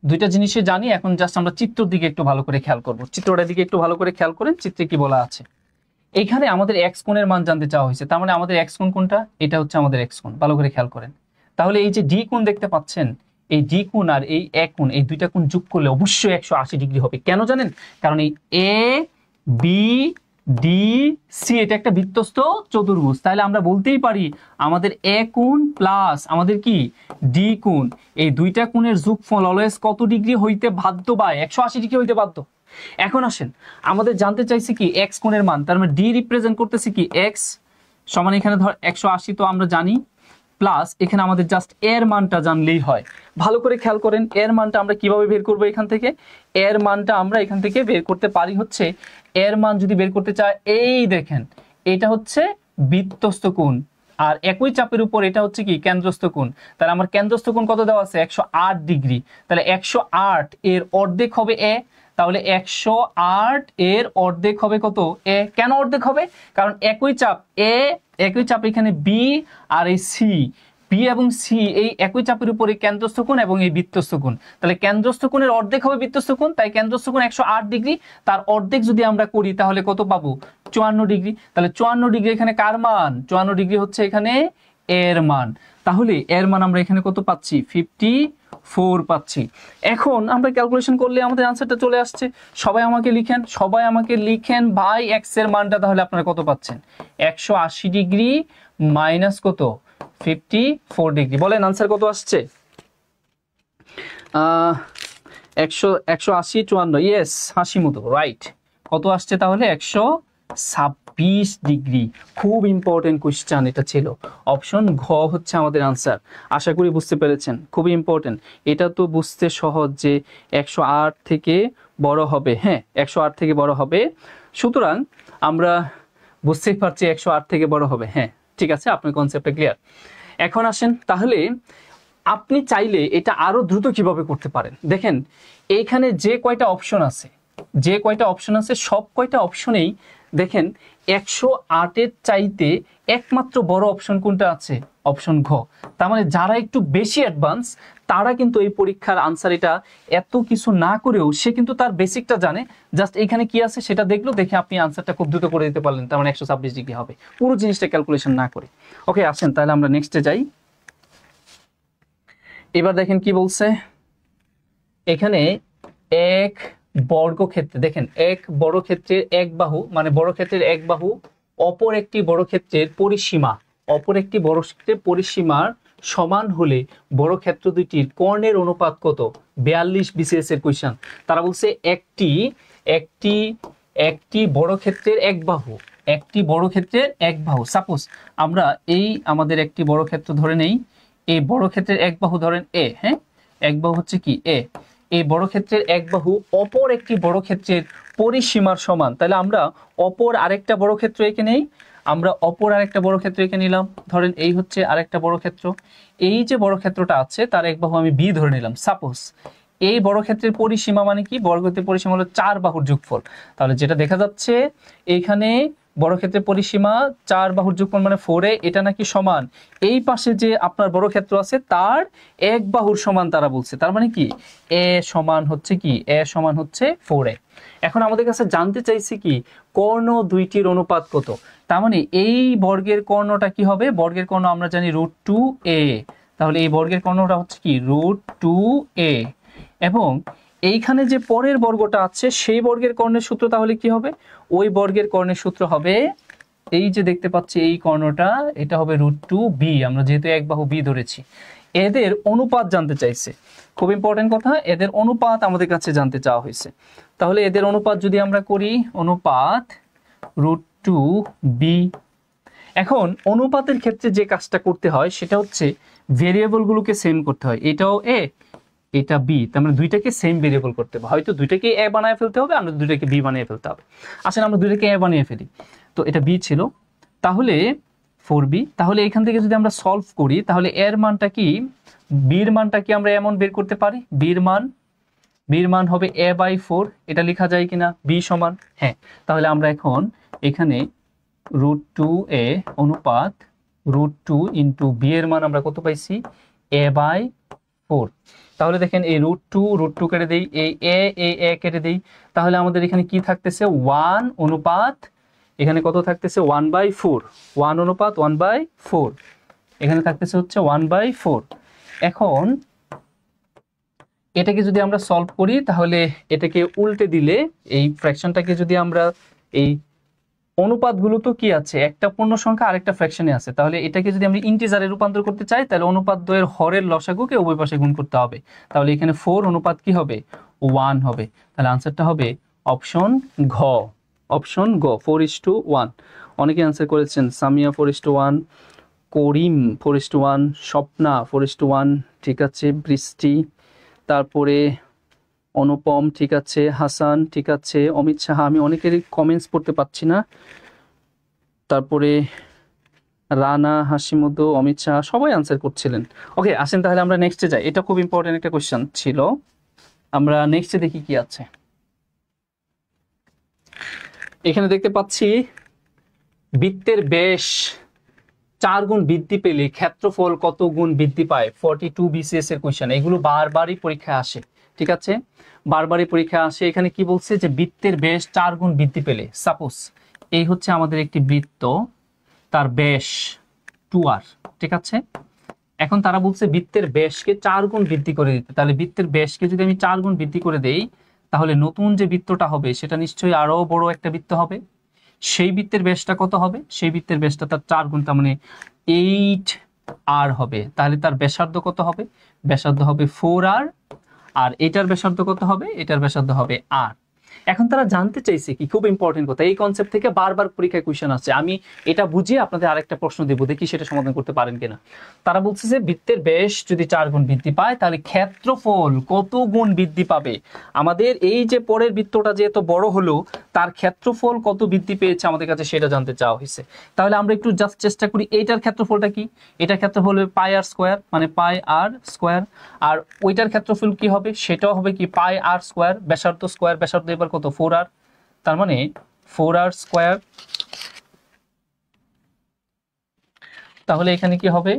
দুইটা জিনিসই জানি, এখন জাস্ট আমরা চিত্রের দিকে একটু ভালো করে খেয়াল করব। চিত্রটার দিকে একটু ভালো করে খেয়াল করেন, চিত্রে কি বলা আছে। এখানে আমাদের এক্স কোণের মান জানতে চাওয়া হয়েছে, তার মানে আমাদের এক্স কোণ কোনটা, এটা হচ্ছে আমাদের এক্স কোণ, ভালো করে খেয়াল করেন। তাহলে এই যে ডি কোণ দেখতে পাচ্ছেন, এই ডি কোণ আর এই এ কোণ, এই দুইটা কোণ যোগ করলে অবশ্যই 180 ডিগ্রি হবে। কেন জানেন? কারণ এই এ বি ডি সি এটা একটা বৃত্তস্থ চতুর্ভুজ, তাহলে আমরা বলতেই পারি আমাদের এ কোণ প্লাস আমাদের কি ডি কোণ, এই দুইটা কোণের যোগফল অলওয়েজ কত ডিগ্রি হইতে বাধ্য, বা 180 ডিগ্রি হইতে বাধ্য। এখন আসেন, আমাদের জানতে চাইছি কি এক্স কোণের মান, তার মানে ডি রিপ্রেজেন্ট করতেছি কি এক্স সমান এখানে ধর 180, তো আমরা জানি, প্লাস এখানে আমাদের জাস্ট এর মানটা জানলেই হয়। ভালো করে খেয়াল করেন, এর মানটা আমরা কিভাবে বের করব এখান থেকে। এর মানটা আমরা এখান থেকে বের করতে পারি হচ্ছে, এর মান যদি বের করতে চাই, এই দেখেন এটা হচ্ছে বৃত্তস্থ কোণ, আর একই চাপের উপর এটা হচ্ছে কি কেন্দ্রস্থ কোণ। তাহলে আমার কেন্দ্রস্থ কোণ কত দেওয়া আছে? 108 ডিগ্রি। তাহলে 108 এর অর্ধেক হবে এ, তাহলে 108 এর অর্ধেক হবে কত? এ। কেন অর্ধেক হবে? কারণ একই চাপ এ, একই চাপ এখানে বি আর এই সি, বি এবং সি এই একই চাপের উপরে কেন্দ্রস্থ কোণ এবং এই বৃত্তস্থ কোণ। তাহলে কেন্দ্রস্থ কোণের অর্ধেক হবে বৃত্তস্থ কোণ, তাই কেন্দ্রস্থ কোণ 108 ডিগ্রি, তার অর্ধেক যদি আমরা করি তাহলে কত পাবো? 54 ডিগ্রি। তাহলে 54 ডিগ্রি এখানে কার মান? 54 ডিগ্রি হচ্ছে এখানে এর মান। তাহলে এর মান আমরা এখানে কত পাচ্ছি? 54 পাচ্ছি। এখন আমরা ক্যালকুলেশন করলে আমাদের আনসারটা চলে আসছে। সবাই আমাকে লিখেন, সবাই আমাকে লিখেন ভাই এক্স এর মানটা তাহলে আপনারা কত পাচ্ছেন? 180 ডিগ্রি মাইনাস কত? 54 ডিগ্রি। বলেন আনসার কত আসছে? 180 54, ইয়েস, হাসি মতো রাইট। কত আসছে তাহলে? 126 ডিগ্রি। খুব ইম্পর্টেন্ট কোশ্চেন এটা ছিল। অপশন ঘ হচ্ছে আমাদের আনসার। আশা করি বুঝতে পেরেছেন, খুবই ইম্পর্টেন্ট। এটা তো বুঝতে সহজ যে 108 থেকে বড় হবে, হ্যাঁ 108 থেকে বড় হবে, সুতরাং আমরা বুঝতেই পারছি 108 থেকে বড় হবে। হ্যাঁ ঠিক আছে, আপনার কনসেপ্টটা ক্লিয়ার। এখন আসেন, তাহলে আপনি চাইলে এটা আরো দ্রুত কিভাবে করতে পারেন। দেখেন এইখানে যে কয়টা অপশন আছে, সব কয়টা অপশনেই দেখেন 108-এর চাইতে একমাত্র বড় অপশন কোনটা আছে? অপশন ঘ। তার মানে যারা একটু বেশি অ্যাডভান্স তারা কিন্তু এই পরীক্ষার আনসার এটা এত কিছু না করেও সে কিন্তু তার বেসিকটা জানে, জাস্ট এখানে কি আছে সেটা দেখলো, দেখে আপনি আনসারটা খুব দ্রুত করে দিতে পারলেন। তার মানে 126 ডিগ্রি হবে পুরো জিনিসটা ক্যালকুলেশন না করে। ওকে আসেন তাহলে আমরা নেক্সটে যাই। এবার দেখেন কি বলছে এখানে, এক বর্গক্ষেত্রে দেখেন এক বর্গক্ষেত্রের এক বাহু, মানে বর্গক্ষেত্রের এক বাহু অপর একটি বর্গক্ষেত্রের পরিসীমা, অপর একটি বর্গক্ষেত্রের পরিসীমার সমান হলে বর্গক্ষেত্র দুইটির কর্ণের অনুপাত কত? 42 বিসিএস এর কোশ্চেন। তারা বলছে একটি বর্গক্ষেত্রের এক বাহু, একটি বর্গক্ষেত্রের এক বাহু। সাপোজ আমরা এই আমাদের একটি বর্গক্ষেত্র ধরে নেই, এই বর্গক্ষেত্রের এক বাহু ধরেন এ, হ্যাঁ এক বাহু হচ্ছে কি এ, এই বর্গক্ষেত্রের এক বাহু অপর একটি বর্গক্ষেত্রের পরিসীমার সমান। তাহলে আমরা অপর আরেকটা বর্গক্ষেত্র এঁকে নেই, আমরা অপর আরেকটা বর্গক্ষেত্র এঁকে নিলাম, ধরেন এই হচ্ছে আরেকটা বর্গক্ষেত্র, এই যে বর্গক্ষেত্রটা আছে তার এক বাহু আমি বি ধরে নিলাম। সাপোজ এই বর্গক্ষেত্রের পরিসীমা মানে কি? বর্গক্ষেত্রের পরিসীমা হলো 4 বাহুর যোগফল। তাহলে যেটা দেখা যাচ্ছে এইখানে বর্গক্ষেত্রের পরিসীমা 4 বাহুর যোগফল মানে 4a, এটা নাকি সমান এই পাশে যে আপনার বর্গক্ষেত্র আছে তার এক বাহুর সমান তারা বলছে। তার মানে কি a সমান হচ্ছে কি? a সমান হচ্ছে 4a। এখন আমাদের কাছে জানতে চাইছি কি কর্ণ দুইটির অনুপাত কত। তার মানে এই বর্গের কর্ণটা কি হবে? বর্গের কর্ণ আমরা জানি √2a, তাহলে এই বর্গের কর্ণটা হচ্ছে কি √2a, এবং এইখানে যে পরের বর্গটা আছে সেই বর্গের কর্ণের সূত্র তাহলে কি হবে, ওই বর্গের কর্ণের সূত্র হবে এই যে দেখতে পাচ্ছি এই কর্ণটা, এটা হবে √2b। আমরা যেহেতু এক বাহু b ধরেছি, এদের অনুপাত জানতে চাইছে, খুব ইম্পর্টেন্ট কথা, এদের অনুপাত আমাদের কাছে জানতে চাওয়া হয়েছে। তাহলে এদের অনুপাত যদি আমরা করি, অনুপাত √2b। এখন অনুপাতের ক্ষেত্রে যে কাজটা করতে হয় সেটা হচ্ছে ভেরিয়েবলগুলোকে সেম করতে হয়, এটাও a এটা b, তার মানে দুইটাকে সেম ভেরিয়েবল করতে হবে। হয়তো দুইটাকে a বানিয়ে ফেলতে হবে, আমরা দুইটাকে b বানিয়ে ফেলতে হবে। আসলে আমরা দুইটাকে a বানিয়ে ফেলি, তো এটা b ছিল, তাহলে 4b। তাহলে এখান থেকে যদি আমরা সলভ করি তাহলে এর মানটা কি, বির মানটা কি আমরা এমন বের করতে পারি, বির মান হবে a/4, এটা লেখা যায় কিনা, b সমান, হ্যাঁ। তাহলে আমরা এখন এখানে √2a অনুপাত √2 ইন্টু b এর মান আমরা কত পাইছি, a/4। তাহলে দেখেন এই √2 কেটে দেই, এই a কেটে দেই, তাহলে আমাদের এখানে কি থাকতেছে, 1 অনুপাত, এখানে কত থাকতেছে 1/4, 1 অনুপাত 1/4, এখানে থাকতেছে হচ্ছে 1/4। এখন এটাকে যদি আমরা সলভ করি তাহলে এটাকে উল্টে দিলে, এই ফ্র্যাকশনটাকে যদি আমরা, এই অনুপাতগুলো তো কি আছে, একটা পূর্ণ সংখ্যা আরেকটা ফ্র্যাকশনে আছে, তাহলে এটাকে যদি আমরা ইন্টিজারে রূপান্তর করতে চাই তাহলে অনুপাত দ্বয়ের হরের লসাগুকে উভয় পাশে গুণ করতে হবে। তাহলে এখানে 4 অনুপাত কি হবে, 1 হবে। তাহলে আনসারটা হবে অপশন ঘ, অপশন গ, 4:1। অনেকে আনসার করেছেন, সামিয়া 4:1, করিম 4:1, স্বপ্না 4:1, ঠিক আছে, বৃষ্টি, তারপরে অনুপম, ঠিক আছে, হাসান, ঠিক আছে, অমিত সাহা, আমি অনেকেরই কমেন্টস পড়তে পাচ্ছি না, তারপরে রানা, হাসিমুদ্দো, অমিত সাহা, সবাই আনসার করছিলেন। ওকে, আসেন তাহলে আমরা নেক্সটে যাই, এটা খুব ইম্পর্টেন্ট একটা কোশ্চেন ছিল। আমরা নেক্সটে দেখি কি আছে। এখানে দেখতে পাচ্ছি বৃত্তের ব্যাস 4 গুণ বৃদ্ধি পেলে ক্ষেত্রফল কত গুণ বৃদ্ধি পায়, 42 BCS এর কোশ্চেন, এগুলো বারবারই পরীক্ষায় আসে, ঠিক আছে, বারবারই পরীক্ষায় আসে। এখানে কি বলছে যে বৃত্তের ব্যাস 4 গুণ বৃদ্ধি পেলে, সাপোজ এই হচ্ছে আমাদের একটি বৃত্ত, তার ব্যাস 2r, ঠিক আছে। এখন তারা বলছে বৃত্তের ব্যাসকে 4 গুণ বৃদ্ধি করে দিতে, তাহলে বৃত্তের ব্যাসকে যদি আমি 4 গুণ বৃদ্ধি করে দেই তাহলে নতুন যে বৃত্তটা হবে সেটা নিশ্চয়ই আরো বড় একটা বৃত্ত হবে। সেই বৃত্তের ব্যাসটা কত হবে, সেই বৃত্তের ব্যাসটা তার 4 গুণ, তার মানে 8r হবে। তাহলে তার ব্যাসার্ধ কত হবে, ব্যাসার্ধ হবে 4r, আর এটার ব্যাসার্ধ কত হবে, এটার ব্যাসার্ধ হবে r। এখন তারা জানতে চাইছে কি, খুব ইম্পর্টেন্ট কথা, এই কনসেপ্ট থেকে বারবার পরীক্ষায় কোশ্চেন আসছে, আমি এটা বুঝিয়ে আপনাদের আরেকটা প্রশ্ন দেব, দেখি সেটা সমাধান করতে পারেন কিনা। তারা বলছে যে বৃত্তের ব্যাস যদি 4 গুণ বৃদ্ধি পায় তাহলে ক্ষেত্রফল কত গুণ বৃদ্ধি পাবে। আমাদের এই যে পরের বৃত্তটা যে এত বড় হলো তার ক্ষেত্রফল কত বৃদ্ধি পেয়েছে আমাদের কাছে সেটা জানতে চাওয়া হয়েছে। তাহলে আমরা একটু জাস্ট চেষ্টা করি, এইটার ক্ষেত্রফলটা কি, এটার ক্ষেত্রফল হবে πr², মানে πr², আর ওইটার ক্ষেত্রফল কি হবে, সেটাও হবে কি πr², ব্যাসার্ধ স্কয়ার, ব্যাসার্ধ এবার কত 4r, তার মানে 4r²। তাহলে এখানে কি হবে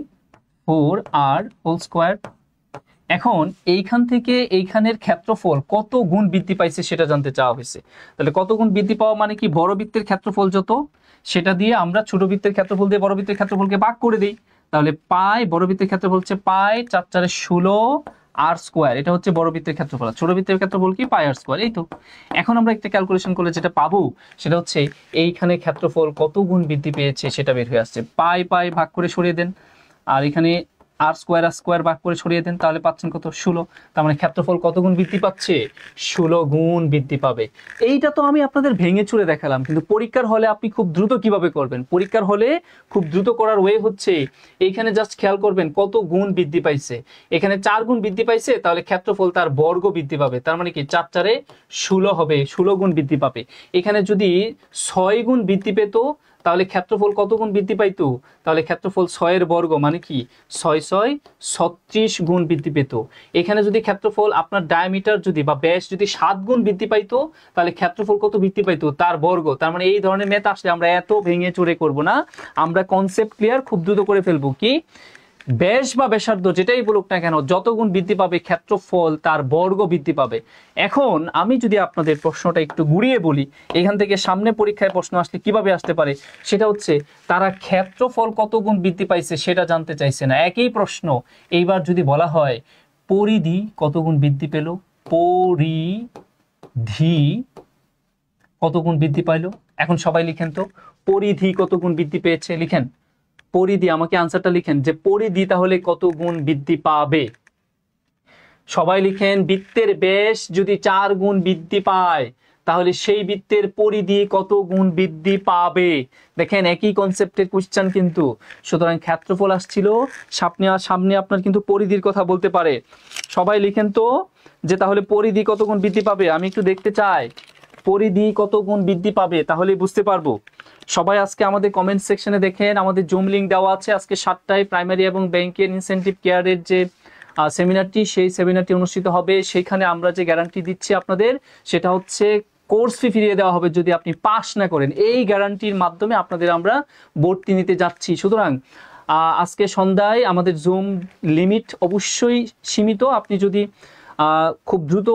4r²। এখন এইখান থেকে এইখানের ক্ষেত্রফল কত গুণ বৃদ্ধি পাইছে সেটা জানতে চাওয়া হয়েছে। তাহলে কত গুণ বৃদ্ধি পাওয়া মানে কি, বড় বৃত্তের ক্ষেত্রফল যত সেটা দিয়ে আমরা ছোট বৃত্তের ক্ষেত্রফল দিয়ে বড় বৃত্তের ক্ষেত্রফলকে ভাগ করে দিই। তাহলে পাই, বড় বৃত্তের ক্ষেত্রফল হচ্ছে পাই 4×4 r², এটা হচ্ছে বড় বৃত্তের ক্ষেত্রফল, ছোট বৃত্তের ক্ষেত্রফল কি πr²। এই তো এখন আমরা একটা ক্যালকুলেশন করলে যেটা পাবো সেটা হচ্ছে এইখানে ক্ষেত্রফল কত গুণ বৃদ্ধি পেয়েছে সেটা বের হয়ে আসছে। পাই ভাগ করে সরিয়ে দেন, আর এখানে r² ভাগ করে সরিয়ে দেন, তাহলে পাচ্ছেন কত 16। তার মানে ক্ষেত্রফল কত গুণ বৃদ্ধি পাচ্ছে, 16 গুণ বৃদ্ধি পাবে। এইটা তো আমি আপনাদের ভেঙে চুরে দেখালাম, কিন্তু পরীক্ষার হলে আপনি খুব দ্রুত কিভাবে করবেন, পরীক্ষার হলে খুব দ্রুত করার ওয়ে হচ্ছে এইখানে জাস্ট খেয়াল করবেন কত গুণ বৃদ্ধি পাইছে, এখানে 4 গুণ বৃদ্ধি পাইছে, তাহলে ক্ষেত্রফল তার বর্গ বৃদ্ধি পাবে, তার মানে কি 4×4 = 16 হবে, 16 গুণ বৃদ্ধি পাবে। এখানে যদি 6 গুণ বৃদ্ধি পেত তাহলে ক্ষেত্রফল কত গুণ বৃদ্ধি পাইতো, তাহলে ক্ষেত্রফল 6 এর বর্গ, মানে কি 6×6 = 36 গুণ বৃদ্ধি পেত। এখানে যদি ক্ষেত্রফল আপনার ডায়ামিটার যদি বা ব্যাস যদি 7 গুণ বৃদ্ধি পাইতো তাহলে ক্ষেত্রফল কত বৃদ্ধি পাইতো, তার বর্গ। তার মানে এই ধরনের ম্যাথ আসলে আমরা এত ভেঙে চুরে করব না, আমরা কনসেপ্ট ক্লিয়ার খুব দ্রুত করে ফেলবো। কি ব্যাস বা ব্যাসার্ধ যেটাই বলুক না কেন, যত গুণ বৃদ্ধি পাবে ক্ষেত্রফল তার বর্গ বৃদ্ধি পাবে। এখন আমি যদি আপনাদের প্রশ্নটা একটু ঘুরিয়ে বলি, এখান থেকে সামনে পরীক্ষায় প্রশ্ন আসলে কিভাবে আসতে পারে, সেটা হচ্ছে তারা ক্ষেত্রফল কত গুণ বৃদ্ধি পাইছে সেটা জানতে চাইছে না, একই প্রশ্ন। এইবার যদি বলা হয় পরিধি কত গুণ বৃদ্ধি পেল, পরিধি কত গুণ বৃদ্ধি পাইলো? এখন সবাই লিখেন তো, পরিধি কত গুণ বৃদ্ধি পেয়েছে, লিখেন পরিধি, আমাকে আনসারটা লিখেন যে পরিধি তাহলে কত গুণ বৃদ্ধি পাবে। সবাই লিখেন, বৃত্তের ব্যাস যদি 4 গুণ বৃদ্ধি পায় তাহলে সেই বৃত্তের পরিধি কত গুণ বৃদ্ধি পাবে। দেখেন একই কনসেপ্টের কোশ্চেন কিন্তু, সুতরাং ক্ষেত্রফল আসছিল, সামনে আপনার কিন্তু পরিধির কথা বলতে পারে। সবাই লিখেন তো যে তাহলে পরিধি কত গুণ বৃদ্ধি পাবে, আমি একটু দেখতে চাই পরিধি কত গুণ বৃদ্ধি পাবে, তাহলে বুঝতে পারবো। সবাই আজকে আমাদের কমেন্ট সেকশনে দেখেন, আমাদের জুম লিংক দেওয়া আছে। আজকে 7টায় প্রাইমারি এবং ব্যাংকের ইনসেনটিভ কেয়ারের যে সেমিনারটি, সেই সেমিনারটি অনুষ্ঠিত হবে। সেখানে আমরা যে গ্যারান্টি দিচ্ছি আপনাদের, সেটা হচ্ছে কোর্স ফি ফিরিয়ে দেওয়া হবে যদি আপনি পাস না করেন। এই গ্যারান্টির মাধ্যমে আপনাদের আমরা ভর্তি নিতে যাচ্ছি। সুতরাং আজকে সন্ধ্যায় আমাদের জুম লিমিট অবশ্যই সীমিত। আপনি যদি খুব দ্রুত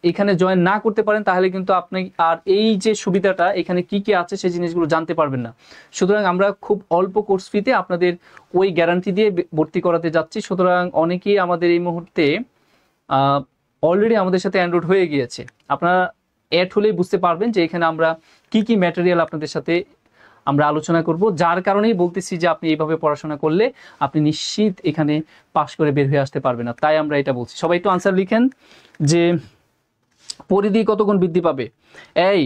এখানে জয়েন না করতে পারেন তাহলে কিন্তু আপনি আর এই যে সুবিধাটা এখানে কি কি আছে সেই জিনিসগুলো জানতে পারবেন না। সুতরাং আমরা খুব অল্প কোর্স ফিতে আপনাদের ওই গ্যারান্টি দিয়ে ভর্তি করাতে যাচ্ছি। সুতরাং অনেকেই আমাদের এই মুহূর্তে অলরেডি আমাদের সাথে এনরোল হয়ে গিয়েছে। আপনারা অ্যাড হলেই বুঝতে পারবেন যে এখানে আমরা কি কি ম্যাটেরিয়াল আপনাদের সাথে আমরা আলোচনা করব, যার কারণেই বলতেছি যে আপনি এইভাবে পড়াশোনা করলে আপনি নিশ্চিত এখানে পাশ করে বের হয়ে আসতে পারবেন না, তাই আমরা এটা বলছি। সবাই একটু আনসার লিখেন যে পরিধি কত গুণ বৃদ্ধি পাবে। এই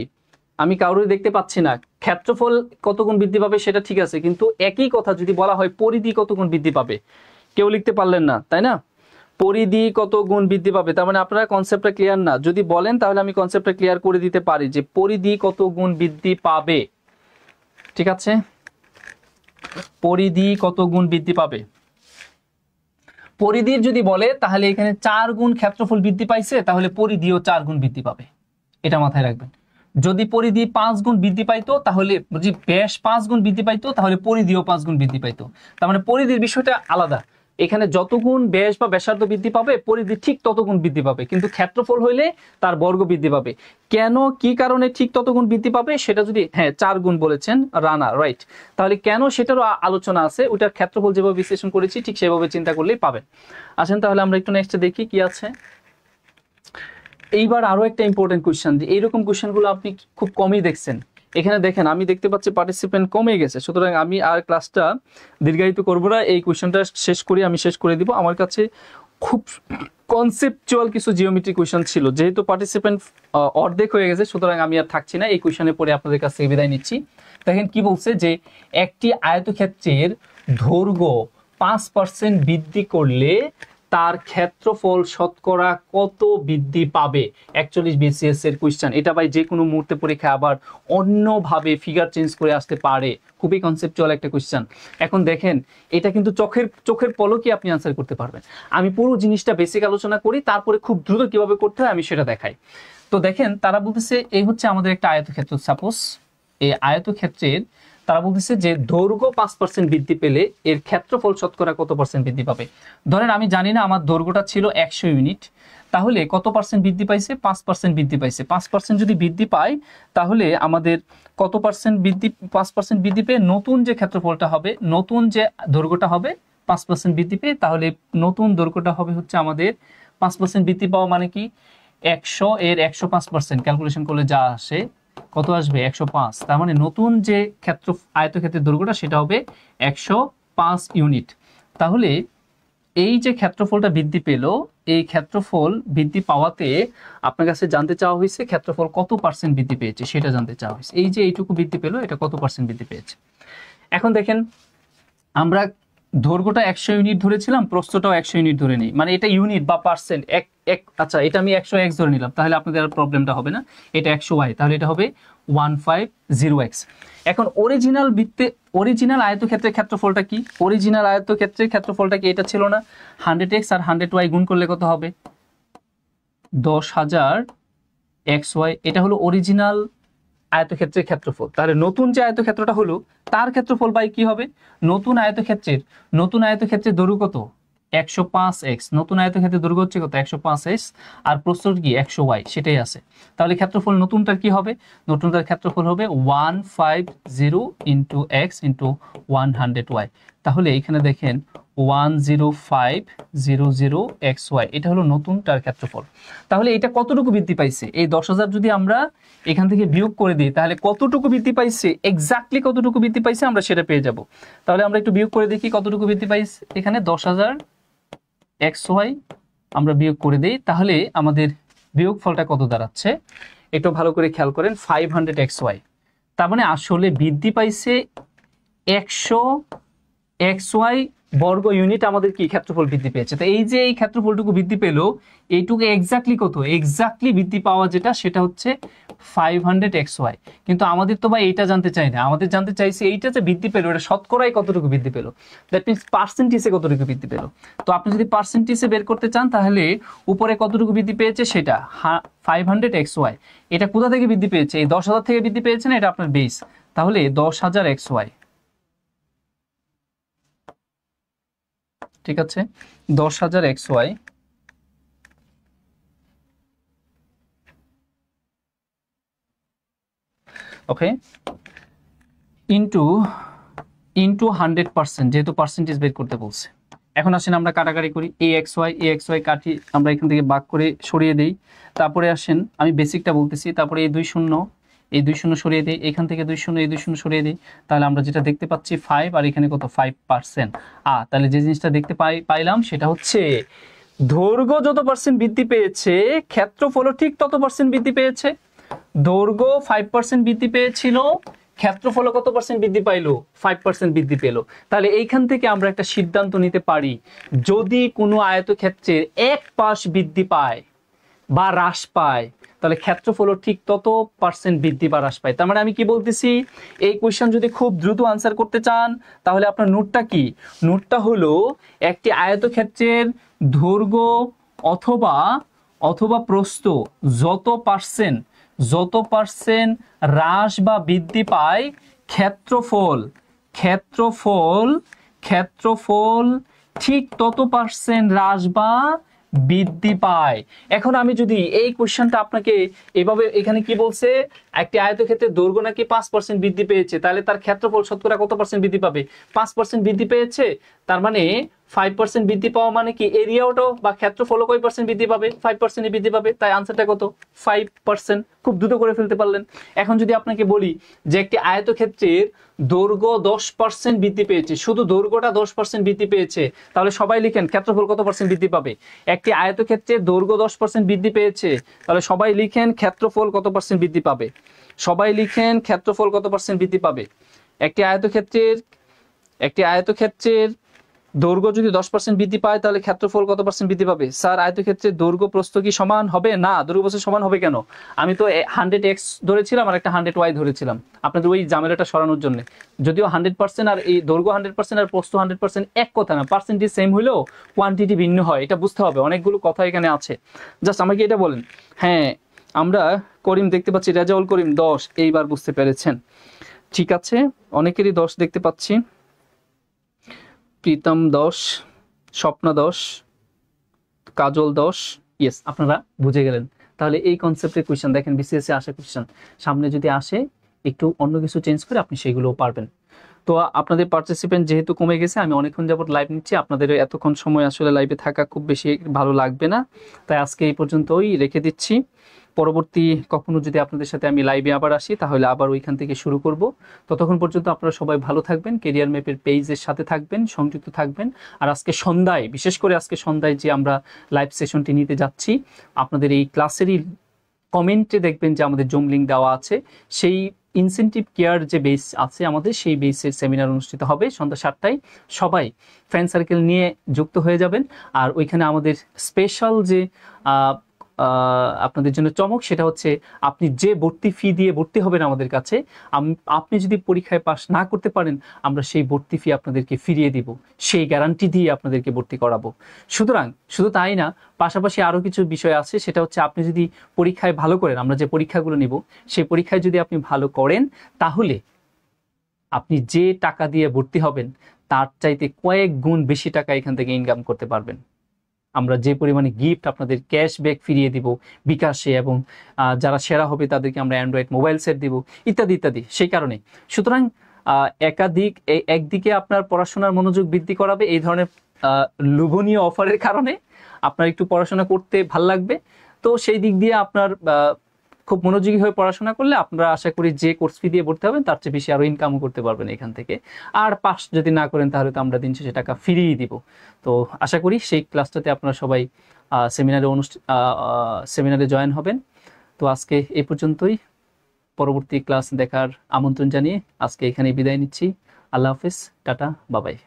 আমি কারোর দেখতে পাচ্ছি না, ক্ষেত্রফল কত গুণ বৃদ্ধি পাবে সেটা ঠিক আছে, কিন্তু একই কথা যদি বলা হয় পরিধি কত গুণ বৃদ্ধি পাবে, কেউ লিখতে পারলেন না, তাই না? পরিধি কত গুণ বৃদ্ধি পাবে, তার মানে আপনারা কনসেপ্টটা ক্লিয়ার না। যদি বলেন তাহলে আমি কনসেপ্টটা ক্লিয়ার করে দিতে পারি যে পরিধি কত গুণ বৃদ্ধি পাবে। ঠিক আছে, পরিধি কত গুণ বৃদ্ধি পাবে। পরিধির যদি বলে তাহলে এখানে 4 গুণ ক্ষেত্রফল বৃদ্ধি পাইছে, তাহলে পরিধিও 4 গুণ বৃদ্ধি পাবে, এটা মাথায় রাখবেন। যদি পরিধি 5 গুণ বৃদ্ধি পাইতো তাহলে, যদি ব্যাস 5 গুণ বৃদ্ধি পাইতো তাহলে পরিধিও 5 গুণ বৃদ্ধি পাইতো। তার মানে পরিধির বিষয়টা আলাদা। এখানে যত গুণ ব্যাস বা ব্যাসার্ধ বৃদ্ধি পাবে পরিধি ঠিক তত গুণ বৃদ্ধি পাবে, কিন্তু ক্ষেত্রফল হইলে তার বর্গ বৃদ্ধি পাবে। কেন, কি কারণে ঠিক তত গুণ বৃদ্ধি পাবে সেটা যদি, হ্যাঁ 4 গুণ বলেছেন রানা, রাইট, তাহলে কেন সেটারও আলোচনা আছে। ওইটার ক্ষেত্রফল যেভাবে বিশ্লেষণ করেছি ঠিক সেভাবে চিন্তা করলেই পাবেন। আসেন তাহলে আমরা একটু নেক্সট দেখি কি আছে। এইবার আরো একটা ইম্পর্টেন্ট কোশ্চেন, যে এইরকম কোশ্চেনগুলো আপনি খুব কমই দেখছেন। এখানে দেখেন আমি দেখতে পাচ্ছি পার্টিসিপেন্ট কমে গেছে, সুতরাং আমি আর ক্লাসটা দীর্ঘায়িত করব না, এই কোশ্চেনটা শেষ করে দিব। আমার কাছে খুব কনসেপচুয়াল কিছু জিওমেট্রি কোশ্চেন ছিল, যেহেতু পার্টিসিপেন্ট অর্ধেক হয়ে গেছে সুতরাং আমি আর থাকছি না, এই কোশ্চেনের পরে আপনাদের কাছ থেকে বিদায় নিচ্ছি। দেখেন কি বলছে, যে একটি আয়তক্ষেত্রের দৈর্ঘ্য 5% বৃদ্ধি করলে তার ক্ষেত্রফল শতকরা কত বৃদ্ধি পাবে। 41 BCS এর কোশ্চেন এটা, ভাই যে কোনো মুহূর্তে পরীক্ষা আবার অন্যভাবে ফিগার চেঞ্জ করে আসতে পারে, খুবই কনসেপচুয়াল একটা কোশ্চেন। এখন দেখেন এটা কিন্তু চোখের পলকে আপনি আনসার করতে পারবেন। আমি পুরো জিনিসটা বেসিক আলোচনা করি, তারপরে খুব দ্রুত কিভাবে করতে হয় আমি সেটা দেখাই। তো দেখেন তারা বলতেছে এই হচ্ছে আমাদের একটা আয়তক্ষেত্র, সাপোজ এই আয়তক্ষেত্রের তারা বলতেছে যে দৈর্ঘ্য 5% বৃদ্ধি পেলে এর ক্ষেত্রফল শতকরা কত % বৃদ্ধি পাবে। ধরেন আমি জানি না আমার দৈর্ঘ্যটা ছিল 100 ইউনিট, তাহলে কত % বৃদ্ধি পাইছে, 5% বৃদ্ধি পাইছে। 5% যদি বৃদ্ধি পায় তাহলে আমাদের কত % বৃদ্ধি, 5% বৃদ্ধি পেয়ে নতুন যে ক্ষেত্রফলটা হবে, নতুন যে দৈর্ঘ্যটা হবে 5% বৃদ্ধি পেয়ে, তাহলে নতুন দৈর্ঘ্যটা হবে হচ্ছে আমাদের 5% বৃদ্ধি পাওয়া মানে কি 100 এর 105% ক্যালকুলেশন করলে যা আসে কত আসবে 105। তার মানে নতুন যে আয়তক্ষেত্রের দৈর্ঘ্যটা সেটা হবে 105 ইউনিট। তাহলে এই যে ক্ষেত্রফলটা বৃদ্ধি পেল, এই ক্ষেত্রফল বৃদ্ধি পাওয়াতে আপনার কাছে জানতে চাওয়া হয়েছে ক্ষেত্রফল কত % বৃদ্ধি পেয়েছে সেটা জানতে চাওয়া হয়েছে। এই যে এইটুকু বৃদ্ধি পেল এটা কত % বৃদ্ধি পেয়েছে। এখন দেখেন আমরা দৈর্ঘ্যটা 100 ইউনিট ধরেছিলাম, প্রস্থটাও 100 ইউনিট ধরে নেই, মানে এটা ইউনিট বা পার্সেন্ট আচ্ছা এটা আমি 100x ধরে নিলাম, তাহলে আপনাদের আর প্রবলেমটা হবে না। এটা 100y, তাহলে এটা হবে 150x। এখন অরিজিনাল আয়তক্ষেত্রের ক্ষেত্রফলটা কি, অরিজিনাল আয়তক্ষেত্রের ক্ষেত্রফলটা কি, এটা ছিল না 100x আর 100y গুণ করলে কত হবে 10,000xy, এটা হলো অরিজিনাল আয়তক্ষেত্রের ক্ষেত্রফল। তাহলে নতুন যে আয়তক্ষেত্রটা হলো তার ক্ষেত্রফল বাই কি হবে, নতুন আয়তক্ষেত্রের দৈর্ঘ্য কত 105x, নতুন আয়তক্ষেত্রের দৈর্ঘ্য হচ্ছে কত 105x, আর প্রস্থ কি 100y, সেটাই আছে। তাহলে ক্ষেত্রফল নতুনটার কি হবে, নতুনটার ক্ষেত্রফল হবে 150 × x × 100y। তাহলে এখানে দেখেন 10500xy, এটা হলো নতুনটার ক্ষেত্রফল। তাহলে এটা কতটুকু বৃদ্ধি পাইছে? এই 10,000 যদি আমরা এখান থেকে বিয়োগ করে দিই তাহলে কতটুকু বৃদ্ধি পাইছে, এক্স্যাক্টলি কতটুকু বৃদ্ধি পাইছে আমরা সেটা পেয়ে যাব। তাহলে আমরা একটু বিয়োগ করে দেখি কতটুকু বৃদ্ধি পাইছে। এখানে 10,000 xy আমরা বিয়োগ করে দেই, তাহলে আমাদের বিয়োগ ফলটা কত দাঁড়াচ্ছে একটু ভালো করে খেয়াল করেন, 500xy। তার মানে আসলে বৃদ্ধি পাইছে 100 xy বর্গ ইউনিট আমাদের কি ক্ষেত্রফল বৃদ্ধি পেয়েছে। তো এই যে এই ক্ষেত্রফলটুকু বৃদ্ধি পেলো, এইটুকু এক্স্যাক্টলি কত, এক্স্যাক্টলি বৃদ্ধি পাওয়া যেটা সেটা হচ্ছে 500xy। কিন্তু আমাদের তো ভাই এইটা জানতে চাই না, আমাদের জানতে চাইছে এইটা যে বৃদ্ধি পেলো এটা শতকরায় কতটুকু বৃদ্ধি পেলো, দ্যাট মিনস পার্সেন্টেজে কতটুকু বৃদ্ধি পেলো। তো আপনি যদি পার্সেন্টেজে বের করতে চান তাহলে উপরে কতটুকু বৃদ্ধি পেয়েছে সেটা 500xy, এটা কোথা থেকে বৃদ্ধি পেয়েছে, এই 10,000 থেকে বৃদ্ধি পেয়েছে না, এটা আপনার বেস। তাহলে 10,000xy, ঠিক আছে, 10,000xy ওকে ইন্টু 100%, যেহেতু পার্সেন্টেজ বের করতে বলছে। এখন আসেন আমরা কাটাকাটি করি, axy কাটি, আমরা এখান থেকে ভাগ করে সরিয়ে দিই। তারপরে আসেন আমি বেসিকটা বলতেছি, তারপরে এই 2 শূন্য সরিয়ে দিই, এখান থেকে 2 শূন্য সরিয়ে দিই, তাহলে আমরা যেটা দেখতে পাচ্ছি 5, আর এখানে কত 5%। তাহলে যে জিনিসটা দেখতে পাইলাম সেটা হচ্ছে দৈর্ঘ্য যত পার্সেন্ট বৃদ্ধি পেয়েছে ক্ষেত্রফলও ঠিক তত পার্সেন্ট বৃদ্ধি পেয়েছে। দৈর্ঘ্য 5% বৃদ্ধি পেয়েছিল, ক্ষেত্রফলও কত পার্সেন্ট বৃদ্ধি পাইলো, 5% বৃদ্ধি পেল। তাহলে এইখান থেকে আমরা একটা সিদ্ধান্ত নিতে পারি, যদি কোনো আয়তক্ষেত্রের এক পাশ বৃদ্ধি পায় বা হ্রাস পায় তাহলে ক্ষেত্রফলও ঠিক তত পার্সেন্ট বৃদ্ধি বা হ্রাস পায়। তার মানে আমি কি বলতেছি, এই কোয়েশ্চেন যদি খুব দ্রুত আনসার করতে চান তাহলে আপনার নোটটা কি, নোটটা হলো একটি আয়তক্ষেত্রের দৈর্ঘ্য অথবা প্রস্থ যত পার্সেন্ট হ্রাস বা বৃদ্ধি পায় ক্ষেত্রফল ঠিক তত পার্সেন্ট হ্রাস বা বৃদ্ধি পায়। এখন আমি যদি এই কোশ্চেনটা আপনাকে এভাবে, এখানে কি বলছে, একটি আয়তক্ষেত্রের দৈর্ঘ্য নাকি 5% বৃদ্ধি পেয়েছে, তাহলে তার ক্ষেত্রফল শতকরা কত পার্সেন্ট বৃদ্ধি পাবে, 5% বৃদ্ধি পেয়েছে। তার মানে 5% বৃদ্ধি পাওয়া মানে কি এরিয়াটাও বা ক্ষেত্রফলও কয় পার্সেন্ট বৃদ্ধি পাবে, 5% বৃদ্ধি পাবে। তাই আনসারটা কত, 5%। খুব দ্রুত করে ফেলতে পারলেন। এখন যদি আপনাকে বলি যে একটি আয়তক্ষেত্রের দৈর্ঘ্য 10% বৃদ্ধি পেয়েছে, শুধু দৈর্ঘ্যটা 10% বৃদ্ধি পেয়েছে, তাহলে সবাই লিখেন ক্ষেত্রফল কত পার্সেন্ট বৃদ্ধি পাবে। একটি আয়তক্ষেত্রের দৈর্ঘ্য 10% বৃদ্ধি পেয়েছে, তাহলে সবাই লিখেন ক্ষেত্রফল কত পার্সেন্ট বৃদ্ধি পাবে, সবাই লিখেন ক্ষেত্রফল কত পার্সেন্ট বৃদ্ধি পাবে। একটি আয়তক্ষেত্রের দৈর্ঘ্য যদি 10% বৃদ্ধি পায় তাহলে ক্ষেত্রফল কত পার্সেন্ট বৃদ্ধি পাবে। স্যার আয়তক্ষেত্রের দৈর্ঘ্য প্রস্থ কি সমান হবে না, দৈর্ঘ্য প্রস্থ সমান হবে কেন, আমি তো 100x ধরেছিলাম আর একটা 100y ধরেছিলাম আপনাদের ওই ঝামেলাটা সরানোর জন্য। যদিও 100% আর এই দৈর্ঘ্য 100% আর প্রস্থ 100% এক কথা না, পার্সেন্টেজ সেম হইলেও কোয়ান্টিটি ভিন্ন হয়, এটা বুঝতে হবে, অনেকগুলো কথা এখানে আছে। জাস্ট আমাকে এটা বলেন, হ্যাঁ আমরা করিম দেখতে পাচ্ছি, রেজাউল করিম 10, এইবার বুঝতে পেরেছেন, ঠিক আছে। অনেকেরই 10 দেখতে পাচ্ছি, প্রীতম 10, স্বপ্না 10, কাজল 10, ইয়েস আপনারা বুঝে গেলেন। তাহলে এই কনসেপ্টের কোয়েশ্চেন দেখেন বিসিএস এ আসে কোয়েশ্চেন, সামনে যদি আসে একটু অন্য কিছু চেঞ্জ করে আপনি সেগুলোও পারবেন। তো আপনাদের পার্টিসিপেন্ট যেহেতু কমে গেছে, আমি অনেকক্ষণ যাবত লাইভ নিচ্ছি, আপনাদের এতক্ষণ সময় আসলে লাইভে থাকা খুব বেশি ভালো লাগবে না, তাই আজকে এই পর্যন্তই রেখে দিচ্ছি। পরবর্তী কখনো যদি আপনাদের সাথে আমি লাইভে আবার আসি তাহলে আবার ওইখান থেকে শুরু করব। ততক্ষণ পর্যন্ত আপনারা সবাই ভালো থাকবেন, কেরিয়ার ম্যাপের পেজের সাথে থাকবেন, সংযুক্ত থাকবেন। আর আজকে সন্ধ্যায়, বিশেষ করে আজকে সন্ধ্যায় যে আমরা লাইভ সেশনটি নিতে যাচ্ছি, আপনাদের এই ক্লাসেরই কমেন্টে দেখবেন যে আমাদের জুম লিঙ্ক দেওয়া আছে, সেই ইনসেন্টিভ কেয়ার যে বেস আছে আমাদের, সেই বেসের সেমিনার অনুষ্ঠিত হবে সন্ধ্যা 7টায়। সবাই ফ্রেন্ড সার্কেল নিয়ে যুক্ত হয়ে যাবেন। আর ওইখানে আমাদের স্পেশাল যে আপনাদের জন্য চমক, সেটা হচ্ছে আপনি যে ভর্তি ফি দিয়ে ভর্তি হবেন আমাদের কাছে, আপনি যদি পরীক্ষায় পাস না করতে পারেন আমরা সেই ভর্তি ফি আপনাদেরকে ফিরিয়ে দিব, সেই গ্যারান্টি দিয়ে আপনাদেরকে ভর্তি করাবো। সুতরাং শুধু তাই না, পাশাপাশি আরও কিছু বিষয় আছে, সেটা হচ্ছে আপনি যদি পরীক্ষায় ভালো করেন, আমরা যে পরীক্ষাগুলো নিব সেই পরীক্ষায় যদি আপনি ভালো করেন তাহলে আপনি যে টাকা দিয়ে ভর্তি হবেন তার চাইতে কয়েক গুণ বেশি টাকা এখান থেকে ইনকাম করতে পারবেন। আমরা যে পরিমাণে গিফট আপনাদের ক্যাশব্যাক ফিরিয়ে দিব বিকাশে, এবং যারা সেরা হবে তাদেরকে আমরা অ্যান্ড্রয়েড মোবাইল সেট দিব, ইত্যাদি ইত্যাদি। সেই কারণে সুতরাং একদিকে আপনার পড়াশোনার মনোযোগ বৃদ্ধি করাবে, এই ধরনের লোভনীয় অফারের কারণে আপনার একটু পড়াশোনা করতে ভাল লাগবে। তো সেই দিক দিয়ে আপনার খুব মনোযোগী হয়ে পড়াশোনা করলে আপনারা আশা করি যে কোর্স ফি দিয়ে ভর্তি হবেন তার চেয়ে বেশি আরো ইনকামও করতে পারবেন এখান থেকে। আর পাস যদি না করেন তাহলে তো আমরা দিন শেষে টাকা ফিরিয়ে দিব। তো আশা করি সেই ক্লাসটাতে আপনারা সবাই সেমিনারে জয়েন হবেন। তো আজকে এই পর্যন্তই, পরবর্তী ক্লাস দেখার আমন্ত্রণ জানিয়ে আজকে এখানে বিদায় নিচ্ছি। আল্লাহ হাফিজ, টাটা, বাবাই।